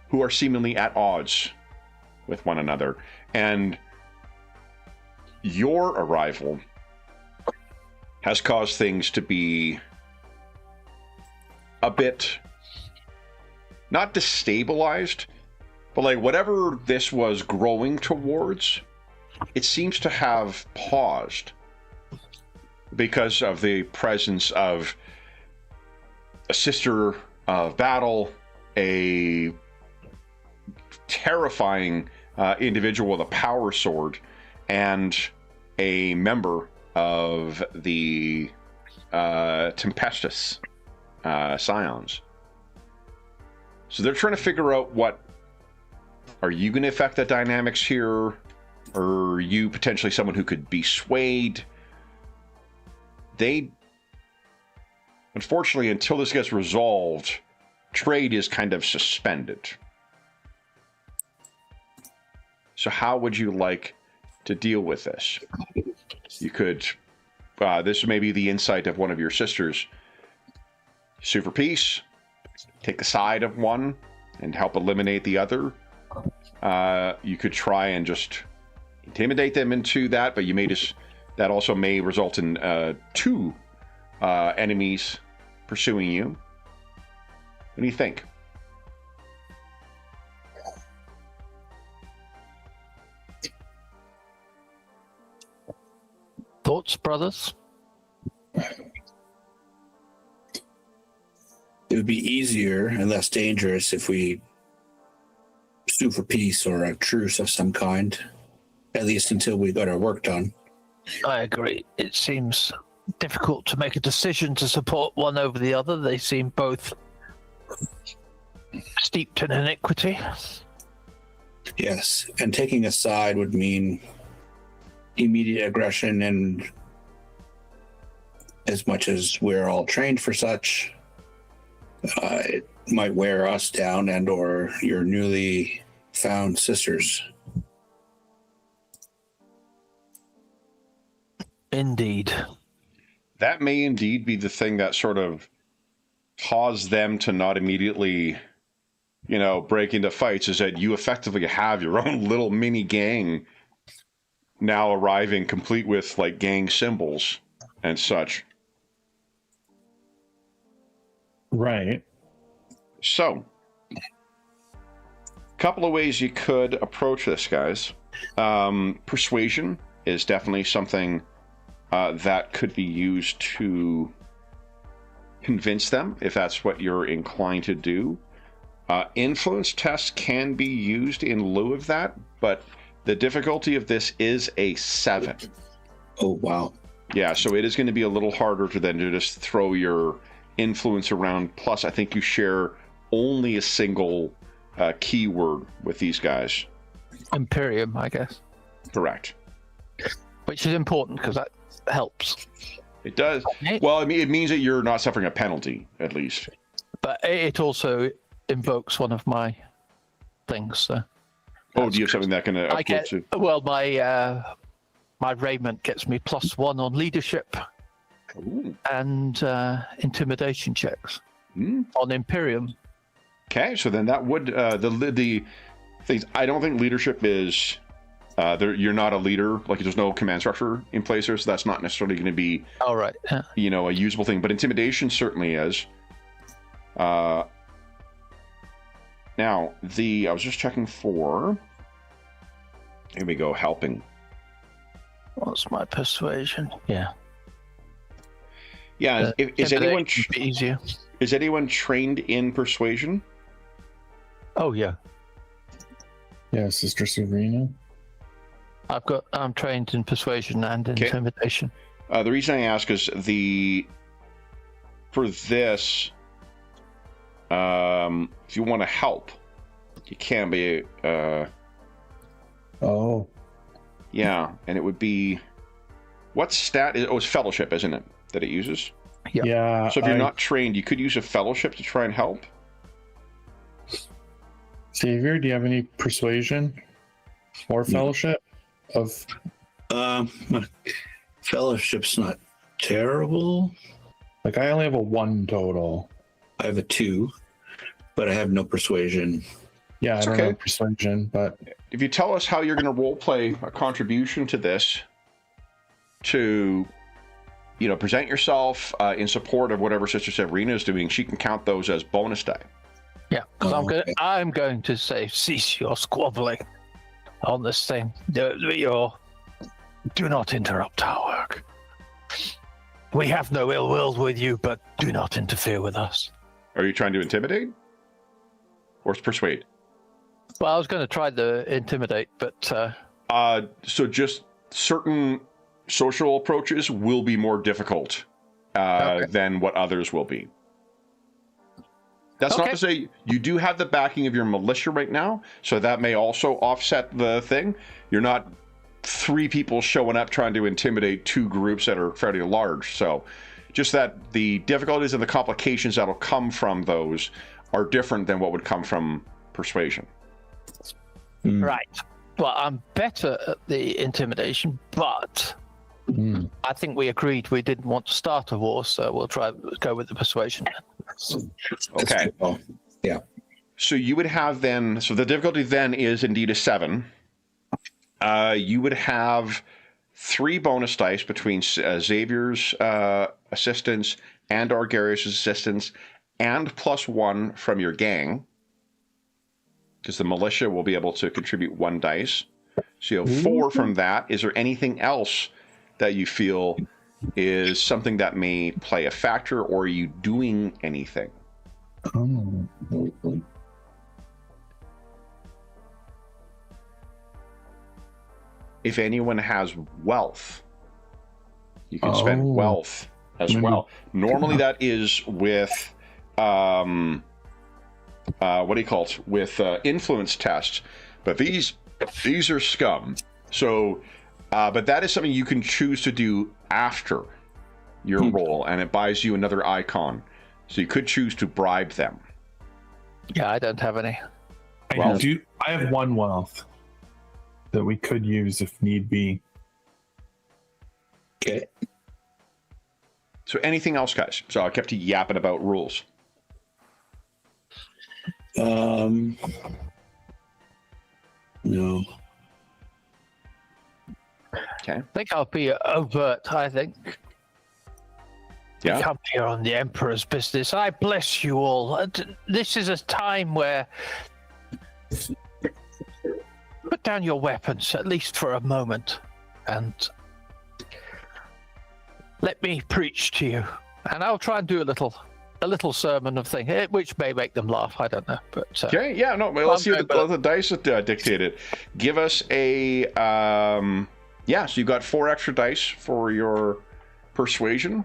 who are seemingly at odds with one another. And your arrival has caused things to be a bit, not destabilized, but like whatever this was growing towards, it seems to have paused because of the presence of a sister of battle, a terrifying individual with a power sword, and a member of the Tempestus Scions. So they're trying to figure out what, are you going to affect the dynamics here? Or are you potentially someone who could be swayed? They, unfortunately, until this gets resolved, trade is kind of suspended. So how would you like to deal with this? You could, this may be the insight of one of your sisters. Sue for peace, take the side of one and help eliminate the other. You could try and just intimidate them into that, but you may just, that also may result in two enemies pursuing you. What do you think? Thoughts, brothers? It would be easier and less dangerous if we sue for peace or a truce of some kind, at least until we got our work done. I agree. It seems difficult to make a decision to support one over the other. They seem both steeped in iniquity. Yes, and taking a side would mean immediate aggression, and as much as we're all trained for such, it might wear us down and or your newly found sisters. Indeed. That may indeed be the thing that sort of caused them to not immediately, you know, break into fights, is that you effectively have your own little mini gang now arriving complete with like gang symbols and such. Right. So, a couple of ways you could approach this, guys. Persuasion is definitely something that could be used to convince them, if that's what you're inclined to do. Influence tests can be used in lieu of that, but the difficulty of this is a 7. Oh, wow. Yeah, so it is going to be a little harder to then to just throw your influence around. Plus, I think you share only a single keyword with these guys. Imperium, I guess. Correct. Which is important because that helps. It does. Well, I mean, it means that you're not suffering a penalty, at least. But it also invokes one of my things. So oh, do you have something that can I get, to? well, my my raiment gets me +1 on leadership Ooh. and intimidation checks on Imperium. Okay, so then that would the things. I don't think leadership is. You're not a leader. Like there's no command structure in place there, so that's not necessarily going to be. All right. A usable thing, but intimidation certainly is. Now I was just checking for. Here we go. Helping. What's my persuasion? Yeah. Yeah. Is anyone easier? Is anyone trained in persuasion? Oh yeah. Yeah, Sister Serena. I'm trained in persuasion and intimidation. The reason I ask is for this, if you want to help, you can be. Oh. Yeah, and it would be. What stat is? Oh, it's fellowship, isn't it? That it uses. Yeah. So if you're not trained, you could use a fellowship to try and help. Xavier, do you have any persuasion or fellowship of? My fellowship's not terrible. Like I only have a 1 total. I have a 2, but I have no persuasion. Yeah, It's I don't okay. have persuasion, but If you tell us how you're going to role play a contribution to this, to present yourself in support of whatever Sister Severina is doing, she can count those as bonus die. Yeah, because okay. I'm going to say, cease your squabbling on this thing. Do not interrupt our work. We have no ill will with you, but do not interfere with us. Are you trying to intimidate or persuade? Well, I was going to try the intimidate, but So just certain social approaches will be more difficult than what others will be. That's not to say you do have the backing of your militia right now, so that may also offset the thing. You're not 3 people showing up trying to intimidate 2 groups that are fairly large. So just that the difficulties and the complications that'll come from those are different than what would come from persuasion. right. Well, I'm better at the intimidation, but I think we agreed we didn't want to start a war, so we'll go with the persuasion. Okay. Oh, yeah. So you would have then, so the difficulty then is indeed a 7. You would have 3 bonus dice between Xavier's assistance and Argarius' assistance, and +1 from your gang, because the militia will be able to contribute 1 dice. So you have 4 from that. Is there anything else that you feel is something that may play a factor, or are you doing anything? oh. If anyone has wealth, you can spend wealth as well. Normally that is with what do you call it? With influence tests, but these are scum. So but that is something you can choose to do after your roll, and it buys you another icon. So you could choose to bribe them. Yeah, I don't have any. I have 1 wealth that we could use if need be. Okay. So anything else, guys? So I kept you yapping about rules. No. Okay. I think I'll be overt, I think. Yeah. We come here on the Emperor's business. I bless you all. This is a time where put down your weapons, at least for a moment, and let me preach to you. And I'll try and do a little sermon of thing, which may make them laugh. I don't know, but Okay. Yeah. No. Well, let's see what the dice dictate it. Give us a yeah. So you got 4 extra dice for your persuasion,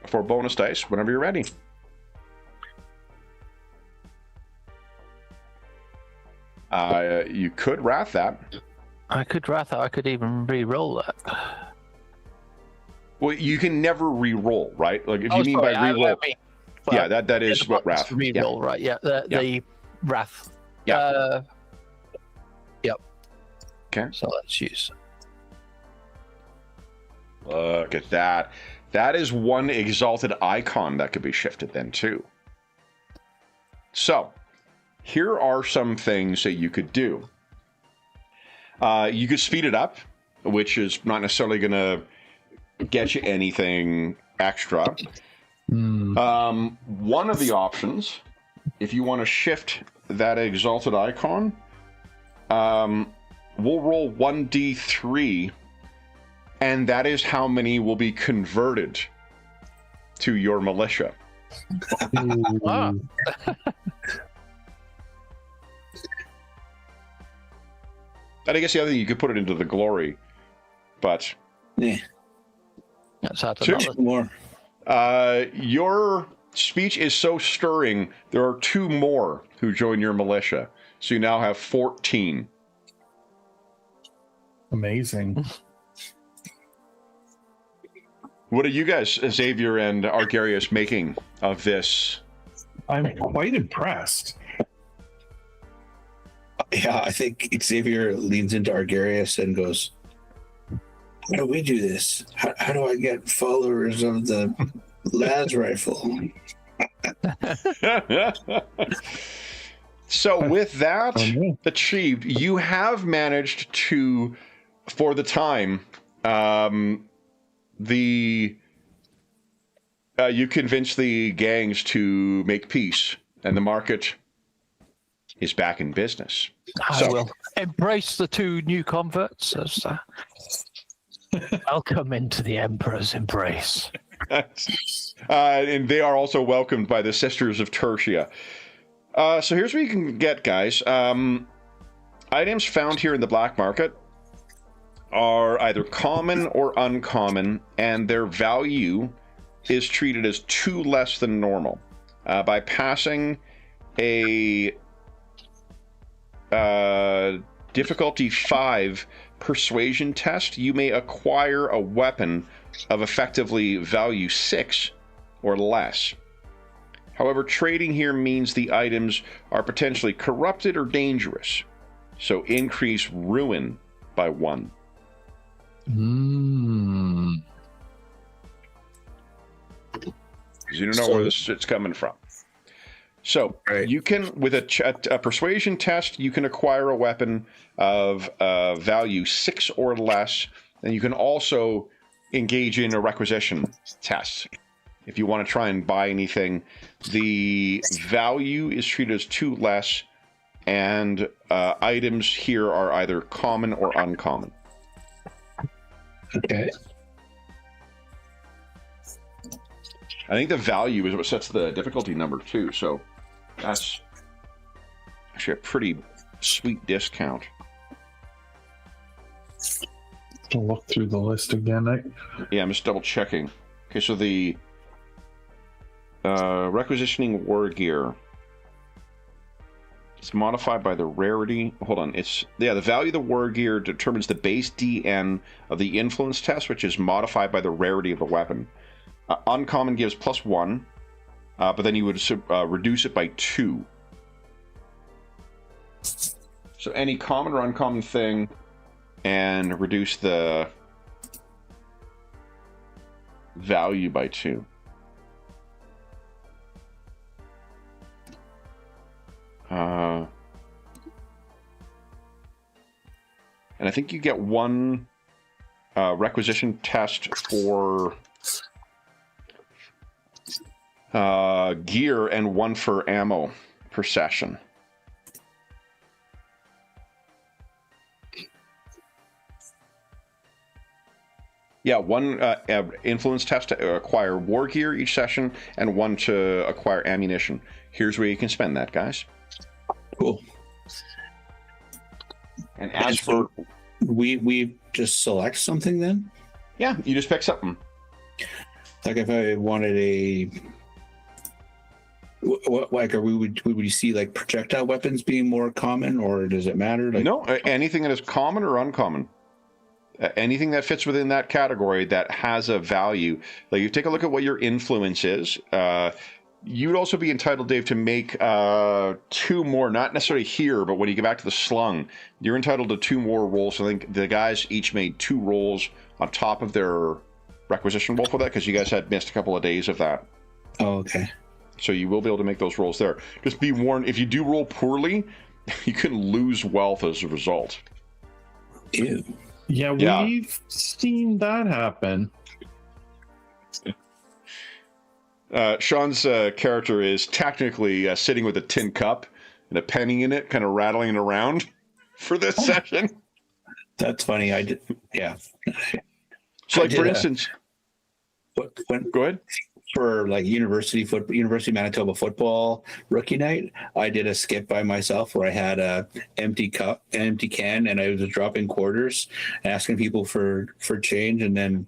for bonus dice. Whenever you're ready. You could wrath that. I could even re-roll that. Well, you can never re-roll, right? Like if you mean by re-roll, yeah, that is what wrath. Re-roll, right? Yeah, the wrath. Yeah. Yep. Okay. So let's use. Look at that. That is one exalted icon that could be shifted then too. So, here are some things that you could do. You could speed it up, which is not necessarily going to get you anything extra. One of the options, if you want to shift that exalted icon, we'll roll 1d3, and that is how many will be converted to your militia. Ah. And I guess the other thing, you could put it into the glory, but Yeah. That's hard to Two. know. More. Your speech is so stirring, there are 2 more who join your militia. So you now have 14. Amazing. What are you guys, Xavier and Argarius, making of this? I'm quite impressed. Yeah, I think Xavier leans into Argarius and goes, "How do we do this? How do I get followers of the las rifle?" So with that Oh, no. achieved, you have managed to, for the time, you convince the gangs to make peace, and the market is back in business. I will embrace the 2 new converts as welcome into the Emperor's embrace. And they are also welcomed by the Sisters of Tertia. So here's what you can get, guys. Items found here in the black market are either common or uncommon, and their value is treated as 2 less than normal. By passing a difficulty 5 persuasion test, you may acquire a weapon of effectively value 6 or less. However, trading here means the items are potentially corrupted or dangerous, so increase ruin by 1. You don't know where this shit's coming from. So you can, with a persuasion test, you can acquire a weapon of value 6 or less, and you can also engage in a requisition test. If you want to try and buy anything, the value is treated as 2 less, and items here are either common or uncommon. Okay. I think the value is what sets the difficulty number too, so that's actually a pretty sweet discount. To look through the list again. Yeah, I'm just double checking. Okay, so the requisitioning war gear, it's modified by the rarity. Hold on, the value of the war gear determines the base DN of the influence test, which is modified by the rarity of the weapon. Uncommon gives +1, but then you would reduce it by 2. So any common or uncommon thing, and reduce the value by 2. And I think you get 1 requisition test for gear and 1 for ammo per session. Yeah, 1 influence test to acquire war gear each session, and 1 to acquire ammunition. Here's where you can spend that, guys. Cool. And as for... We just select something then? Yeah, you just pick something. Like if I wanted a... Like, would we see like projectile weapons being more common, or does it matter? Like... No, anything that is common or uncommon. Anything that fits within that category that has a value. Like, you take a look at what your influence is. You'd also be entitled, Dave, to make 2 more, not necessarily here, but when you get back to the slung, you're entitled to 2 more rolls. I think the guys each made 2 rolls on top of their requisition roll for that because you guys had missed a couple of days of that. Oh, okay. So you will be able to make those rolls there. Just be warned, if you do roll poorly, you can lose wealth as a result. Ew. Yeah, Yeah. we've seen that happen. Sean's character is technically sitting with a tin cup and a penny in it, kind of rattling it around for this session. That's funny. I did. Yeah. So, like, I for did, instance, when go ahead. for like University of Manitoba football rookie night, I did a skip by myself where I had a empty cup, an empty can, and I was dropping quarters, asking people for change, and then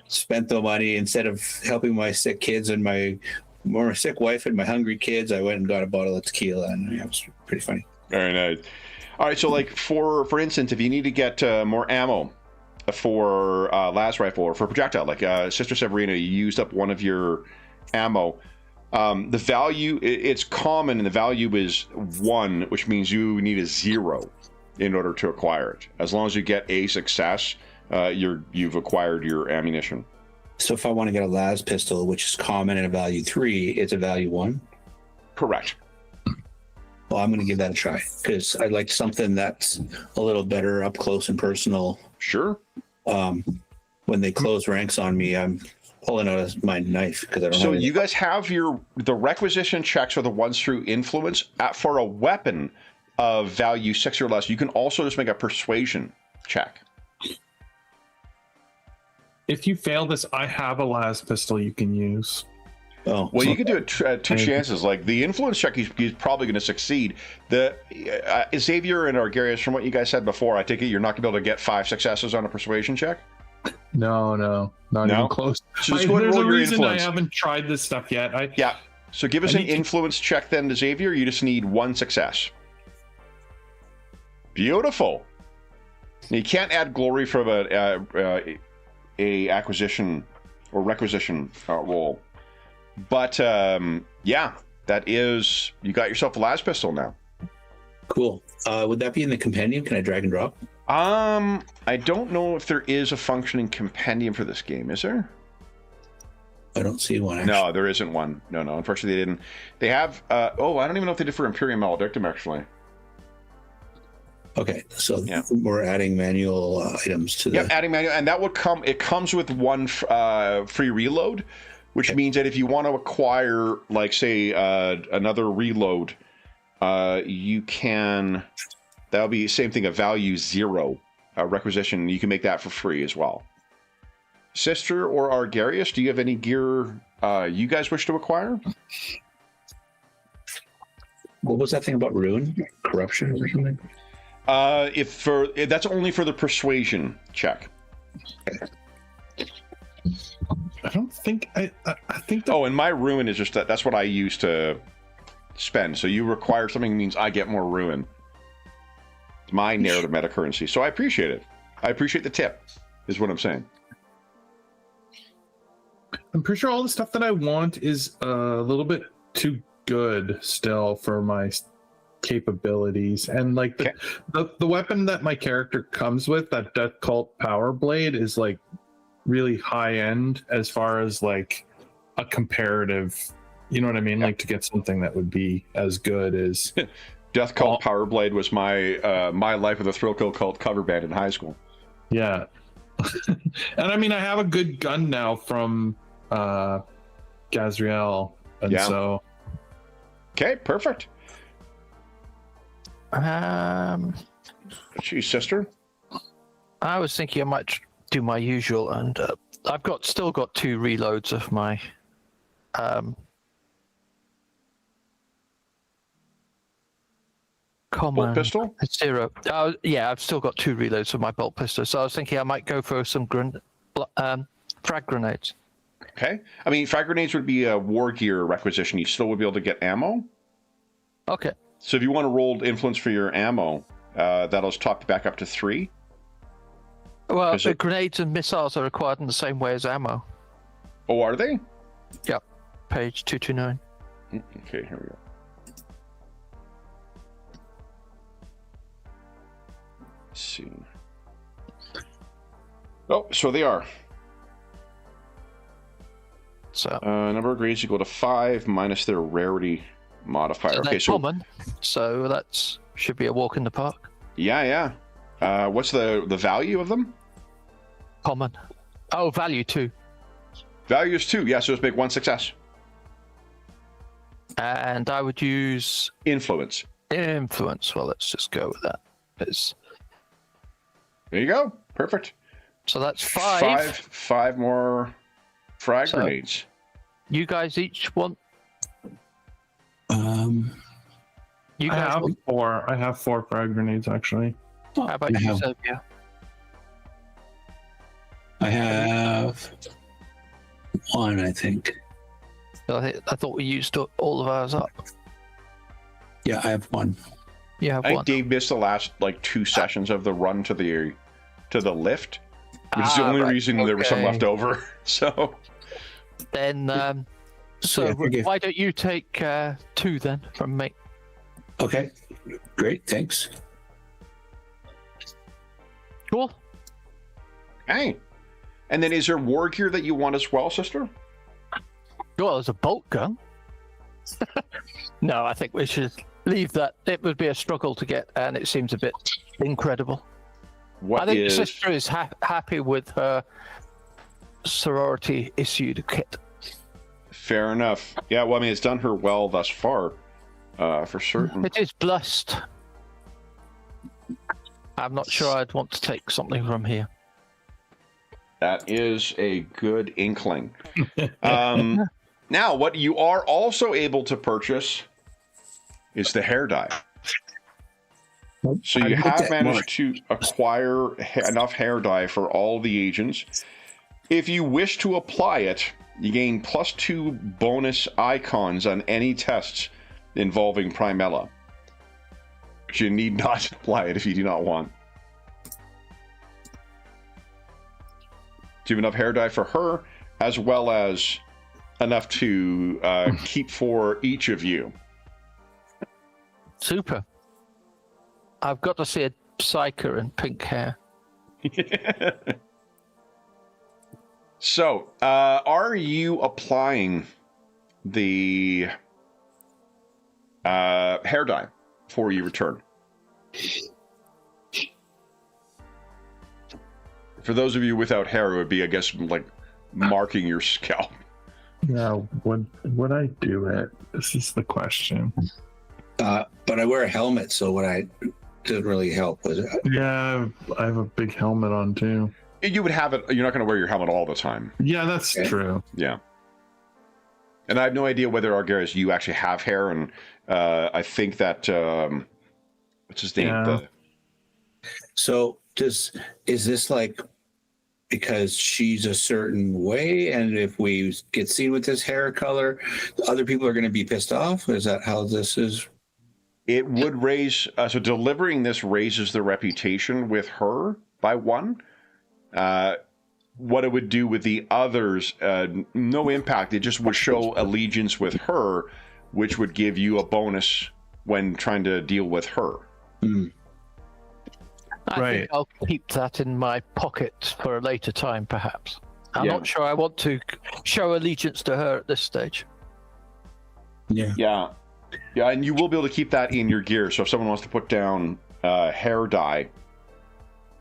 spent the money instead of helping my sick kids and my more sick wife and my hungry kids. I went and got a bottle of tequila, and it was pretty funny. Very nice. All right, so like for instance, if you need to get more ammo for las rifle or for projectile, like Sister Severina, you used up one of your ammo. The value, it's common, and the value is 1, which means you need a 0 in order to acquire it. As long as you get a success, you've acquired your ammunition. So if I want to get a las pistol, which is common and a value 3, it's a value 1. Correct. Well, I'm going to give that a try because I like something that's a little better up close and personal. Sure. When they close ranks on me, I'm pulling out my knife because I don't. So have you guys have the requisition checks are the ones through influence. For a weapon of value 6 or less, you can also just make a persuasion check. If you fail this, I have a las pistol you can use. Oh, Well, you can do it two chances. Like the influence check, he's probably going to succeed. The Xavier and Argarius, from what you guys said before, I take it you're not going to be able to get 5 successes on a persuasion check. No, not No? even close. So just go ahead and There's roll a your reason influence. I haven't tried this stuff yet. Yeah. So give us I an need to- influence check then to Xavier. You just need 1 success. Beautiful. Now, you can't add glory from a acquisition or requisition roll. But yeah, that is, you got yourself a las pistol now. cool. Would that be in the compendium? Can I drag and drop? I don't know if there is a functioning compendium for this game. Is there? I don't see one. Actually. No, there isn't one. No. Unfortunately, they didn't. They have. I don't even know if they did for Imperium Maledictum actually. Okay, so Yeah. we're adding manual items to the. Yep, adding manual, and that would come. It comes with 1 free reload, which means that if you want to acquire, like, say, another reload, you can. That'll be the same thing. A value 0 requisition. You can make that for free as well. Sister or Argarius, do you have any gear you guys wish to acquire? What was that thing about ruin, corruption, or something? That's only for the persuasion check. I don't think I think that Oh, and my ruin is just that's what I use to spend. So you require something means I get more ruin. It's my narrative meta currency. So I appreciate it. I appreciate the tip, is what I'm saying. I'm pretty sure all the stuff that I want is a little bit too good still for my capabilities. And like the weapon that my character comes with, that Death Cult Power Blade, is like really high end as far as like a comparative, you know what I mean? Like to get something that would be as good as Death Cult Power Blade was my my Life with a Thrill Kill Cult cover band in high school. Yeah. And I mean, I have a good gun now from Gazriel, and so okay, perfect. Geez, sister. I was thinking I might do my usual, and I've still got 2 reloads of my common Bolt pistol? 0. Yeah, I've still got 2 reloads of my bolt pistol, so I was thinking I might go for some frag grenades. Okay. I mean, frag grenades would be a war gear requisition. You still would be able to get ammo. Okay. So if you want to roll influence for your ammo, that'll top you back up to 3. Well, grenades and missiles are required in the same way as ammo. Oh, are they? Yep. Page 229. Okay, here we go. Let's see. Oh, so they are. So number of grades equal to 5 minus their rarity modifier. so Okay, they're so common. So that's should be a walk in the park. yeah. What's the value of them? Common. Oh, value 2. Value is 2. Yeah, so let's make 1 success. And I would use Influence. influence. Well, let's just go with that. There you go. Perfect. So that's 5. Five more frag So- grenades. You guys each want. You I guys have want. 4. I have 4 frag grenades actually. How about I you, have- Xavier? I have 1, I think. I thought we used all of ours up. Yeah, I have 1. You have I think one. Dave missed the last 2 sessions of the run to the lift, which is the only right, reason there was some okay. left over. So Then, so Yeah, I think if- why don't you take 2 then from me? Okay, great, thanks. Cool. hey, and then is there war gear that you want as well, sister? Well, there's a bolt gun. No, I think we should leave that. It would be a struggle to get, and it seems a bit incredible. What I think is your sister is happy with her sorority issued kit. fair enough? Yeah, well, I mean, it's done her well thus far, for certain. It is blessed. I'm not sure I'd want to take something from here. That is a good inkling. Now, what you are also able to purchase is the hair dye. So you I looked have at managed Mark. to acquire enough hair dye for all the agents. If you wish to apply it, you gain +2 bonus icons on any tests involving Primella. But you need not apply it if you do not want. Do you have enough hair dye for her, as well as enough to keep for each of you? Super. I've got to see a psyker in pink hair. So, are you applying the hair dye before you return? For those of you without hair, it would be, I guess, like marking your scalp. Yeah, would I do it? This is the question. But I wear a helmet, so didn't really help, was it? Yeah, I have a big helmet on too. You would have it. You're not going to wear your helmet all the time. Yeah, that's Okay. true. Yeah. And I have no idea whether, Argaris, you actually have hair, and I think that what's his name? Yeah. So is this like because she's a certain way, and if we get seen with this hair color, other people are going to be pissed off? Is that how this is? It would raise. So delivering this raises the reputation with her by 1. What it would do with the others, no impact. It just would show allegiance with her, which would give you a bonus when trying to deal with her. I Right. think I'll keep that in my pocket for a later time, perhaps. I'm Yeah. not sure I want to show allegiance to her at this stage. Yeah. Yeah, and you will be able to keep that in your gear. So if someone wants to put down hair dye,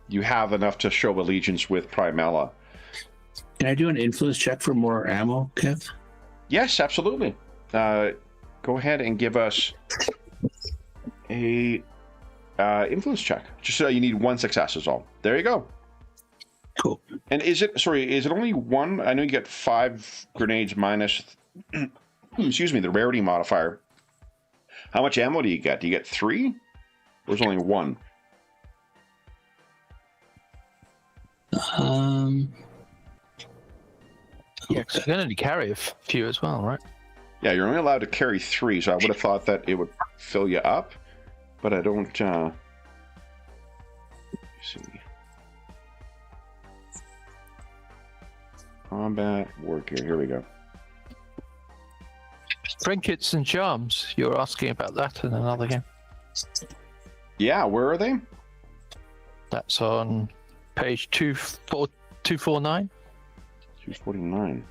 you have enough to show allegiance with Primella. Can I do an influence check for more ammo, Kev? Yes, absolutely. Go ahead and give us a influence check. Just you need 1 success is all. There you go. Cool. And is it only 1? I know you get 5 grenades minus, excuse me, the rarity modifier. How much ammo do you get? Do you get 3? There's only 1. Yeah, because you can only carry a few as well, right? Yeah, you're only allowed to carry 3, so I would have thought that it would fill you up, but I don't. Let's see. Combat, war gear. Here we go. Trinkets and charms. You were asking about that in another game. Yeah, where are they? That's on page 249. 249.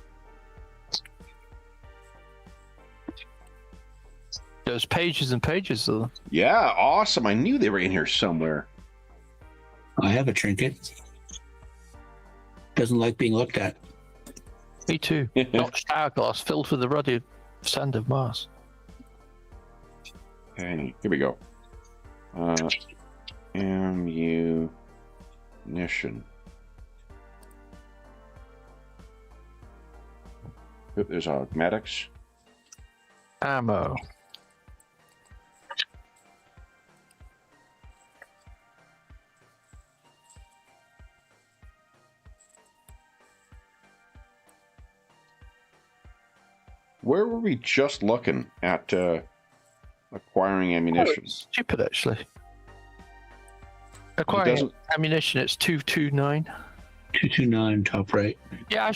There's pages and pages of them. Yeah, awesome. I knew they were in here somewhere. I have a trinket. Doesn't like being looked at. Me too. Notched hourglass filled with the ruddy sand of Mars. Okay, here we go. Ammunition. Oop, there's augmatics. Ammo. Where were we just looking at acquiring ammunition? It's stupid, actually. Acquiring ammunition, it's 229. 229 top right. Yeah,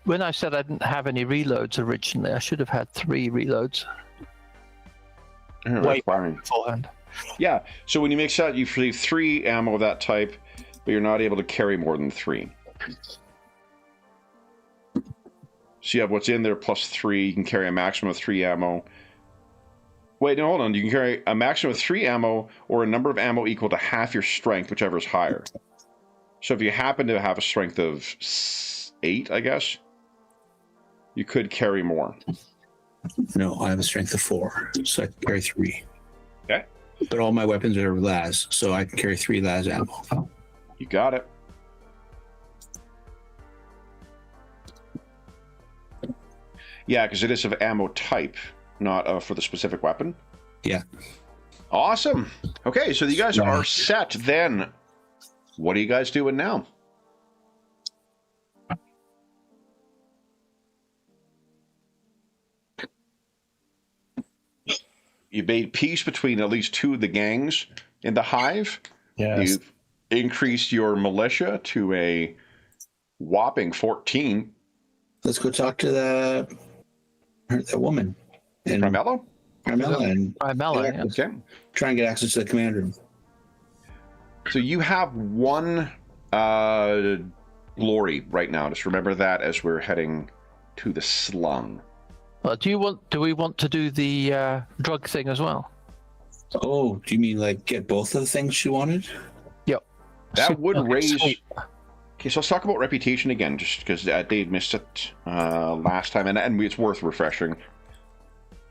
when I said I didn't have any reloads originally, I should have had 3 reloads. Way Acquiring. beforehand. Yeah, so when you mix out, you leave 3 ammo of that type, but you're not able to carry more than 3. So you have what's in there plus 3. You can carry a maximum of 3 ammo. Wait, no, hold on. You can carry a maximum of 3 ammo or a number of ammo equal to half your strength, whichever is higher. So if you happen to have a strength of 8, I guess, you could carry more. No, I have a strength of 4, so I can carry 3. Okay. But all my weapons are las, so I can carry 3 las ammo. You got it. Yeah, because it is of ammo type, not for the specific weapon. Yeah. Awesome. Okay, so you guys are set then. What are you guys doing now? You made peace between at least 2 of the gangs in the hive. Yes. You've increased your militia to a whopping 14. Let's go talk to that woman. And Carmelo? Carmela and Yeah. Okay. try and get access to the command room. So you have 1 glory right now. Just remember that as we're heading to the slung. Do we want to do the drug thing as well? Oh, do you mean like get both of the things she wanted? Yep. That would raise... Sweet. Okay, so let's talk about reputation again, just because Dave missed it last time, and it's worth refreshing.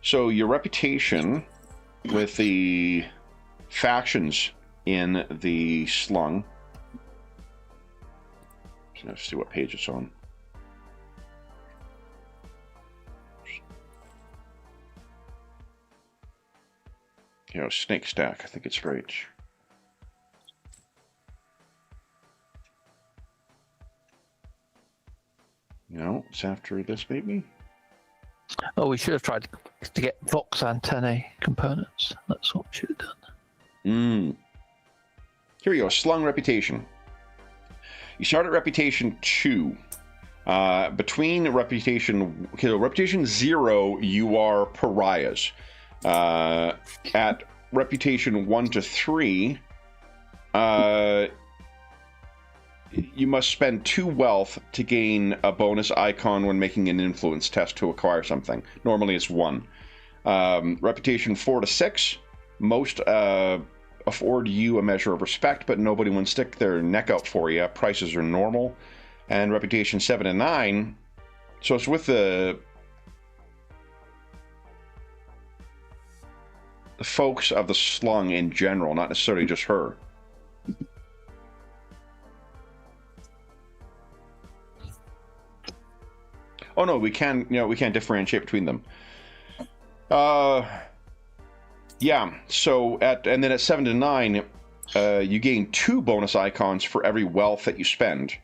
So your reputation with the factions in the slung. Let's see what page it's on. You know, snake stack, I think it's right. No, it's after this, maybe? Oh, we should have tried to get Vox antennae components. That's what we should have done. Here we go, slung reputation. You start at reputation 2. Between reputation 0, you are pariahs. At reputation 1 to 3, you must spend 2 wealth to gain a bonus icon when making an influence test to acquire something. Normally it's 1. Reputation 4 to 6, most afford you a measure of respect, but nobody will stick their neck out for you. Prices are normal. And reputation 7 to 9, so it's with the folks of the slung in general, not necessarily just her. Oh no, we can differentiate between them. Yeah. So and then at 7 to 9, you gain 2 bonus icons for every wealth that you spend.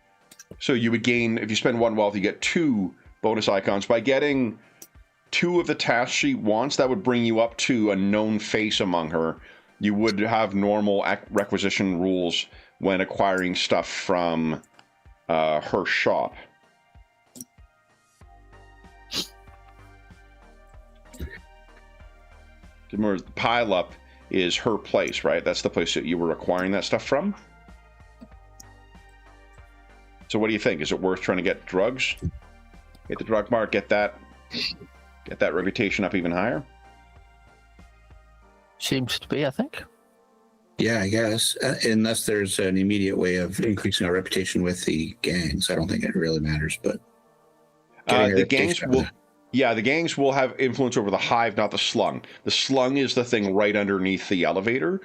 So you would gain, if you spend 1 wealth, you get 2 bonus icons. By getting 2 of the task she wants, that would bring you up to a known face among her. You would have normal requisition rules when acquiring stuff from her shop. The pile up is her place, right? That's the place that you were acquiring that stuff from. So what do you think? Is it worth trying to get drugs? Get the drug mart, get that reputation up even higher? Seems to be, I think. Yeah, I guess. Unless there's an immediate way of increasing our reputation with the gangs. I don't think it really matters, but the gangs will. Yeah, the gangs will have influence over the hive, not the slung. The slung is the thing right underneath the elevator.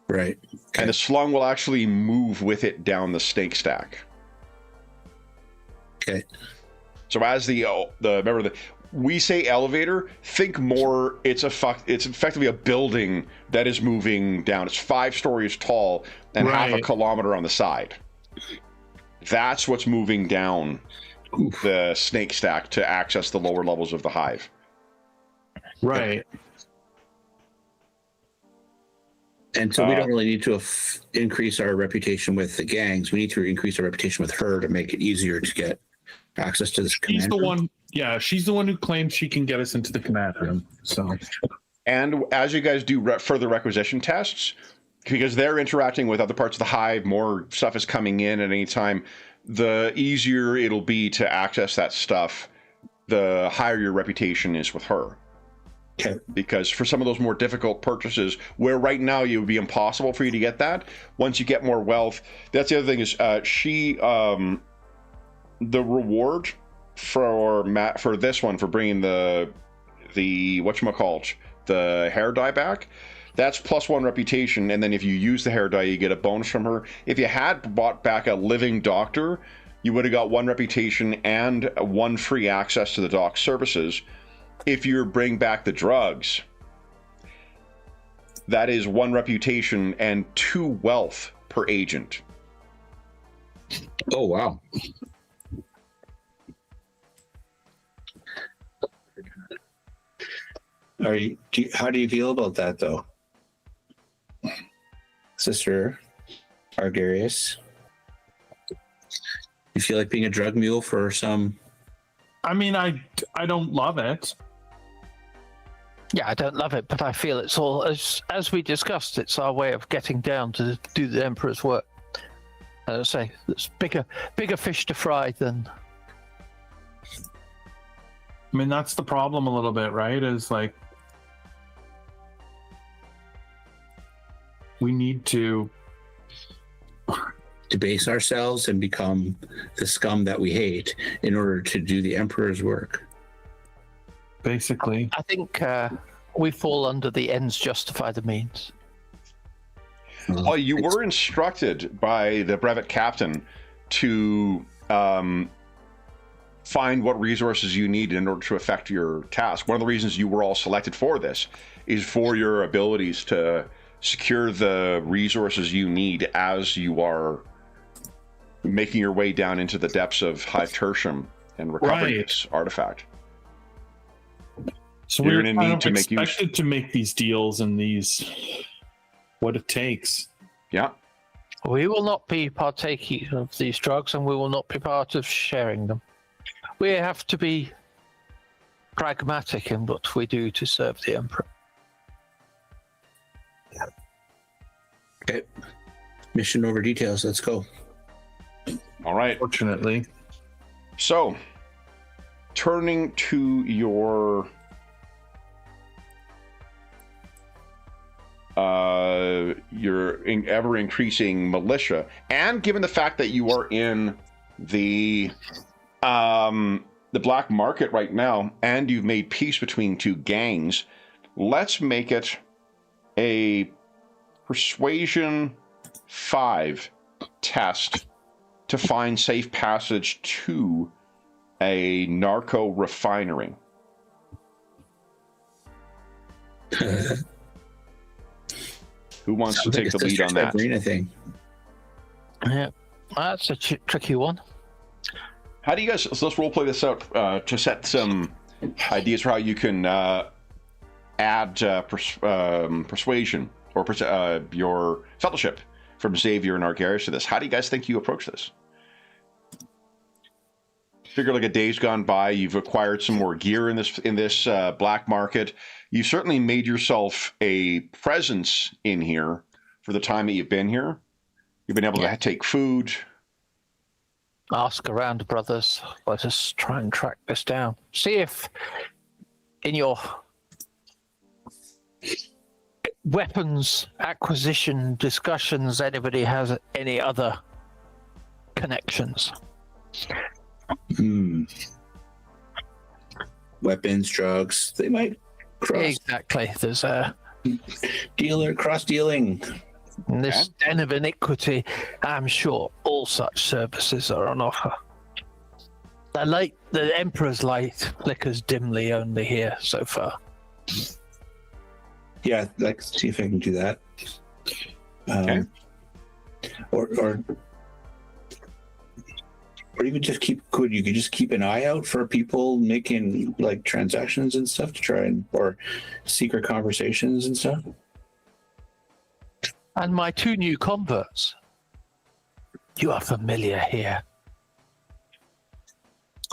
Right. Okay. And the slung will actually move with it down the snake stack. Okay. So as we say elevator, think more, it's effectively a building that is moving down. It's 5 stories tall and half a kilometer on the side. That's what's moving down the snake stack to access the lower levels of the hive. Right. And so we don't really need to increase our reputation with the gangs. We need to increase our reputation with her to make it easier to get access to this command She's the room. one. Yeah, she's the one who claims she can get us into the command room. So, and as you guys do further requisition tests, because they're interacting with other parts of the hive, more stuff is coming in at any time. The easier it'll be to access that stuff, the higher your reputation is with her. Okay. Because for some of those more difficult purchases, where right now it would be impossible for you to get that, once you get more wealth, that's the other thing is the reward for this one for bringing the whatchamacallit, the hair dye back. That's +1 reputation, and then if you use the hair dye, you get a bonus from her. If you had bought back a living doctor, you would have got 1 reputation and 1 free access to the doc's services. If you bring back the drugs, that is 1 reputation and 2 wealth per agent. Oh, wow. How do you feel about that, though? Sister Argarius? You feel like being a drug mule for some... I mean, I don't love it. Yeah, I don't love it, but I feel it's all, as we discussed, it's our way of getting down to do the Emperor's work. As I say, it's bigger fish to fry than... I mean, that's the problem a little bit, right? Is like, we need to debase ourselves and become the scum that we hate in order to do the Emperor's work. Basically. I think we fall under the ends justify the means. Oh, you were instructed by the brevet captain to find what resources you need in order to effect your task. One of the reasons you were all selected for this is for your abilities to secure the resources you need as you are making your way down into the depths of Hive Tertium and recovering this artifact. So You're we're going kind of expected to make these deals and these what it takes. Yeah. We will not be partaking of these drugs, and we will not be part of sharing them. We have to be pragmatic in what we do to serve the Emperor. Okay. Mission over details. Let's go. All right. Fortunately. So, turning to your ever-increasing militia, and given the fact that you are in the black market right now, and you've made peace between 2 gangs, let's make it a Persuasion 5 test to find safe passage to a narco refinery. Who wants to take the lead on that? Thing. Yeah, that's a tricky one. How do you guys, so let's role play this out to set some ideas for how you can add persuasion or your fellowship from Xavier and Argarius to this. How do you guys think you approach this? Figure like a day's gone by, you've acquired some more gear in this black market. You certainly made yourself a presence in here for the time that you've been here. You've been able to take food. Ask around, brothers. Let us try and track this down. See if in your weapons acquisition discussions, anybody has any other connections? Weapons, drugs, they might cross. Exactly. There's a Cross dealing. in this den of iniquity. I'm sure all such services are on offer. The Emperor's light flickers dimly only here so far. Yeah, let's see if I can do that. Okay. Or you could just keep an eye out for people making like transactions and stuff to try and or secret conversations and stuff. And my 2 new converts. You are familiar here.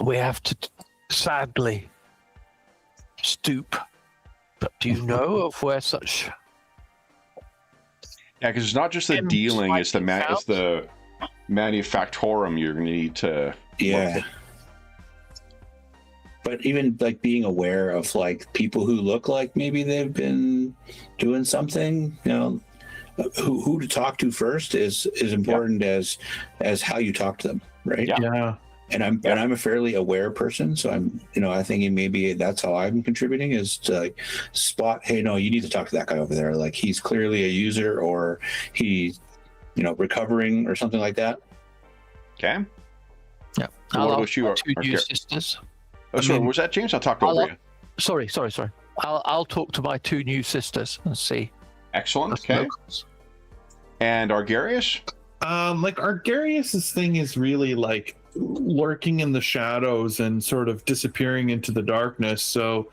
We have to sadly stoop. But do you know of where such? Yeah, because it's not just the dealing; it's the manufactorum you're going to need to. Yeah. But even like being aware of like people who look like maybe they've been doing something, who to talk to first is important as how you talk to them, right? Yeah. And I'm a fairly aware person, so I'm I think maybe that's how I'm contributing is to like spot, hey, no, you need to talk to that guy over there. Like he's clearly a user or he's recovering or something like that. Okay. Yeah. What about you? 2 new sisters. Oh, sorry, was that James? I talked over you. Sorry. I'll talk to my 2 new sisters and see. Excellent. Okay. And Argarius? Like Argarius's thing is really like lurking in the shadows and sort of disappearing into the darkness. So,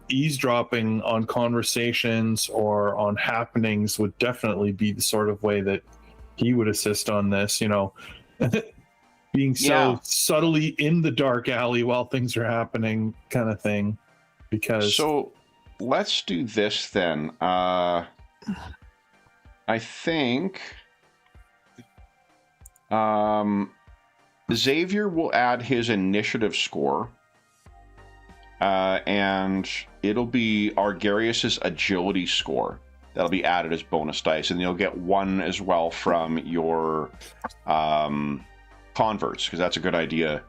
eavesdropping on conversations or on happenings would definitely be the sort of way that he would assist on this, being so subtly in the dark alley while things are happening kind of thing. Because so let's do this then. I think Xavier will add his initiative score, and it'll be Argarius's agility score. That'll be added as bonus dice, and you'll get 1 as well from your converts, because that's a good idea,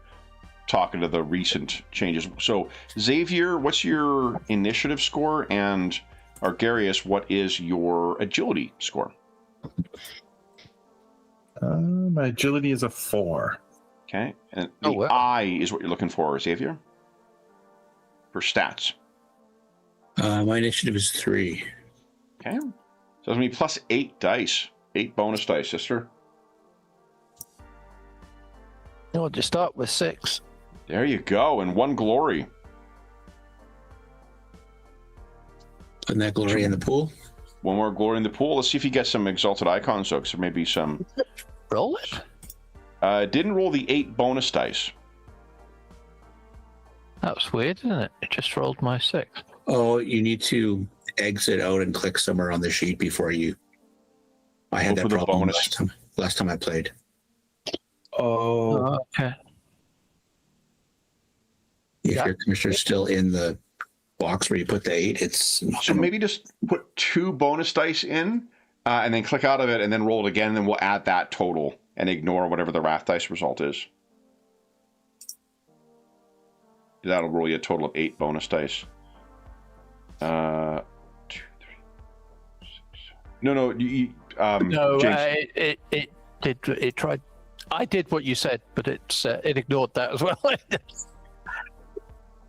talking to the recent changes. So, Xavier, what's your initiative score? And Argarius, what is your agility score? my agility is a 4. Okay, and the I is what you're looking for, Xavier, for stats. My initiative is 3. Okay, so it's going to be plus 8 dice, 8 bonus dice, sister. No, just start with 6. There you go, and 1 glory. Putting that glory in the pool. 1 more glory in the pool. Let's see if you get some exalted icons, so there may be some. Roll it. Didn't roll the 8 bonus dice. That was weird, isn't it? It just rolled my 6. Oh, you need to exit out and click somewhere on the sheet before you. I had Go that for the problem bonus. last time I played. Oh, Okay. If Yeah. your commissioner's still in the box where you put the 8, it's not So gonna- maybe just put 2 bonus dice in, and then click out of it, and then roll it again, and then we'll add that total and ignore whatever the wrath dice result is. That'll roll you a total of 8 bonus dice. 2, 3, 6. No, No, James. it tried. I did what you said, but it ignored that as well.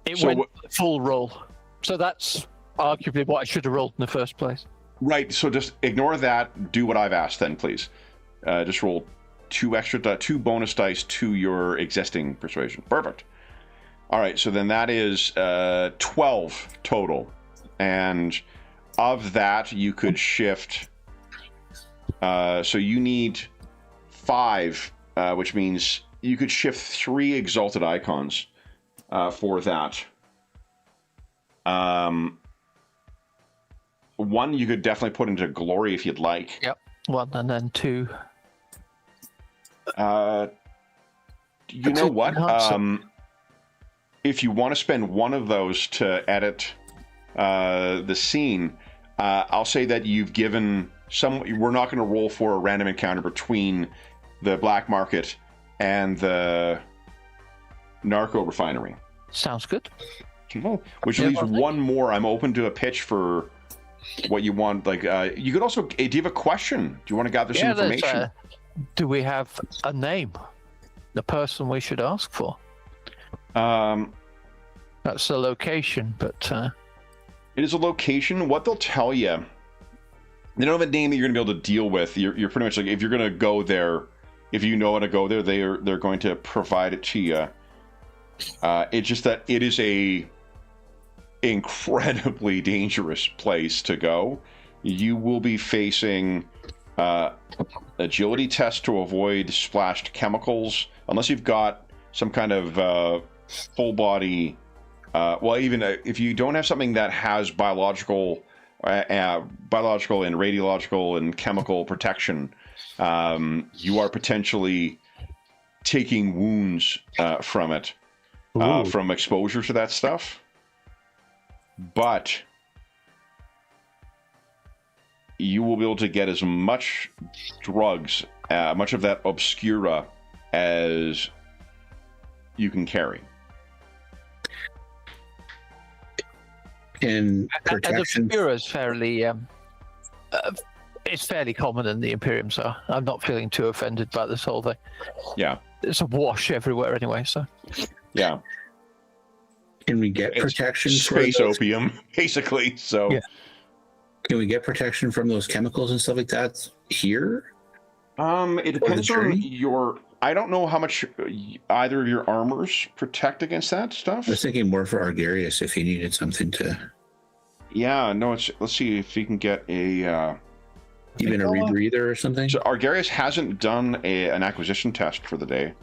It So went full roll. So that's arguably what I should have rolled in the first place. Right, so just ignore that. Do what I've asked then, please. Just roll 2 bonus dice to your existing persuasion. Perfect. All right, so then that is 12 total. And of that, you could shift. So you need 5, which means you could shift 3 exalted icons for that. 1 you could definitely put into glory if you'd like. Yep. 1 and then 2. You know what? If you want to spend 1 of those to edit the scene, I'll say that you've given some. We're not going to roll for a random encounter between the black market and the narco refinery. Sounds good. Which leaves one more. I'm open to a pitch for what you want. Like, you could also. Do you have a question? Do you want to gather some information? Do we have a name? The person we should ask for? That's the location, but it is a location. What they'll tell you, they don't have a name that you're going to be able to deal with. You're pretty much like, if you're going to go there, if you know how to go there, they're going to provide it to you. It's just that it is a incredibly dangerous place to go. You will be facing agility test to avoid splashed chemicals, unless you've got some kind of full body. Well, even if you don't have something that has biological and radiological and chemical protection, you are potentially taking wounds from it, from exposure to that stuff. But you will be able to get as much drugs, much of that obscura, as you can carry. And protection. And the obscura is fairly, it's fairly common in the Imperium, so I'm not feeling too offended by this whole thing. Yeah. It's a wash everywhere anyway, so. Yeah. Can we get protection? Space opium, basically. So. Yeah. Can we get protection from those chemicals and stuff like that here? It depends on your. I don't know how much either of your armors protect against that stuff. I was thinking more for Argarius if he needed something to. Yeah, no. Let's see if he can get a. Even a rebreather or something. So Argarius hasn't done an acquisition test for the day.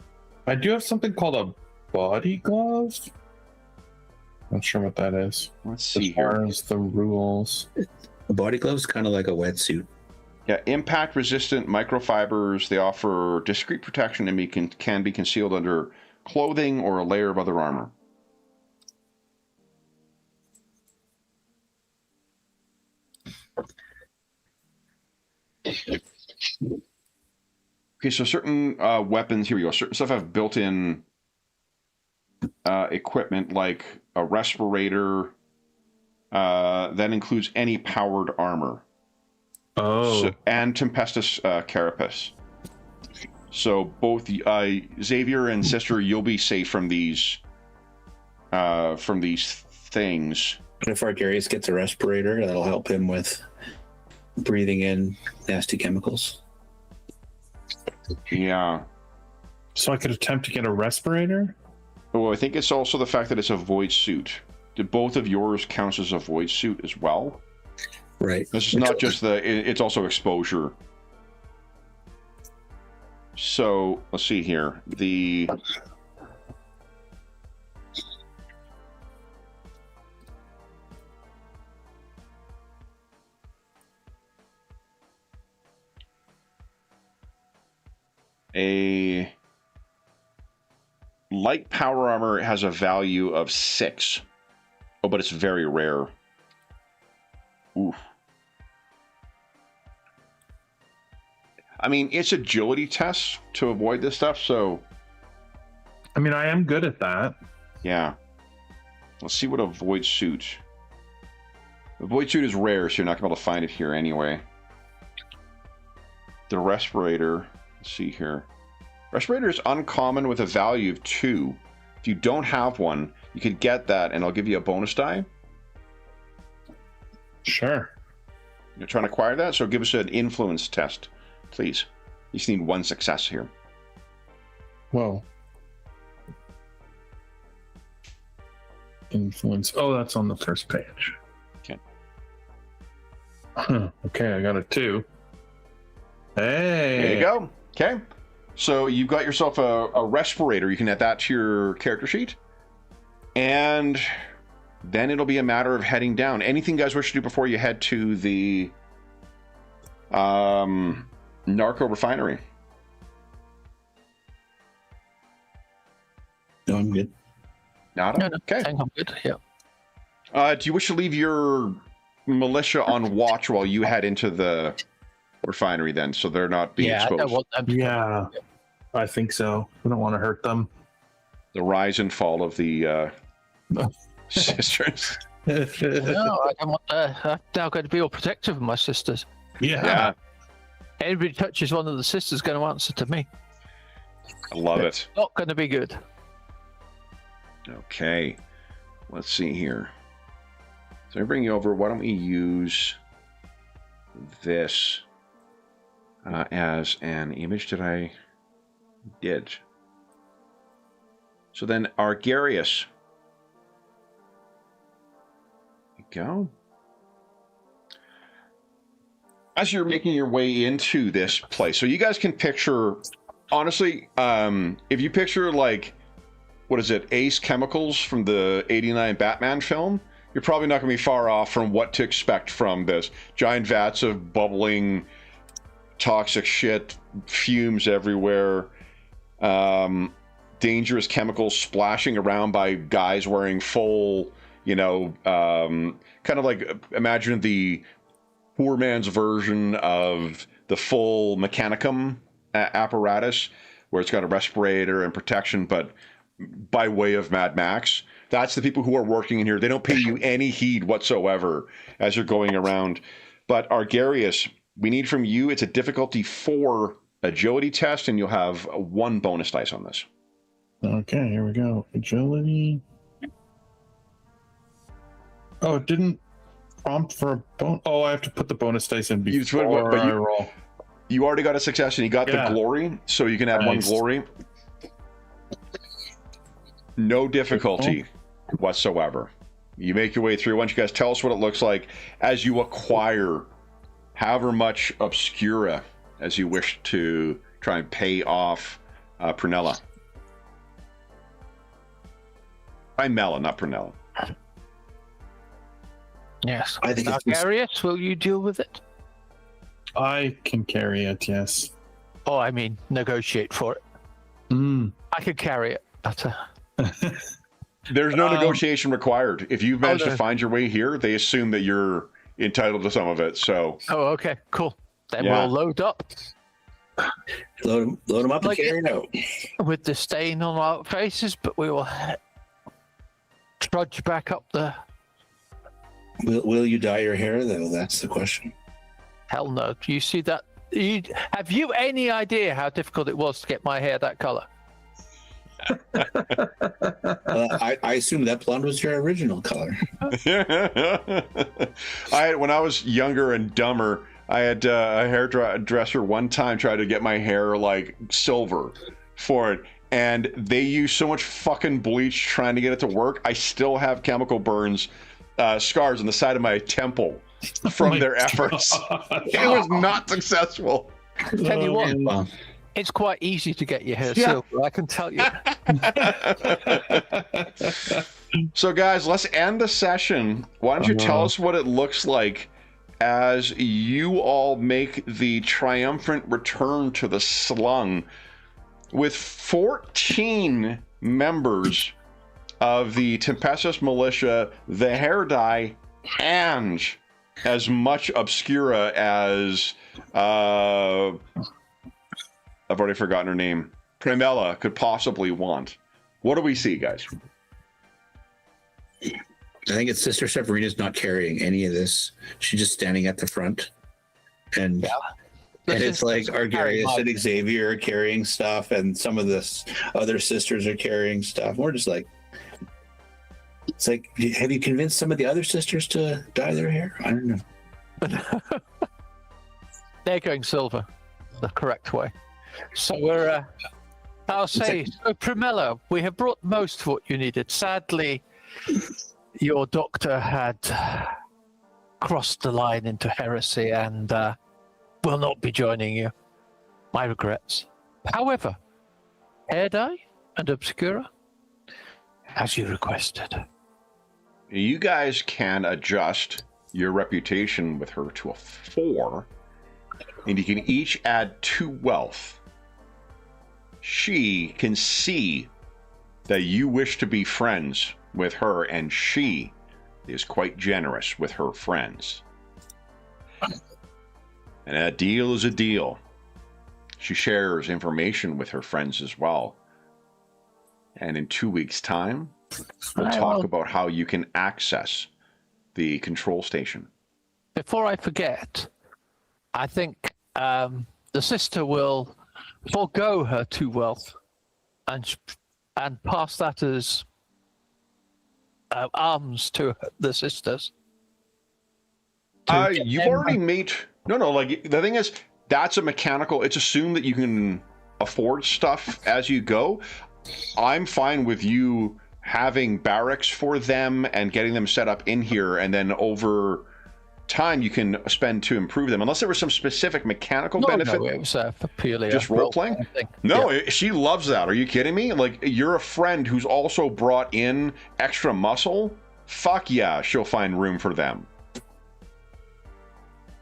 I do have something called a body glove. Not sure what that is. Let's see as far here. as the rules. A body glove is kind of like a wetsuit. Yeah, impact resistant microfibers. They offer discrete protection and can be concealed under clothing or a layer of other armor. Okay, so certain weapons, here we go. Certain stuff have built-in equipment like a respirator. That includes any powered armor. Oh. And Tempestus Carapace. So both Xavier and Sister, you'll be safe from these things. And if Argarius gets a respirator, that'll help him with breathing in nasty chemicals. Yeah. So I could attempt to get a respirator? Oh, I think it's also the fact that it's a void suit. Did both of yours count as a void suit as well? Right. This is not just it's also exposure. So let's see here. A light power armor has a value of 6. Oh, but it's very rare. Oof. I mean, it's agility tests to avoid this stuff, so... I mean, I am good at that. Yeah. Let's see what a void suit... The void suit is rare, so you're not going to be able to find it here anyway. The respirator... Let's see here. Respirator is uncommon with a value of 2. If you don't have one, you could get that, and I'll give you a bonus die. Sure. You're trying to acquire that, so give us an influence test, please. You just need 1 success here. Whoa. Influence. Oh, that's on the first page. Okay. Okay, I got a 2. Hey. There you go. Okay. So you've got yourself a respirator. You can add that to your character sheet. And then it'll be a matter of heading down. Anything you guys wish to do before you head to the narco refinery? No, I'm good. Nada? No, Okay. I'm good, yeah. Do you wish to leave your militia on watch while you head into the refinery then, so they're not being Yeah, I exposed. don't want them to Yeah, I think so. We don't want to hurt them. The rise and fall of the sisters. No, I don't want. I'm now going to be all protective of my sisters. Yeah, Anybody touches one of the sisters going to answer to me. I love it. Not going to be good. Okay, let's see here. So I bring you over. Why don't we use this as an image that I did? So then Argarius. There you go. As you're making your way into this place, so you guys can picture, honestly, if you picture like, what is it, Ace Chemicals from the '89 Batman film, you're probably not going to be far off from what to expect from this. Giant vats of bubbling, toxic shit, fumes everywhere, dangerous chemicals splashing around by guys wearing full, kind of like, imagine the poor man's version of the full Mechanicum apparatus, where it's got a respirator and protection, but by way of Mad Max. That's the people who are working in here. They don't pay you any heed whatsoever as you're going around. But Argarius, we need from you, it's a difficulty 4 agility test, and you'll have 1 bonus dice on this. Okay, here we go. Agility. Oh, it didn't prompt for a bonus. Oh, I have to put the bonus dice in before I roll. You already got a success, and you got the glory, so you can add 1 glory. No difficulty whatsoever. You make your way through. Why don't you guys tell us what it looks like as you acquire however much Obscura as you wish to try and pay off Prunella. Primella, not Prunella. Yes. I think it's Argarius, will you deal with it? I can carry it, yes. Oh, I mean, negotiate for it. I could carry it, but... There's no negotiation required. If you've managed to find your way here, they assume that you're entitled to some of it. So. Oh, okay, cool. Then we'll load up. Load them up and carry it out. With disdain on our faces, but we will trudge back up the... Will you dye your hair, though? That's the question. Hell no. Do you see that? Have you any idea how difficult it was to get my hair that color? I assume that blonde was your original color. When I was younger and dumber, I had a hairdresser one time try to get my hair like silver for it, and they used so much fucking bleach trying to get it to work. I still have chemical burns, scars on the side of my temple from their efforts. It was not successful. Tell you what, it's quite easy to get your hair silver, I can tell you. So guys, let's end the session. Why don't you tell us what it looks like as you all make the triumphant return to the slung with 14 members of the Tempestus Militia, the Hair Dye, and as much Obscura as I've already forgotten her name, Primella could possibly want. What do we see, guys? I think it's Sister Severina's not carrying any of this. She's just standing at the front. And it's like Argarius and Xavier are carrying stuff, and some of the other sisters are carrying stuff. We're just like, it's like, have you convinced some of the other sisters to dye their hair? I don't know. They're going silver, the correct way. So we're, I'll say, so Primella, we have brought most of what you needed. Sadly, your doctor had crossed the line into heresy and will not be joining you. My regrets. However, Hair Dye and Obscura, as you requested. You guys can adjust your reputation with her to a 4, and you can each add 2 wealth. She can see that you wish to be friends with her, and she is quite generous with her friends. And a deal is a deal. She shares information with her friends as well. And in 2 weeks' time, we'll talk about how you can access the control station. Before I forget, I think the sister will forego her 2 wealth and pass that as alms to the sisters. You've already made... No, like, the thing is, that's a mechanical... It's assumed that you can afford stuff as you go. I'm fine with you having barracks for them and getting them set up in here, and then over time you can spend to improve them, unless there was some specific mechanical benefit. No, it was purely just role-playing. No, yeah. She loves that. Are you kidding me? Like, you're a friend who's also brought in extra muscle. Fuck yeah, she'll find room for them.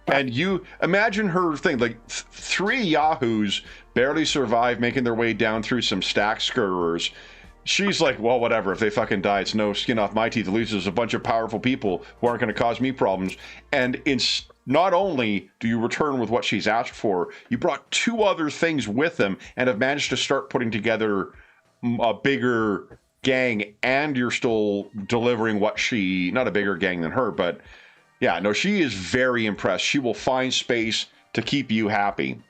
And you imagine her thing, like 3 yahoos barely survive making their way down through some stack scurrers. She's like, well, whatever. If they fucking die, it's no skin off my teeth. At least there's a bunch of powerful people who aren't going to cause me problems. And not only do you return with what she's asked for, you brought 2 other things with them and have managed to start putting together a bigger gang, and you're still delivering what she... Not a bigger gang than her, but... Yeah, no, she is very impressed. She will find space to keep you happy.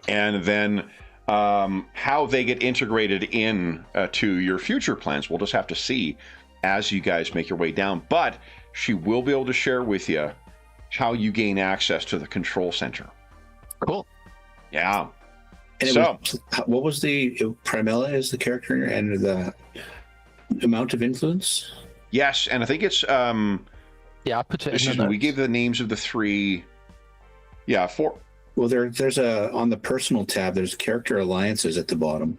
And then how they get integrated in to your future plans, we'll just have to see as you guys make your way down. But she will be able to share with you how you gain access to the control center. Cool. Yeah. And so, what was the... Primella is the character, and the amount of influence? Yes, and I think it's... Yeah, I put it in the we gave the names of the 3. Yeah, 4. Well, there's a... On the personal tab, there's character alliances at the bottom.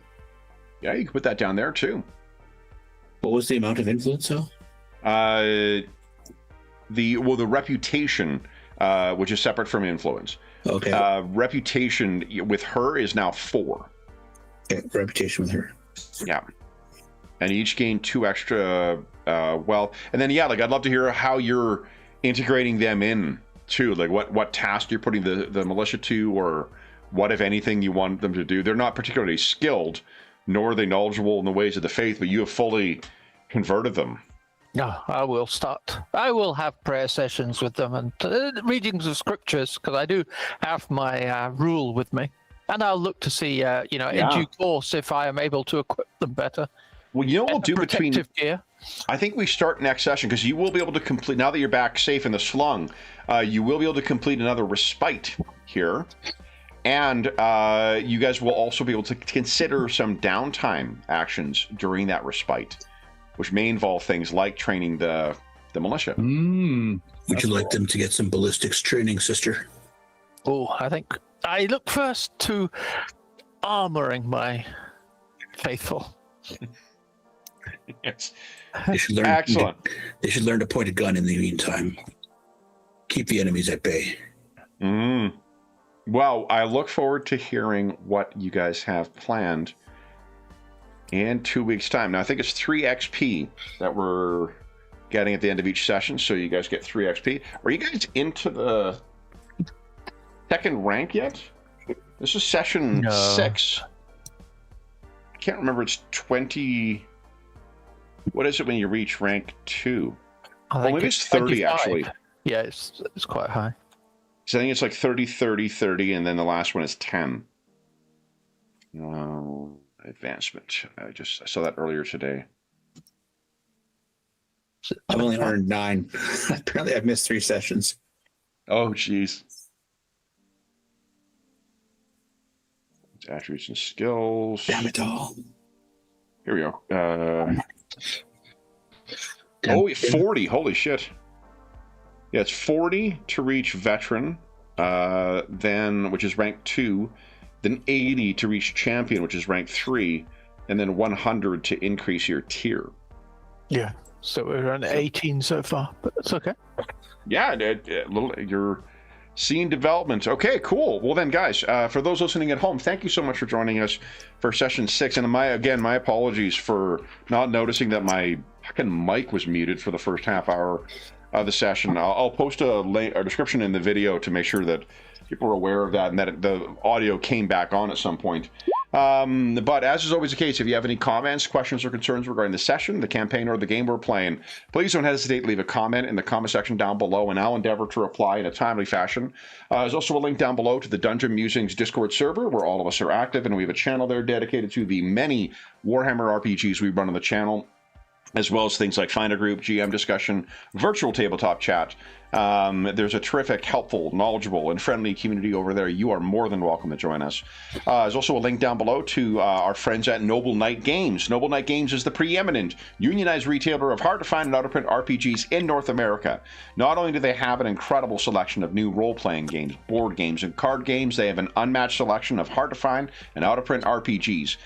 Yeah, you can put that down there, too. What was the amount of influence, though? The reputation, which is separate from influence. Okay. Reputation with her is now 4. Okay, reputation with her. Yeah. And each gain 2 extra wealth. And then, yeah, like, I'd love to hear how you're integrating them in, too. Like, what task you're putting the militia to, or what, if anything, you want them to do. They're not particularly skilled, nor are they knowledgeable in the ways of the faith, but you have fully converted them. No, I will start. I will have prayer sessions with them and readings of scriptures, because I do have my rule with me. And I'll look to see, in due course, if I am able to equip them better. Well, you know what we'll do between... gear. I think we start next session, because you will be able to complete... Now that you're back safe in the slung, you will be able to complete another respite here. And you guys will also be able to consider some downtime actions during that respite, which may involve things like training the militia. Would you like them to get some ballistics training, sister? Oh, I think I look first to armoring my faithful. Yes. They should learn, excellent. They should learn to point a gun in the meantime. Keep the enemies at bay. Well, I look forward to hearing what you guys have planned in 2 weeks' time. Now, I think it's 3 XP that we're getting at the end of each session, so you guys get 3 XP. Are you guys into the 2nd rank yet? This is session 6. I can't remember. It's 20... What is it when you reach rank 2? Maybe it's 30, 25. Actually. Yeah, it's quite high. So I think it's like 30, 30, 30, and then the last one is 10. Advancement. I saw that earlier today. I've only earned 9. Apparently I've missed 3 sessions. Oh, jeez. Attributes and skills. Damn it all. Here we go. 40. Holy shit. Yeah, it's 40 to reach veteran, then which is rank 2, then 80 to reach champion, which is rank 3, and then 100 to increase your tier. Yeah, so we're around 18 so far, but that's okay. Yeah, you're Scene development. Okay, cool. Well then, guys, for those listening at home, thank you so much for joining us for session 6. And my apologies for not noticing that my fucking mic was muted for the first half hour of the session. I'll post a description in the video to make sure that people are aware of that and that the audio came back on at some point. But as is always the case, if you have any comments, questions, or concerns regarding the session, the campaign, or the game we're playing, please don't hesitate to leave a comment in the comment section down below, and I'll endeavor to reply in a timely fashion. There's also a link down below to the Dungeon Musings Discord server, where all of us are active, and we have a channel there dedicated to the many Warhammer RPGs we run on the channel, as well as things like Find a Group, GM discussion, virtual tabletop chat. There's a terrific, helpful, knowledgeable, and friendly community over there. You are more than welcome to join us. There's also a link down below to our friends at Noble Knight Games. Noble Knight Games is the preeminent unionized retailer of hard-to-find and out-of-print RPGs in North America. Not only do they have an incredible selection of new role-playing games, board games, and card games, they have an unmatched selection of hard-to-find and out-of-print RPGs.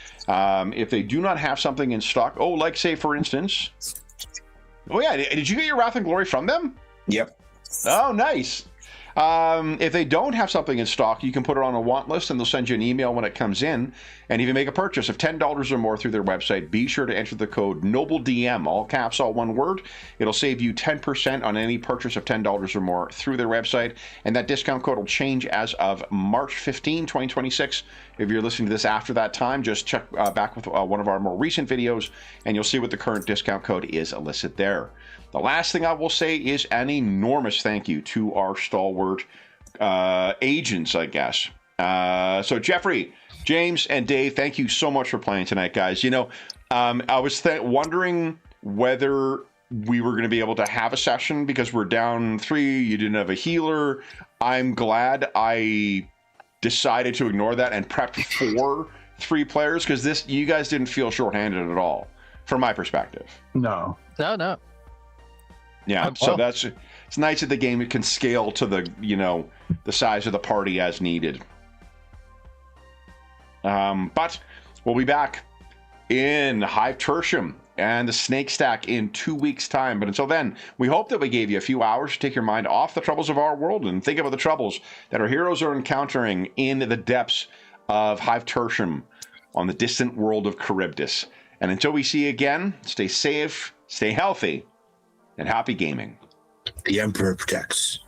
If they do not have something in stock, like, say, for instance... Oh, yeah, did you get your Wrath and Glory from them? Yep. Oh, nice. If they don't have something in stock, you can put it on a want list and they'll send you an email when it comes in. And if you make a purchase of $10 or more through their website, be sure to enter the code NOBLEDM, all caps, all one word. It'll save you 10% on any purchase of $10 or more through their website. And that discount code will change as of March 15, 2026. If you're listening to this after that time, just check back with one of our more recent videos and you'll see what the current discount code is listed there. The last thing I will say is an enormous thank you to our stalwart agents, I guess. So Jeffrey, James, and Dave, thank you so much for playing tonight, guys. You know, I was wondering whether we were going to be able to have a session because we're down 3. You didn't have a healer. I'm glad I decided to ignore that and prepped for 3 players because you guys didn't feel shorthanded at all, from my perspective. No. No. Yeah, so it's nice that the game can scale to the the size of the party as needed. But we'll be back in Hive Tertium and the Snake Stack in 2 weeks' time. But until then, we hope that we gave you a few hours to take your mind off the troubles of our world and think about the troubles that our heroes are encountering in the depths of Hive Tertium on the distant world of Charybdis. And until we see you again, stay safe, stay healthy, and happy gaming. The Emperor protects.